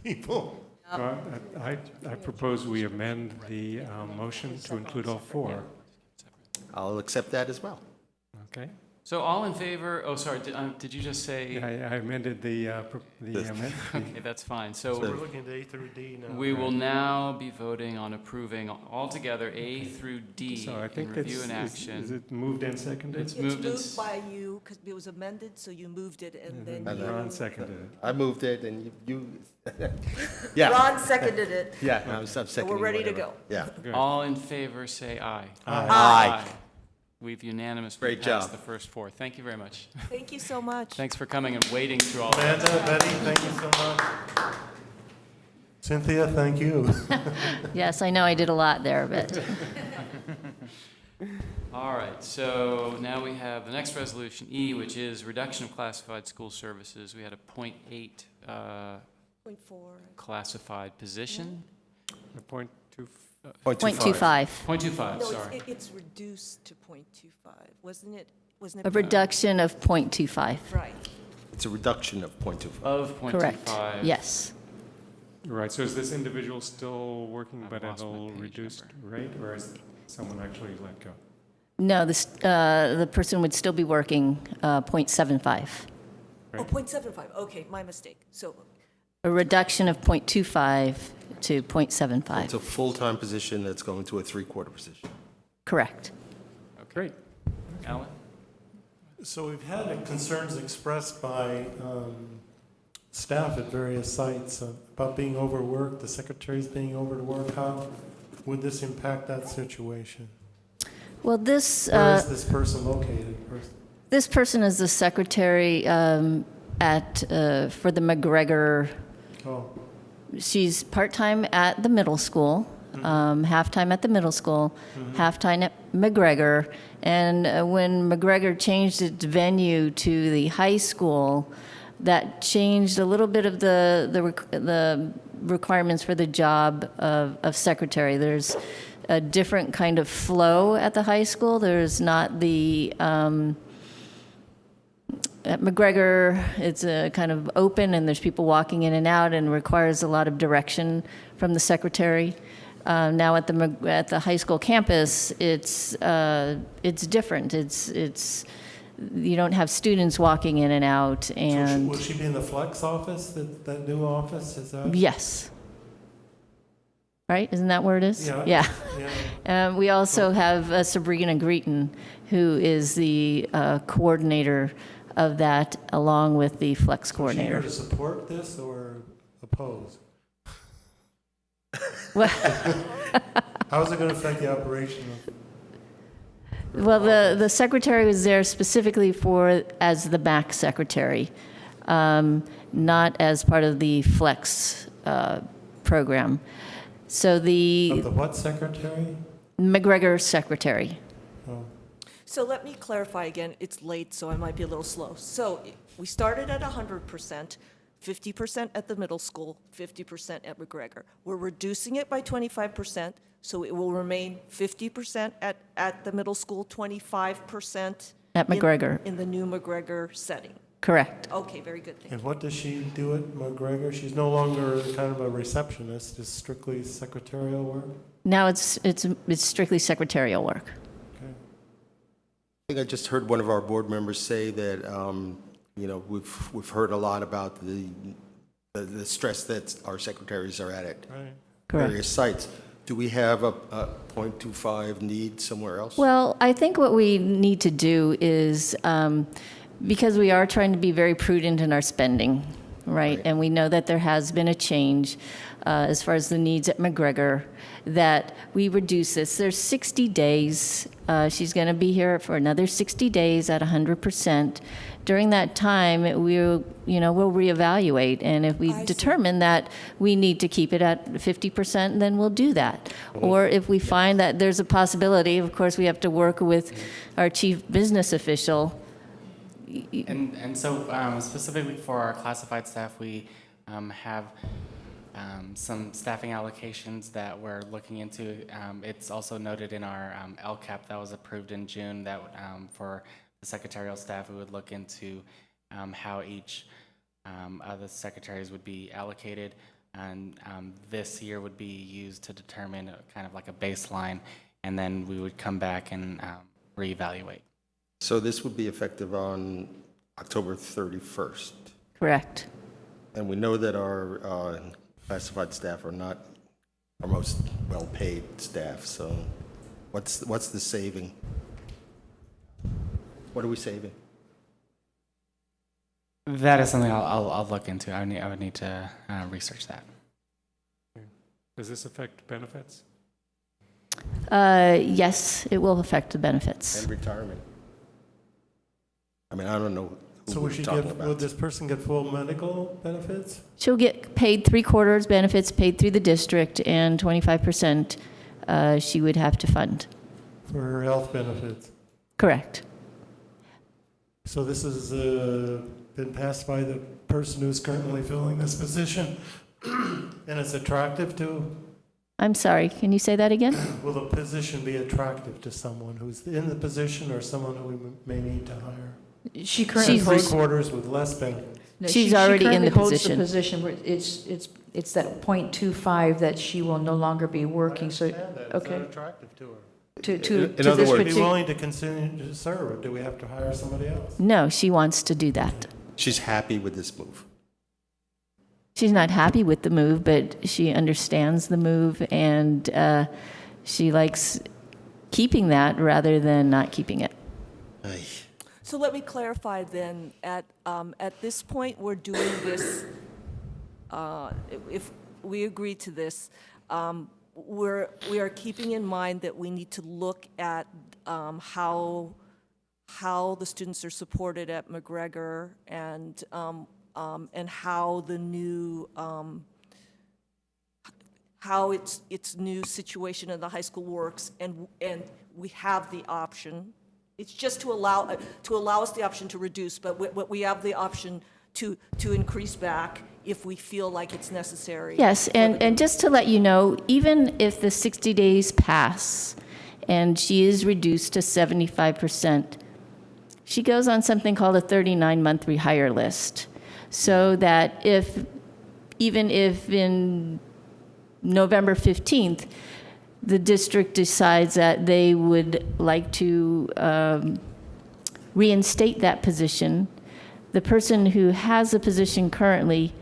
people. I propose we amend the motion to include all 4. I'll accept that as well. Okay? So all in favor, oh, sorry, did you just say? I amended the amendment. Okay, that's fine. So So we're looking at A through D now. we will now be voting on approving altogether A through D So I in think review that's, and is action. it moved and seconded? It's It's moved and moved by you, because it was amended, so you moved it, and then And you... Ron seconded it. I moved it and you yeah. Ron seconded it. Yeah, I'm seconding ready to whatever. go. Yeah. Good. All in favor, say aye. Aye. We've unanimously Great passed job. the first 4. Thank you very much. Thank you so much. Thanks for coming and wading through all that. Amanda, Betty, thank you so much. Cynthia, thank you. Yes, I know I did a lot there, but All right, so now we have the next resolution, E, which is reduction of classified school services. We had a .8 Point 4. classified position. The point 2. .25. .25, No, sorry. it's reduced to .25, wasn't it? A reduction of .25. Right. It's a reduction of 0.25. Of .25. Correct. Yes. Right, so is this individual still working I've but at lost a my page reduced number. rate, or is someone actually let go? No, the person would still be working .75. Oh, .75, okay, my mistake. So, A reduction of .25 to .75. It's a full-time position that's going to a 3/4 position. Correct. Great. Alan? So we've had concerns expressed by staff at various sites about being overworked, the secretaries being overworked. How would this impact that situation? Well, this Where is this person located? this person is the secretary for the McGregor. Oh, She's part-time at the middle school, half-time at the middle school, half-time at McGregor. And when McGregor changed its venue to the high school, that changed a little bit of the requirements for the job of secretary. There's a different kind of flow at the high school. There's not the, at McGregor, it's a kind of open and there's people walking in and out and requires a lot of direction from the secretary. Now at the high school campus, it's different. It's you don't have students walking in and out, and Will she be in the flex office, that new office, is that? yes, right? Isn't that where it is? Yeah. Yeah. We also have Sabrina Greeton, who is the coordinator of that, along with the flex Is she coordinator. here to support this or oppose? Well, How is it going to affect the operation of? well, the secretary was there specifically as the MAC secretary, not as part of the flex program. So Of the what secretary? McGregor secretary. Oh. So let me clarify again, it's late, so I might be a little slow. So we started at 100%, 50% at the middle school, 50% at McGregor. We're reducing it by 25%, so it will remain 50% at the middle school, 25% At McGregor. in the new McGregor setting. Correct. Okay, very good, thank you. And what does she do at McGregor? She's no longer kind of a receptionist, it's strictly secretarial work? Now it's strictly secretarial work. Okay. I think I just heard one of our board members say that, you know, we've heard a lot about the stress that our secretaries are at Right. various sites. Do we have a .25 need somewhere else? Well, I think what we need to do is, because we are trying to be very prudent in our spending, right? And we know that there has been a change as far as the needs at McGregor, that we reduce this. There's 60 days. She's going to be here for another 60 days at 100%. During that time, we'll reevaluate, and if we determine that we need to keep it at 50%, then we'll do that. Or if we find that there's a possibility, of course, we have to work with our chief business official. And so specifically for our classified staff, we have some staffing allocations that we're looking into. It's also noted in our LCAP that was approved in June that for the secretarial staff, we would look into how each of the secretaries would be allocated. And this year would be used to determine kind of like a baseline, and then we would come back and reevaluate. So this would be effective on October 31st. Correct. And we know that our classified staff are not our most well-paid staff, so what's the saving? What are we saving? That is something I'll look into. I would need to research that. Does this affect benefits? Yes, it will affect the benefits. And retirement? I mean, I don't know So who we're talking about. would this person get full medical benefits? She'll get paid 3/4 benefits paid through the district, and 25% she would have to fund. For her health benefits? Correct. So this has been passed by the person who's currently filling this position, and it's attractive to, I'm sorry, can you say that again? will the position be attractive to someone who's in the position or someone who we may need to hire? She currently She's- holds. 3/4 with less benefits. No, She's she already in currently the holds position. position where it's that .25 that she will no longer be working, so, I understand that. Is okay. that attractive to her? To In this other words- Would be particular. willing to continue to serve, or do we have to hire somebody else? No, she wants to do that. She's happy with this move. She's not happy with the move, but she understands the move, and she likes keeping that rather than not keeping it. Ay. So let me clarify then, at this point, we're doing this, if we agree to this, we are keeping in mind that we need to look at how the students are supported at McGregor and how the new, how its new situation in the high school works, and we have the option. It's just to allow us the option to reduce, but we have the option to increase back if we feel like it's necessary. Yes, and just to let you know, even if the 60 days pass and she is reduced to 75%, she goes on something called a 39-month rehire list. So that even if in November 15th, the district decides that they would like to reinstate that position, the person who has the position currently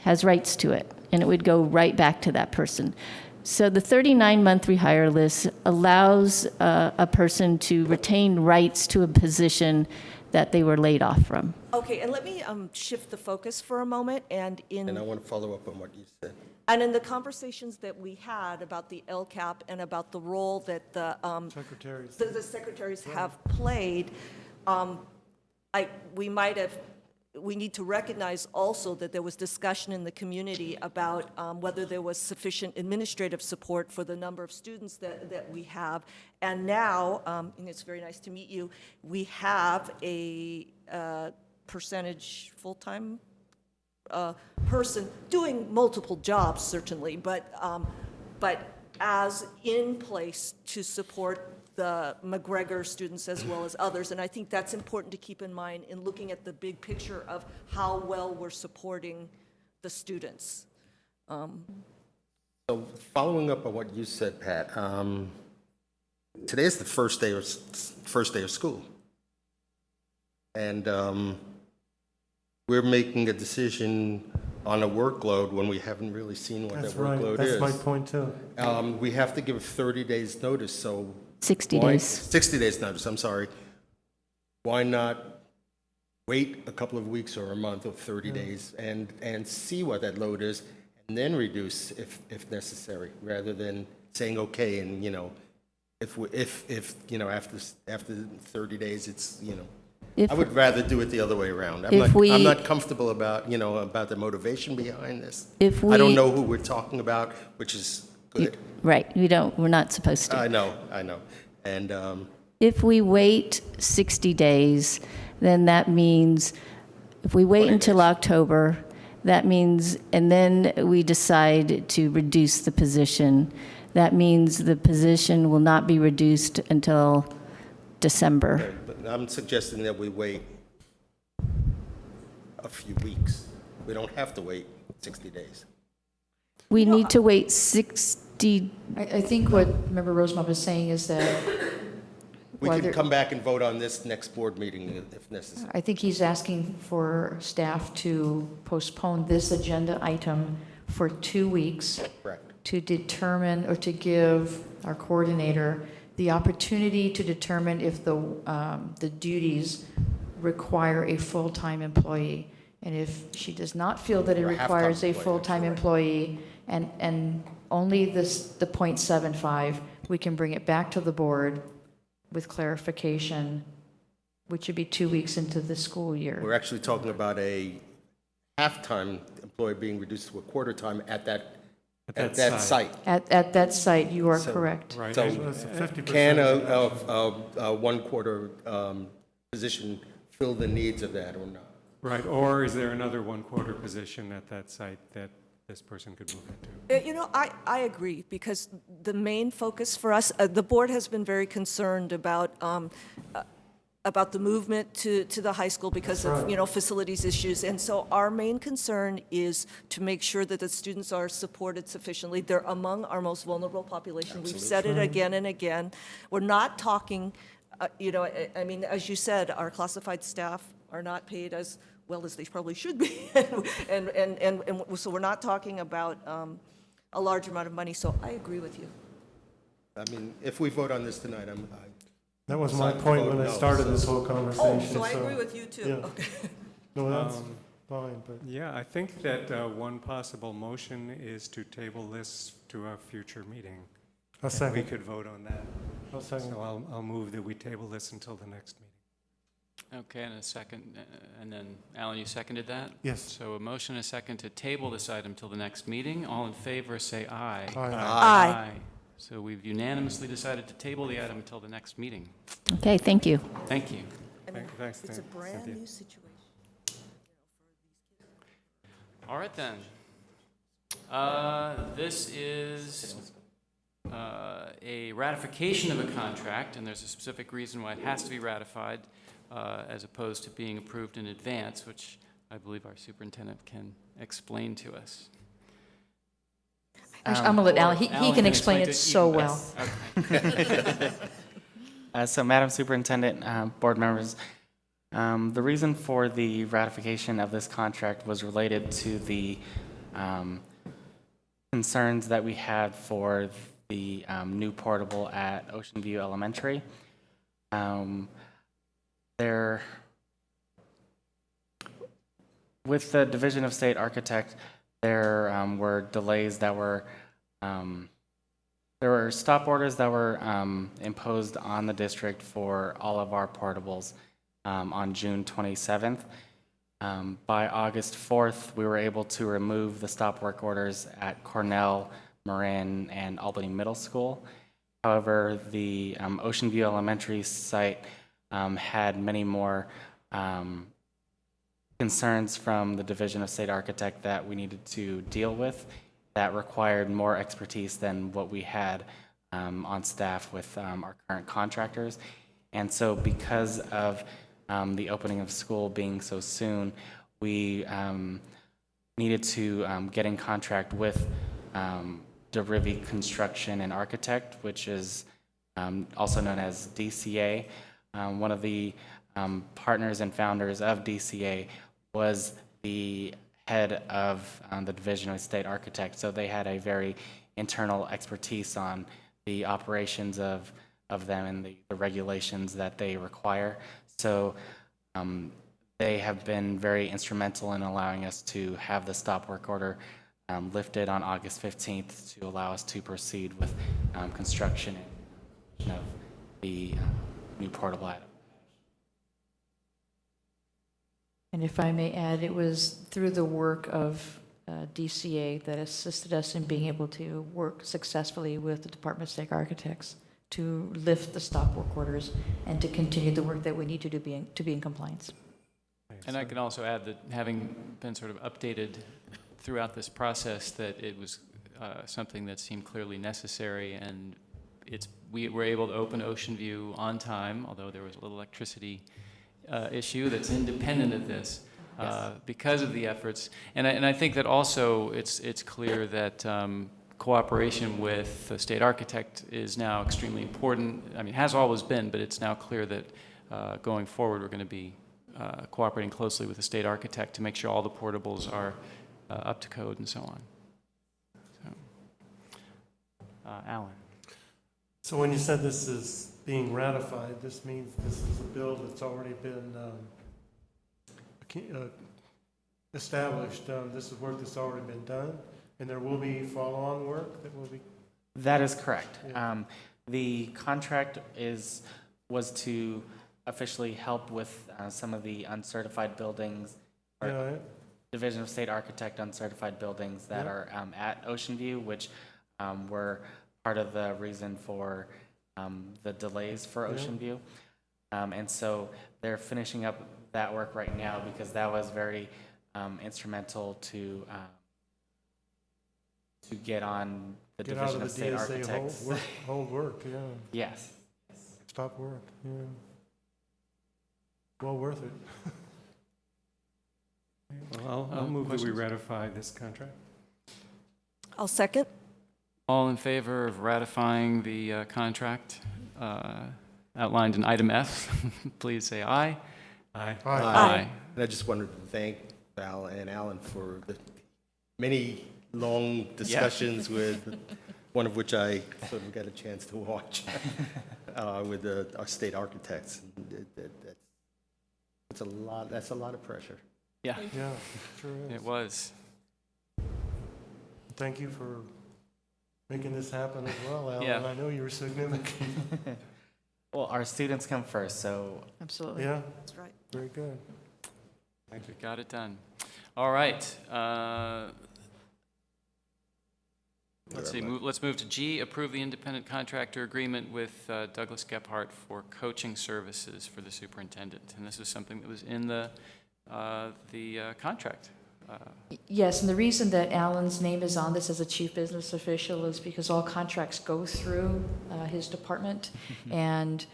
has rights to it, and it would go right back to that person. So the 39-month rehire list allows a person to retain rights to a position that they were laid off from. Okay, and let me shift the focus for a moment, and And I want to follow up on what you said. And in the conversations that we had about the LCAP and about the role that the secretaries have played, we need to recognize also that there was discussion in the community about whether there was sufficient administrative support for the number of students that we have. And now, and it's very nice to meet you, we have a percentage full-time person doing multiple jobs, certainly, but as in place to support the McGregor students as well as others. And I think that's important to keep in mind in looking at the big picture of how well we're supporting the students. So following up on what you said, Pat, today is the first day of school. And we're making a decision on a workload when we haven't really seen what that workload is. That's my point, too. We have to give 30 days notice, so 60 days. 60 days notice, I'm sorry. Why not wait a couple of weeks or a month or 30 days and see what that load is and then reduce if necessary, rather than saying, okay, and, you know, if you know, after 30 days, it's, you know, I would rather do it the other way around. I'm not comfortable about, you know, about the motivation behind this. I don't know who we're talking about, which is good. Right, we're not supposed to. I know. And If we wait 60 days, then that means, if we wait until October, that means, and then we decide to reduce the position, that means the position will not be reduced until December. but I'm suggesting that we wait a few weeks. We don't have to wait 60 days. We need to wait 60. I think what Member Rosemont was saying is that We whether- can come back and vote on this next board meeting if necessary. I think he's asking for staff to postpone this agenda item for 2 weeks Correct. to determine, or to give our coordinator the opportunity to determine if the duties require a full-time employee. And if she does not feel that it Or a half-time requires a employee, full-time employee, and only the 0.75, we can bring it back to the board with clarification, which would be 2 weeks into the school year. We're actually talking about a half-time employee being reduced to a quarter-time at that site. At that site, you are So- correct. Right. So And- That's a 50%. can a one-quarter position fill the needs of that or not? Right, or is there another one-quarter position at that site that this person could move into? You know, I agree, because the main focus for us, the board has been very concerned about the movement to the high school because of, you know, facilities issues. And so our main concern is to make sure that the students are supported sufficiently. They're among our most vulnerable population. We've said it again and again. We're not talking, you know, I mean, as you said, our classified staff are not paid as well as they probably should be. And so we're not talking about a large amount of money. So I agree with you. I mean, if we vote on this tonight, That was my point when I started this whole conversation. Oh, so I agree with you too. yeah. Okay. No, that's fine, but Yeah, I think that one possible motion is to table this to a future meeting. I'll We second. could vote on that. I'll second. So I'll move that we table this until the next meeting. Okay, and a second, and then, Alan, you seconded that? Yes. So a motion and a second to table this item till the next meeting. All in favor, say aye. Aye. Aye. So we've unanimously decided to table the item until the next meeting. Okay, thank you. Thank you. I mean, Thanks, it's a Cynthia. brand-new situation. All right, then. This is a ratification of a contract, and there's a specific reason why it has to be ratified as opposed to being approved in advance, which I believe our superintendent can explain to us. Actually, I'm going to let Alan, he can explain it so well. Okay. So, Madam Superintendent, board members, the reason for the ratification of this contract was related to the concerns that we had for the new portable at Ocean View Elementary. With the Division of State Architect, there were delays that were, there were stop orders that were imposed on the district for all of our portables on June 27th. By August 4th, we were able to remove the stop work orders at Cornell, Marin, and Albany Middle School. However, the Ocean View Elementary site had many more concerns from the Division of State Architect that we needed to deal with that required more expertise than what we had on staff with our current contractors. And so because of the opening of school being so soon, we needed to get in contract with DeRivy Construction and Architect, which is also known as DCA. One of the partners and founders of DCA was the head of the Division of State Architect, so they had a very internal expertise on the operations of them and the regulations that they require. So they have been very instrumental in allowing us to have the stop work order lifted on August 15th to allow us to proceed with construction of the new portable item. And if I may add, it was through the work of DCA that assisted us in being able to work successfully with the Department of State Architects to lift the stop work orders and to continue the work that we need to do to be in compliance. And I can also add that having been sort of updated throughout this process, that it was something that seemed clearly necessary, and we were able to open Ocean View on time, although there was a little electricity issue that's independent of this because of the efforts. And I think that also it's clear that cooperation with the state architect is now extremely important. I mean, has always been, but it's now clear that going forward we're going to be cooperating closely with the state architect to make sure all the portables are up to code and so on. So, Alan. So when you said this is being ratified, this means this is a bill that's already been established. This is work that's already been done, and there will be follow-on work that will be. That is correct. Yeah. The contract was to officially help with some of the uncertified buildings, or Yeah, Division of State Architect uncertified buildings that Yeah. are at Ocean View, which were part of the reason for the delays for Yeah. Ocean View. And so they're finishing up that work right now because that was very instrumental to get on the get out Division of of the State DSA Architects. hold work, yeah. Yes. Stop work, yeah. Well worth it. Well, I'll move that we questions? ratify this contract. I'll second. All in favor of ratifying the contract outlined in item F, please say aye. Aye. Aye. And I just wanted to thank Val and Alan for the many long discussions with, one of which I sort of got a chance to watch with our state architects. That's a lot of pressure. Yeah, Yeah, sure is. it was. Thank you for making this happen as well, Alan. Yeah. I know you were significant. Well, our students come first, so Absolutely. Yeah, That's right. very good. We got it done. All right. Let's move to G, approve the independent contractor agreement with Douglas Gephardt for coaching services for the superintendent. And this is something that was in the contract. Yes, and the reason that Alan's name is on this as a chief business official is because all contracts go through his department. And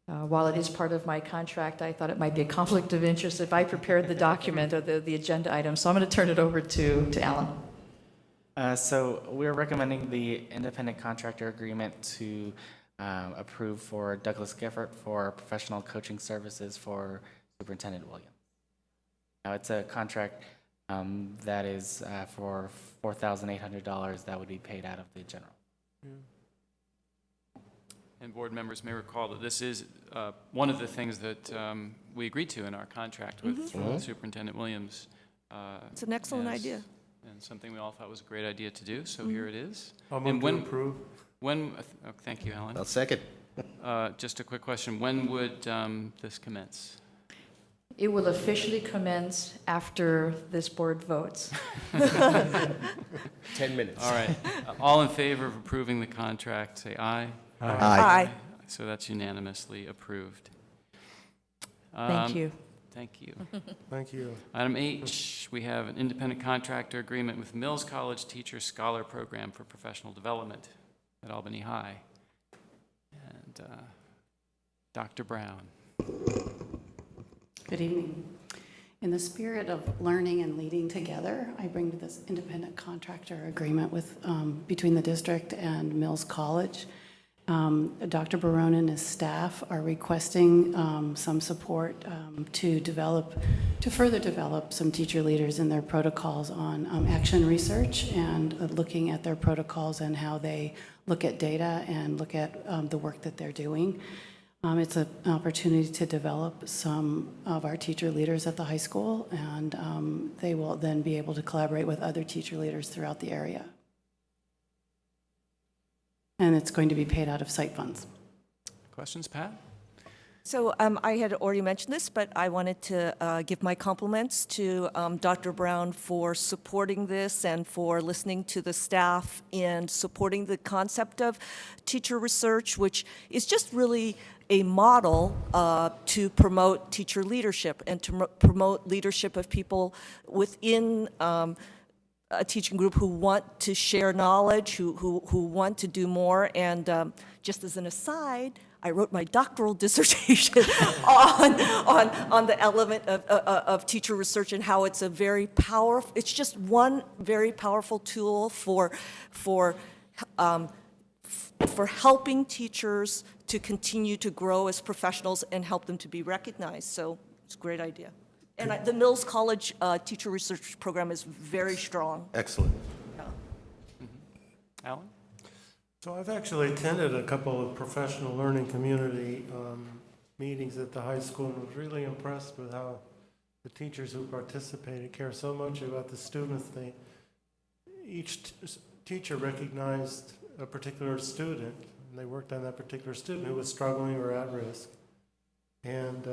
while it is part of my contract, I thought it might be a conflict of interest if I prepared the document or the agenda item. So I'm going to turn it over to Alan. So we're recommending the independent contractor agreement to approve for Douglas Gifford for professional coaching services for Superintendent Williams. Now, it's a contract that is for $4,800 that would be paid out of the general. And board members may recall that this is one of the things that we agreed to in our contract with Superintendent Williams. It's an excellent idea. And something we all thought was a great idea to do, so here it is. I'll And move to approve. Thank you, Alan. I'll second. Just a quick question, when would this commence? It will officially commence after this board votes. 10 minutes. All right, all in favor of approving the contract, say aye. Aye. So that's unanimously approved. Thank you. Thank you. Thank you. Item H, we have an independent contractor agreement with Mills College Teacher Scholar Program for Professional Development at Albany High. And Dr. Brown. Good evening. In the spirit of learning and leading together, I bring to this independent contractor agreement with between the district and Mills College. Dr. Barone and his staff are requesting some support to further develop some teacher leaders in their protocols on action research and looking at their protocols and how they look at data and look at the work that they're doing. It's an opportunity to develop some of our teacher leaders at the high school, and they will then be able to collaborate with other teacher leaders throughout the area. And it's going to be paid out of site funds. Questions, Pat? So I had already mentioned this, but I wanted to give my compliments to Dr. Brown for supporting this and for listening to the staff and supporting the concept of teacher research, which is just really a model to promote teacher leadership and to promote leadership of people within a teaching group who want to share knowledge, who want to do more. And just as an aside, I wrote my doctoral dissertation on the element of teacher research and how it's a very powerful, it's just one very powerful tool for helping teachers to continue to grow as professionals and help them to be recognized. So it's a great idea. And the Mills College Teacher Research Program is very strong. Excellent. Yeah. Alan? So I've actually attended a couple of professional learning community meetings at the high school and was really impressed with how the teachers who participated care so much about the students. Each teacher recognized a particular student, and they worked on that particular student who was struggling or at risk. And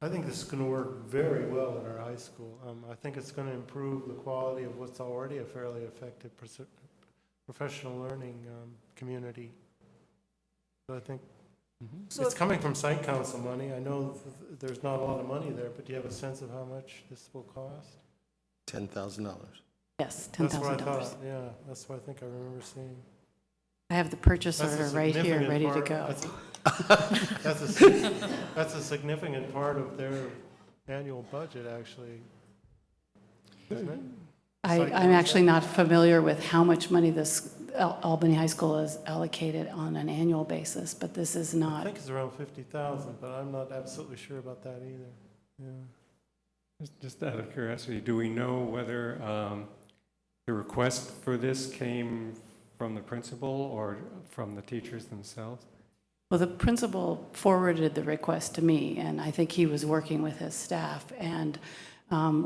I think this is going to work very well at our high school. I think it's going to improve the quality of what's already a fairly effective professional learning community. So I think it's coming from site council money. I know there's not a lot of money there, but do you have a sense of how much this will cost? $10,000. Yes, That's what I $10,000. thought, yeah, that's what I think I remember seeing. I have the purchase That's a order right here, significant ready to part- go. That's a significant part of their annual budget, actually, isn't it? I'm actually not familiar with how much money this Albany High School is allocated on an annual basis, but this is I not. think it's around 50,000, but I'm not absolutely sure about that either. Yeah. Just out of curiosity, do we know whether the request for this came from the principal or from the teachers themselves? Well, the principal forwarded the request to me, and I think he was working with his staff. And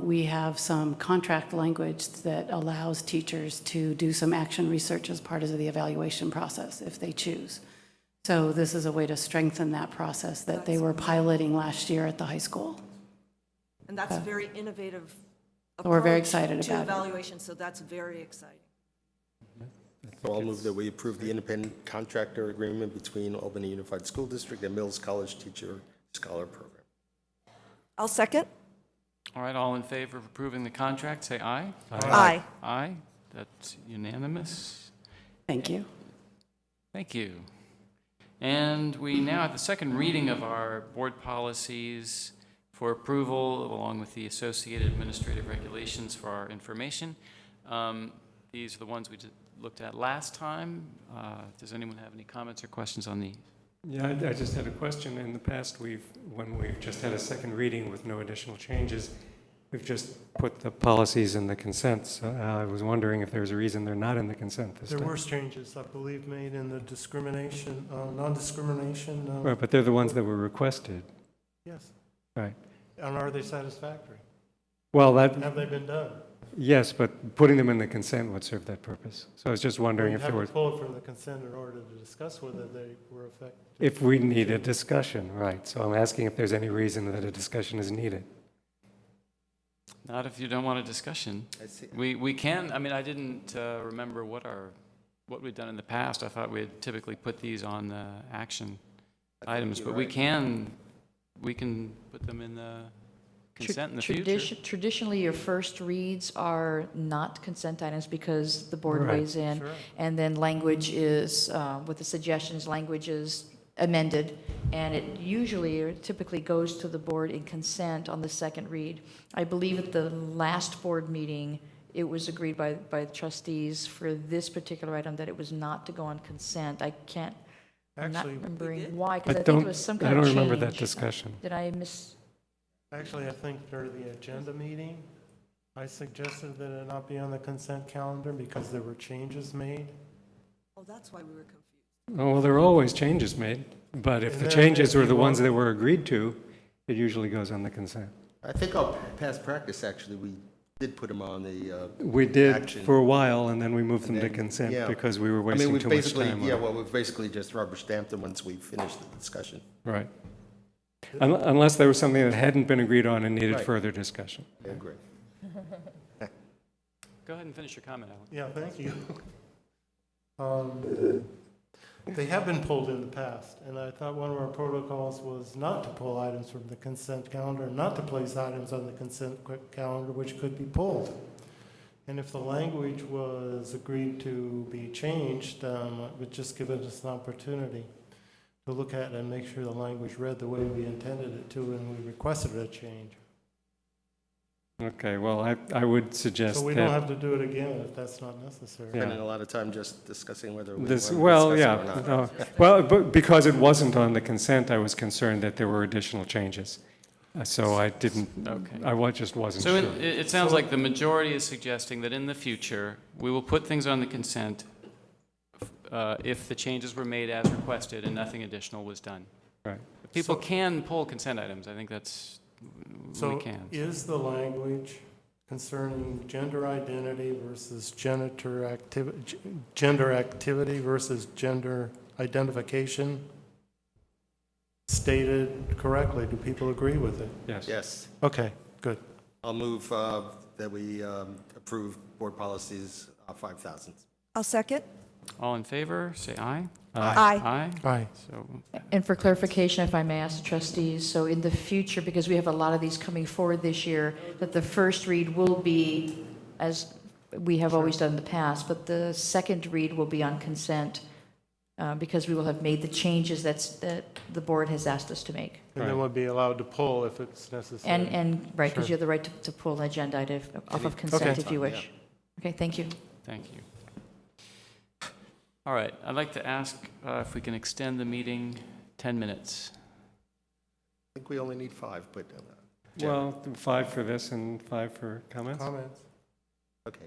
we have some contract language that allows teachers to do some action research as part of the evaluation process if they choose. So this is a way to strengthen that process that they were piloting last year at the high school. And that's a very innovative So we're very approach excited to about it. evaluation, so that's very exciting. So I'll move that we approve the independent contractor agreement between Albany Unified School District and Mills College Teacher Scholar Program. I'll second. All right, all in favor of approving the contract, say aye. Aye. Aye, that's unanimous. Thank you. Thank you. And we now have the second reading of our board policies for approval, along with the associated administrative regulations for our information. These are the ones we looked at last time. Does anyone have any comments or questions on these? Yeah, I just had a question. In the past, when we've just had a second reading with no additional changes, we've just put the policies in the consent. So I was wondering if there's a reason they're not in the consent this There time. were changes, I believe, made in the discrimination, non-discrimination. Right, but they're the ones that were requested. Yes. Right. And are they satisfactory? Well, that, Have they been done? yes, but putting them in the consent would serve that purpose. So I was just wondering You'd if have there to was, pull it from the consent in order to discuss whether they were effective. if we need a discussion, right. So I'm asking if there's any reason that a discussion is needed. Not if you don't want a discussion. I see. We can, I mean, I didn't remember what we'd done in the past. I thought we had typically put these on the action items, you're but we can put them in the consent in the future. Traditionally, your first reads are not consent items because the board Right. weighs in. Sure. And then language is, with the suggestions, language is amended. And it usually or typically goes to the board in consent on the second read. I believe at the last board meeting, it was agreed by the trustees for this particular item that it was not to go on consent. I'm not Actually, remembering why, I because I think it don't, was some I kind don't of remember that change. discussion. Did I miss? Actually, I think during the agenda meeting, I suggested that it not be on the consent calendar because there were changes made. Oh, that's why we were confused. Oh, well, there are always changes made, but if And the then changes if were you the ones want- that were agreed to, it usually goes on the consent. I think our past practice, actually, we did put them on the, We did Action. for a while, and then we moved them And to then- consent yeah. because we were I mean, wasting we've too much basically, time on yeah, it. well, we've basically just rubber stamped them once we finished the discussion. Right. Unless there was something that hadn't been agreed on and needed Right. further discussion. I agree. Go ahead and finish your comment, Alan. Yeah, thank you. They have been pulled in the past, and I thought one of our protocols was not to pull items from the consent calendar, not to place items on the consent calendar which could be pulled. And if the language was agreed to be changed, it would just give us an opportunity to look at it and make sure the language read the way we intended it to, and we requested a change. Okay, well, I would suggest So we don't that have to do it again if that's not necessary. Yeah. Spending a lot of time just discussing whether we want to this, discuss well, it yeah. or not. no. Well, but because it wasn't on the consent, I was concerned that there were additional changes. So I didn't, Okay. just wasn't So sure. it sounds like the majority is suggesting that in the future, we will put things on the consent if the changes were made as requested and nothing additional was done. Right. People So- can pull consent items. I think we So can. is the language concerning gender identity versus gender activity versus gender identification stated correctly? Do people agree with it? Yes. Yes, Okay, good. I'll move that we approve board policies 5,000. I'll second. All in favor, say aye. Aye. Aye. Aye. So, And for clarification, if I may ask the trustees, so in the future, because we have a lot of these coming forward this year, that the first read will be, as we have always done in the past, but the second read will be on consent, because we will have made the changes that the board has asked us to make. And then we'll be allowed to pull if it's necessary. And right, because Sure. you have the right to pull an agenda item off of consent Okay. if you wish. Okay, thank you. thank you. All right, I'd like to ask if we can extend the meeting 10 minutes. I think we only need 5, but, Well, 5 for this and 5 for comments? Comments? okay.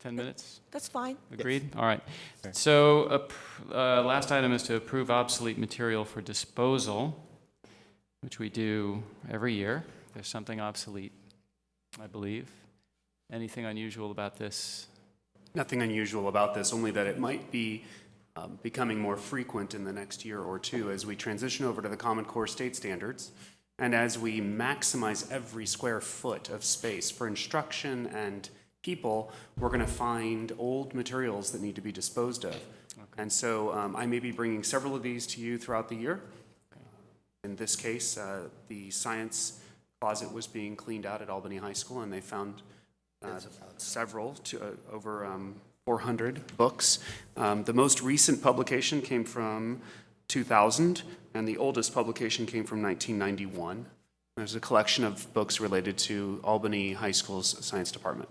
10 minutes? That's fine. Agreed? All right. Okay. So last item is to approve obsolete material for disposal, which we do every year. There's something obsolete, I believe. Anything unusual about this? Nothing unusual about this, only that it might be becoming more frequent in the next year or two as we transition over to the Common Core state standards and as we maximize every square foot of space for instruction and people. We're going to find old materials that need to be disposed of. And so I may be bringing several of these to you throughout the year. In this case, the science closet was being cleaned out at Albany High School, and they found several, over 400 books. The most recent publication came from 2000, and the oldest publication came from 1991. There's a collection of books related to Albany High School's science department.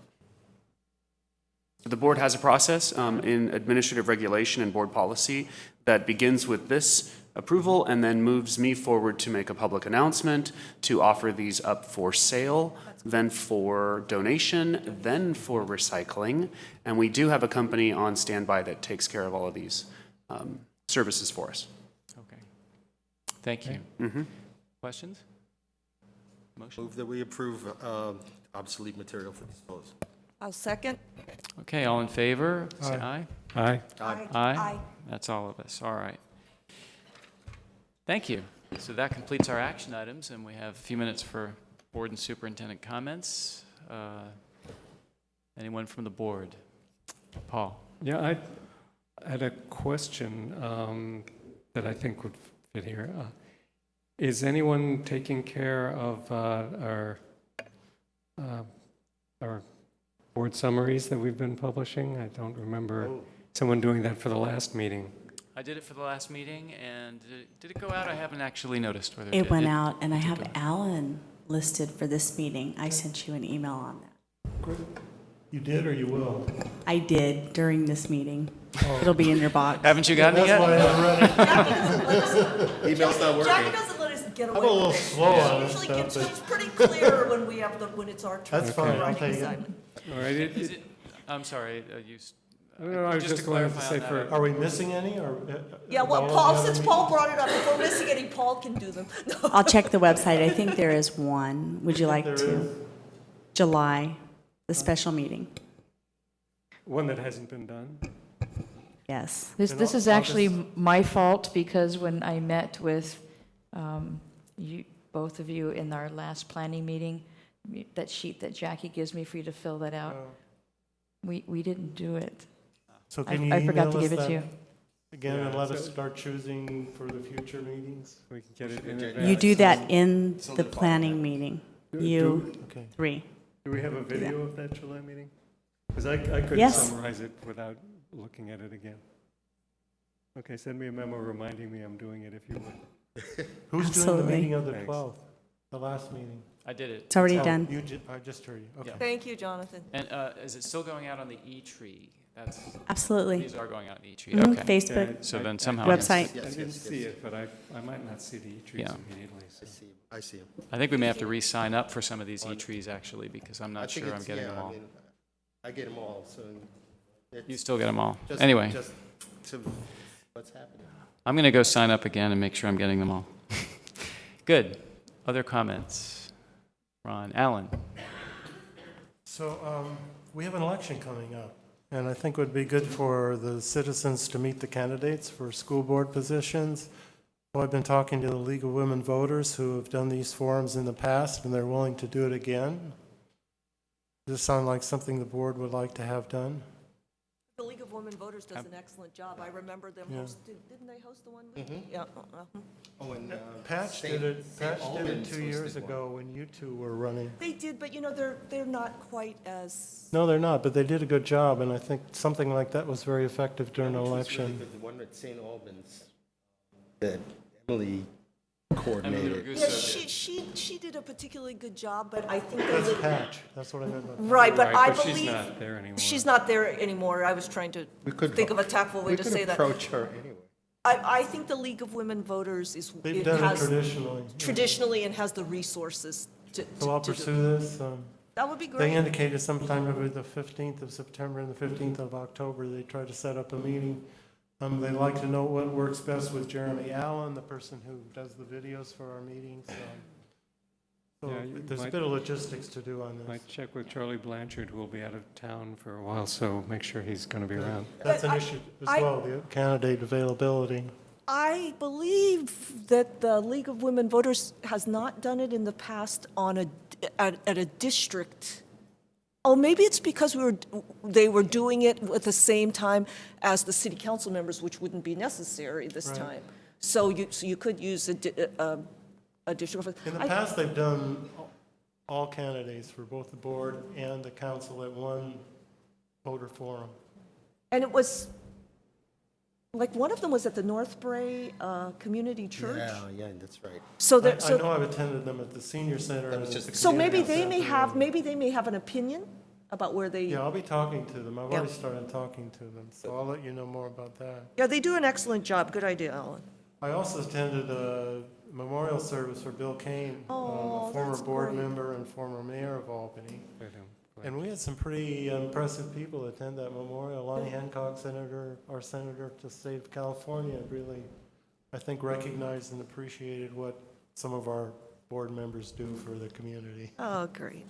The board has a process in administrative regulation and board policy that begins with this approval and then moves me forward to make a public announcement, to offer these up for sale, then for donation, then for recycling. And we do have a company on standby that takes care of all of these services for us. Okay. Thank you. Mm-hmm. Questions? Motion? Move that we approve obsolete material for disposal. I'll second. Okay, all in favor, say aye. Aye. Aye? That's all of us, all right. Thank you. So that completes our action items, and we have a few minutes for board and superintendent comments. Anyone from the board? Paul? Yeah, I had a question that I think would fit here. Is anyone taking care of our board summaries that we've been publishing? I don't remember someone doing that for the last meeting. I did it for the last meeting, and did it go out? I haven't actually noticed whether It went did. out, and I have Alan listed for this meeting. I sent you an email on that. You did or you will? I did during this meeting. It'll be in your box. Haven't you gotten it That's why I yet? haven't read it. Email's not working. Jackie doesn't let us get I'm away a little with it. slow on She this usually stuff, gives, but she's pretty clear when it's our turn. that's for fine, I'll writing take it. assignment. All right. Is it, I'm sorry, I don't know, I was just just to wanted to clarify say on for, that, Are we missing any, or? Yeah, well, all the Paul, other since Paul brought it up, if we're missing any, Paul can do them. I'll check the website. I think there is one. Would you like There to? is. July, the special meeting. one that hasn't been done. Yes. This And is I'll actually just- my fault, because when I met with you, both of you in our last planning meeting, that sheet that Jackie gives me for you to fill that out, we didn't do it. So can you I forgot email to us give it to that you. again and Yeah, let us so- start choosing for the future meetings? We can get it in You advance. You do that in the planning meeting. Do- You Okay. three. Do we have a video of that July meeting? Because I couldn't Yes. summarize it without looking at it again. Okay, send me a memo reminding me I'm doing it if you would. Who's doing the Absolutely. meeting of the Thanks. 12th, the last meeting? I did it. It's already Oh, done. I just heard you, okay. Thank you, Jonathan. And is it still going out on the E-Tree? That's, Absolutely. these are going out on the E-Tree, Mhm. okay. Facebook, So I- then I- somehow. website. I didn't see it, but I might not see the E-trees Yeah. immediately. So. I see him. I think we may have to re-sign up for some of these E-Trees, actually, because I'm I not think sure I'm it's- getting yeah, them I all. mean, I get them all, so. it's You still get them all. just- Anyway, Just to what's happening. I'm going to go sign up again and make sure I'm getting them all. Good. Other comments? Ron, Alan? So we have an election coming up, and I think it would be good for the citizens to meet the candidates for school board positions. Well, I've been talking to the League of Women Voters who have done these forums in the past, and they're willing to do it again. Does this sound like something the board would like to have done? The League of Women Voters does an excellent job. I remember them Yeah. didn't they host the one? Mhm. Yeah. Oh, and Patch did it 2 years ago when you two were running. They did, but they're not quite as, No, they're not, but they did a good job, and I think something like that was very effective during an election. The one at St. Albans that Emily coordinated. yeah, she did a particularly good job, but I think the That's League- Patch, that's what I meant by Patch. Right, but I Right, but she's believe, not there anymore. she's not there anymore. I was trying to We could think of a tactful way we to could say that. approach her anyway. I think the League of Women Voters They've it done it has traditionally. yeah. traditionally and has the resources to So I'll to do. pursue this. That would be They great. indicated sometime over the 15th of September and the 15th of October, they try to set up a meeting. They'd like to know what works best with Jeremy Allen, the person who does the videos for our meetings. So Yeah, you there's a might- bit of logistics to do on this. Might check with Charlie Blanchard, who will be out of town for a while, so make sure he's going to be around. That's an I- issue as I- well, the candidate availability. I believe that the League of Women Voters has not done it in the past at a district. Oh, maybe it's because they were doing it at the same time as the city council members, which wouldn't be necessary this Right. time. So you could use a district. In the past, they've done all candidates for both the board and the council at one voter forum. And it was, like, one of them was at the North Bray Community Church. Yeah, that's right. So I that, I know I've attended them at the senior center. That was and just at the so maybe community they may center. have, an opinion about where they, Yeah, I'll be talking to them. I've Yeah. already started talking to them, so I'll let you know more about that. yeah, they do an excellent job. Good idea, Alan. I also attended a memorial service for Bill Kane, Oh, a former that's board great. member and former mayor of Albany. Right on. And we had some pretty impressive people attend that memorial. Lonnie Hancock, senator, our senator to the state of California, really, I think, recognized and appreciated what some of our board members do for the community. Oh, great.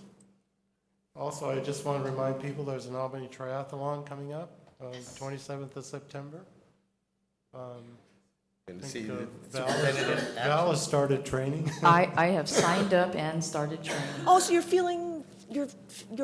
Also, I just want to remind people, there's an Albany Triathlon coming up, 27th of September. I think Val has started training. I have signed up and started training. Oh, so you're feeling, you're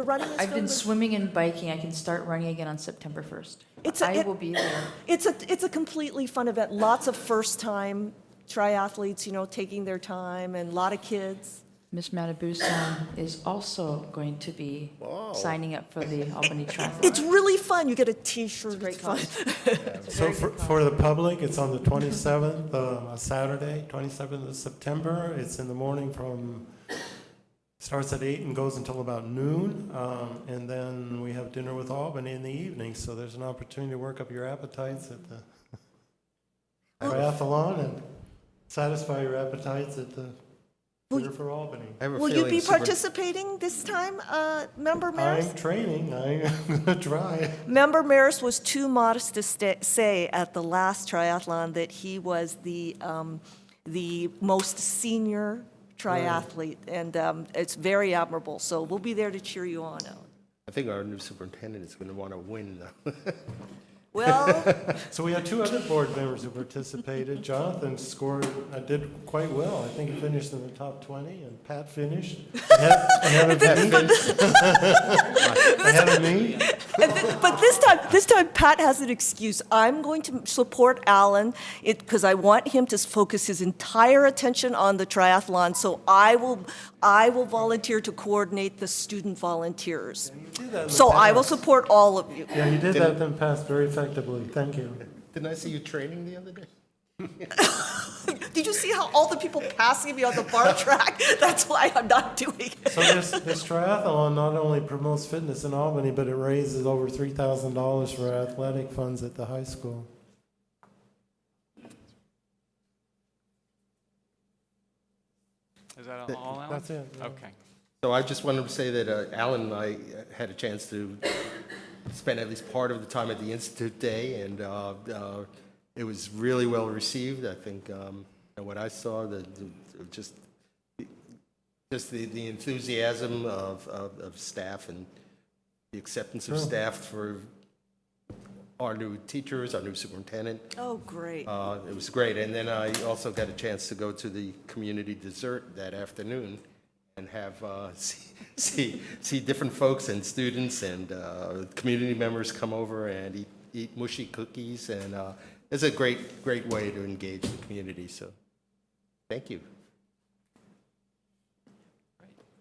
running as I've been feeling- swimming and biking. I can start running again on September 1st. It's a- I it- will be there. It's a completely fun event. Lots of first-time triathletes, you know, taking their time, and a lot of kids. Miss Matabusan is also going to be Wow. signing up for the Albany Triathlon. It's really fun. You get a T-shirt. It's a great It's fun. So for the public, it's on the 27th, Saturday, 27th of September. It's in the morning starts at 8 and goes until about noon. And then we have dinner with Albany in the evening, so there's an opportunity to work up your appetites at the triathlon and satisfy your appetites at the dinner for Albany. I have a Will you feeling be Super- participating this time, Member Maris? I'm training, I'm gonna try. Member Maris was too modest to say at the last triathlon that he was the most senior triathlete, and it's very admirable. So we'll be there to cheer you on, Alan. I think our new superintendent is going to want to win, though. Well, So we had two other board members who participated. Jonathan did quite well. I think he finished in the top 20, and Pat finished ahead of me. but this time Pat has an excuse. I'm going to support Alan because I want him to focus his entire attention on the triathlon. So I will volunteer to coordinate the student volunteers. You did that in the So I will past. support all of you. Yeah, you did that in the past very effectively. Thank you. Didn't I see you training the other day? Did you see how all the people passing me on the bar track? That's why I'm not doing it. So this triathlon not only promotes fitness in Albany, but it raises over $3,000 for athletic funds at the high school. Is that all, Alan? That's it. yeah. Okay. So I just wanted to say that Alan and I had a chance to spend at least part of the time at the Institute Day, and it was really well received. I think what I saw, just the enthusiasm of staff and the acceptance of Sure. staff for our new teachers, our new superintendent. Oh, great. It was great. And then I also got a chance to go to the community dessert that afternoon and have see different folks and students and community members come over and eat mushy cookies. And it's a great way to engage the community. So thank you.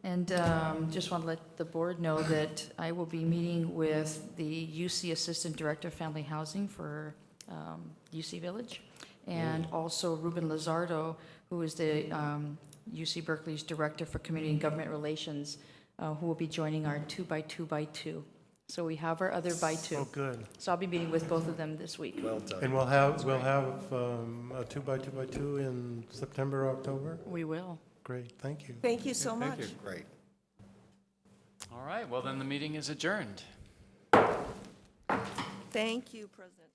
And just want to let the board know that I will be meeting with the UC Assistant Director of Family Housing for UC Village, and also Ruben Lizardo, who is the UC Berkeley's Director for Community and Government Relations, who will be joining our 2x2x2. So we have our other by two. Oh, good. So I'll be meeting with both of them this week. Well done. And we'll have a 2x2x2 in September, October? We will. Great, thank you. Thank you so much. Great. All right, well, then the meeting is adjourned. Thank you, President.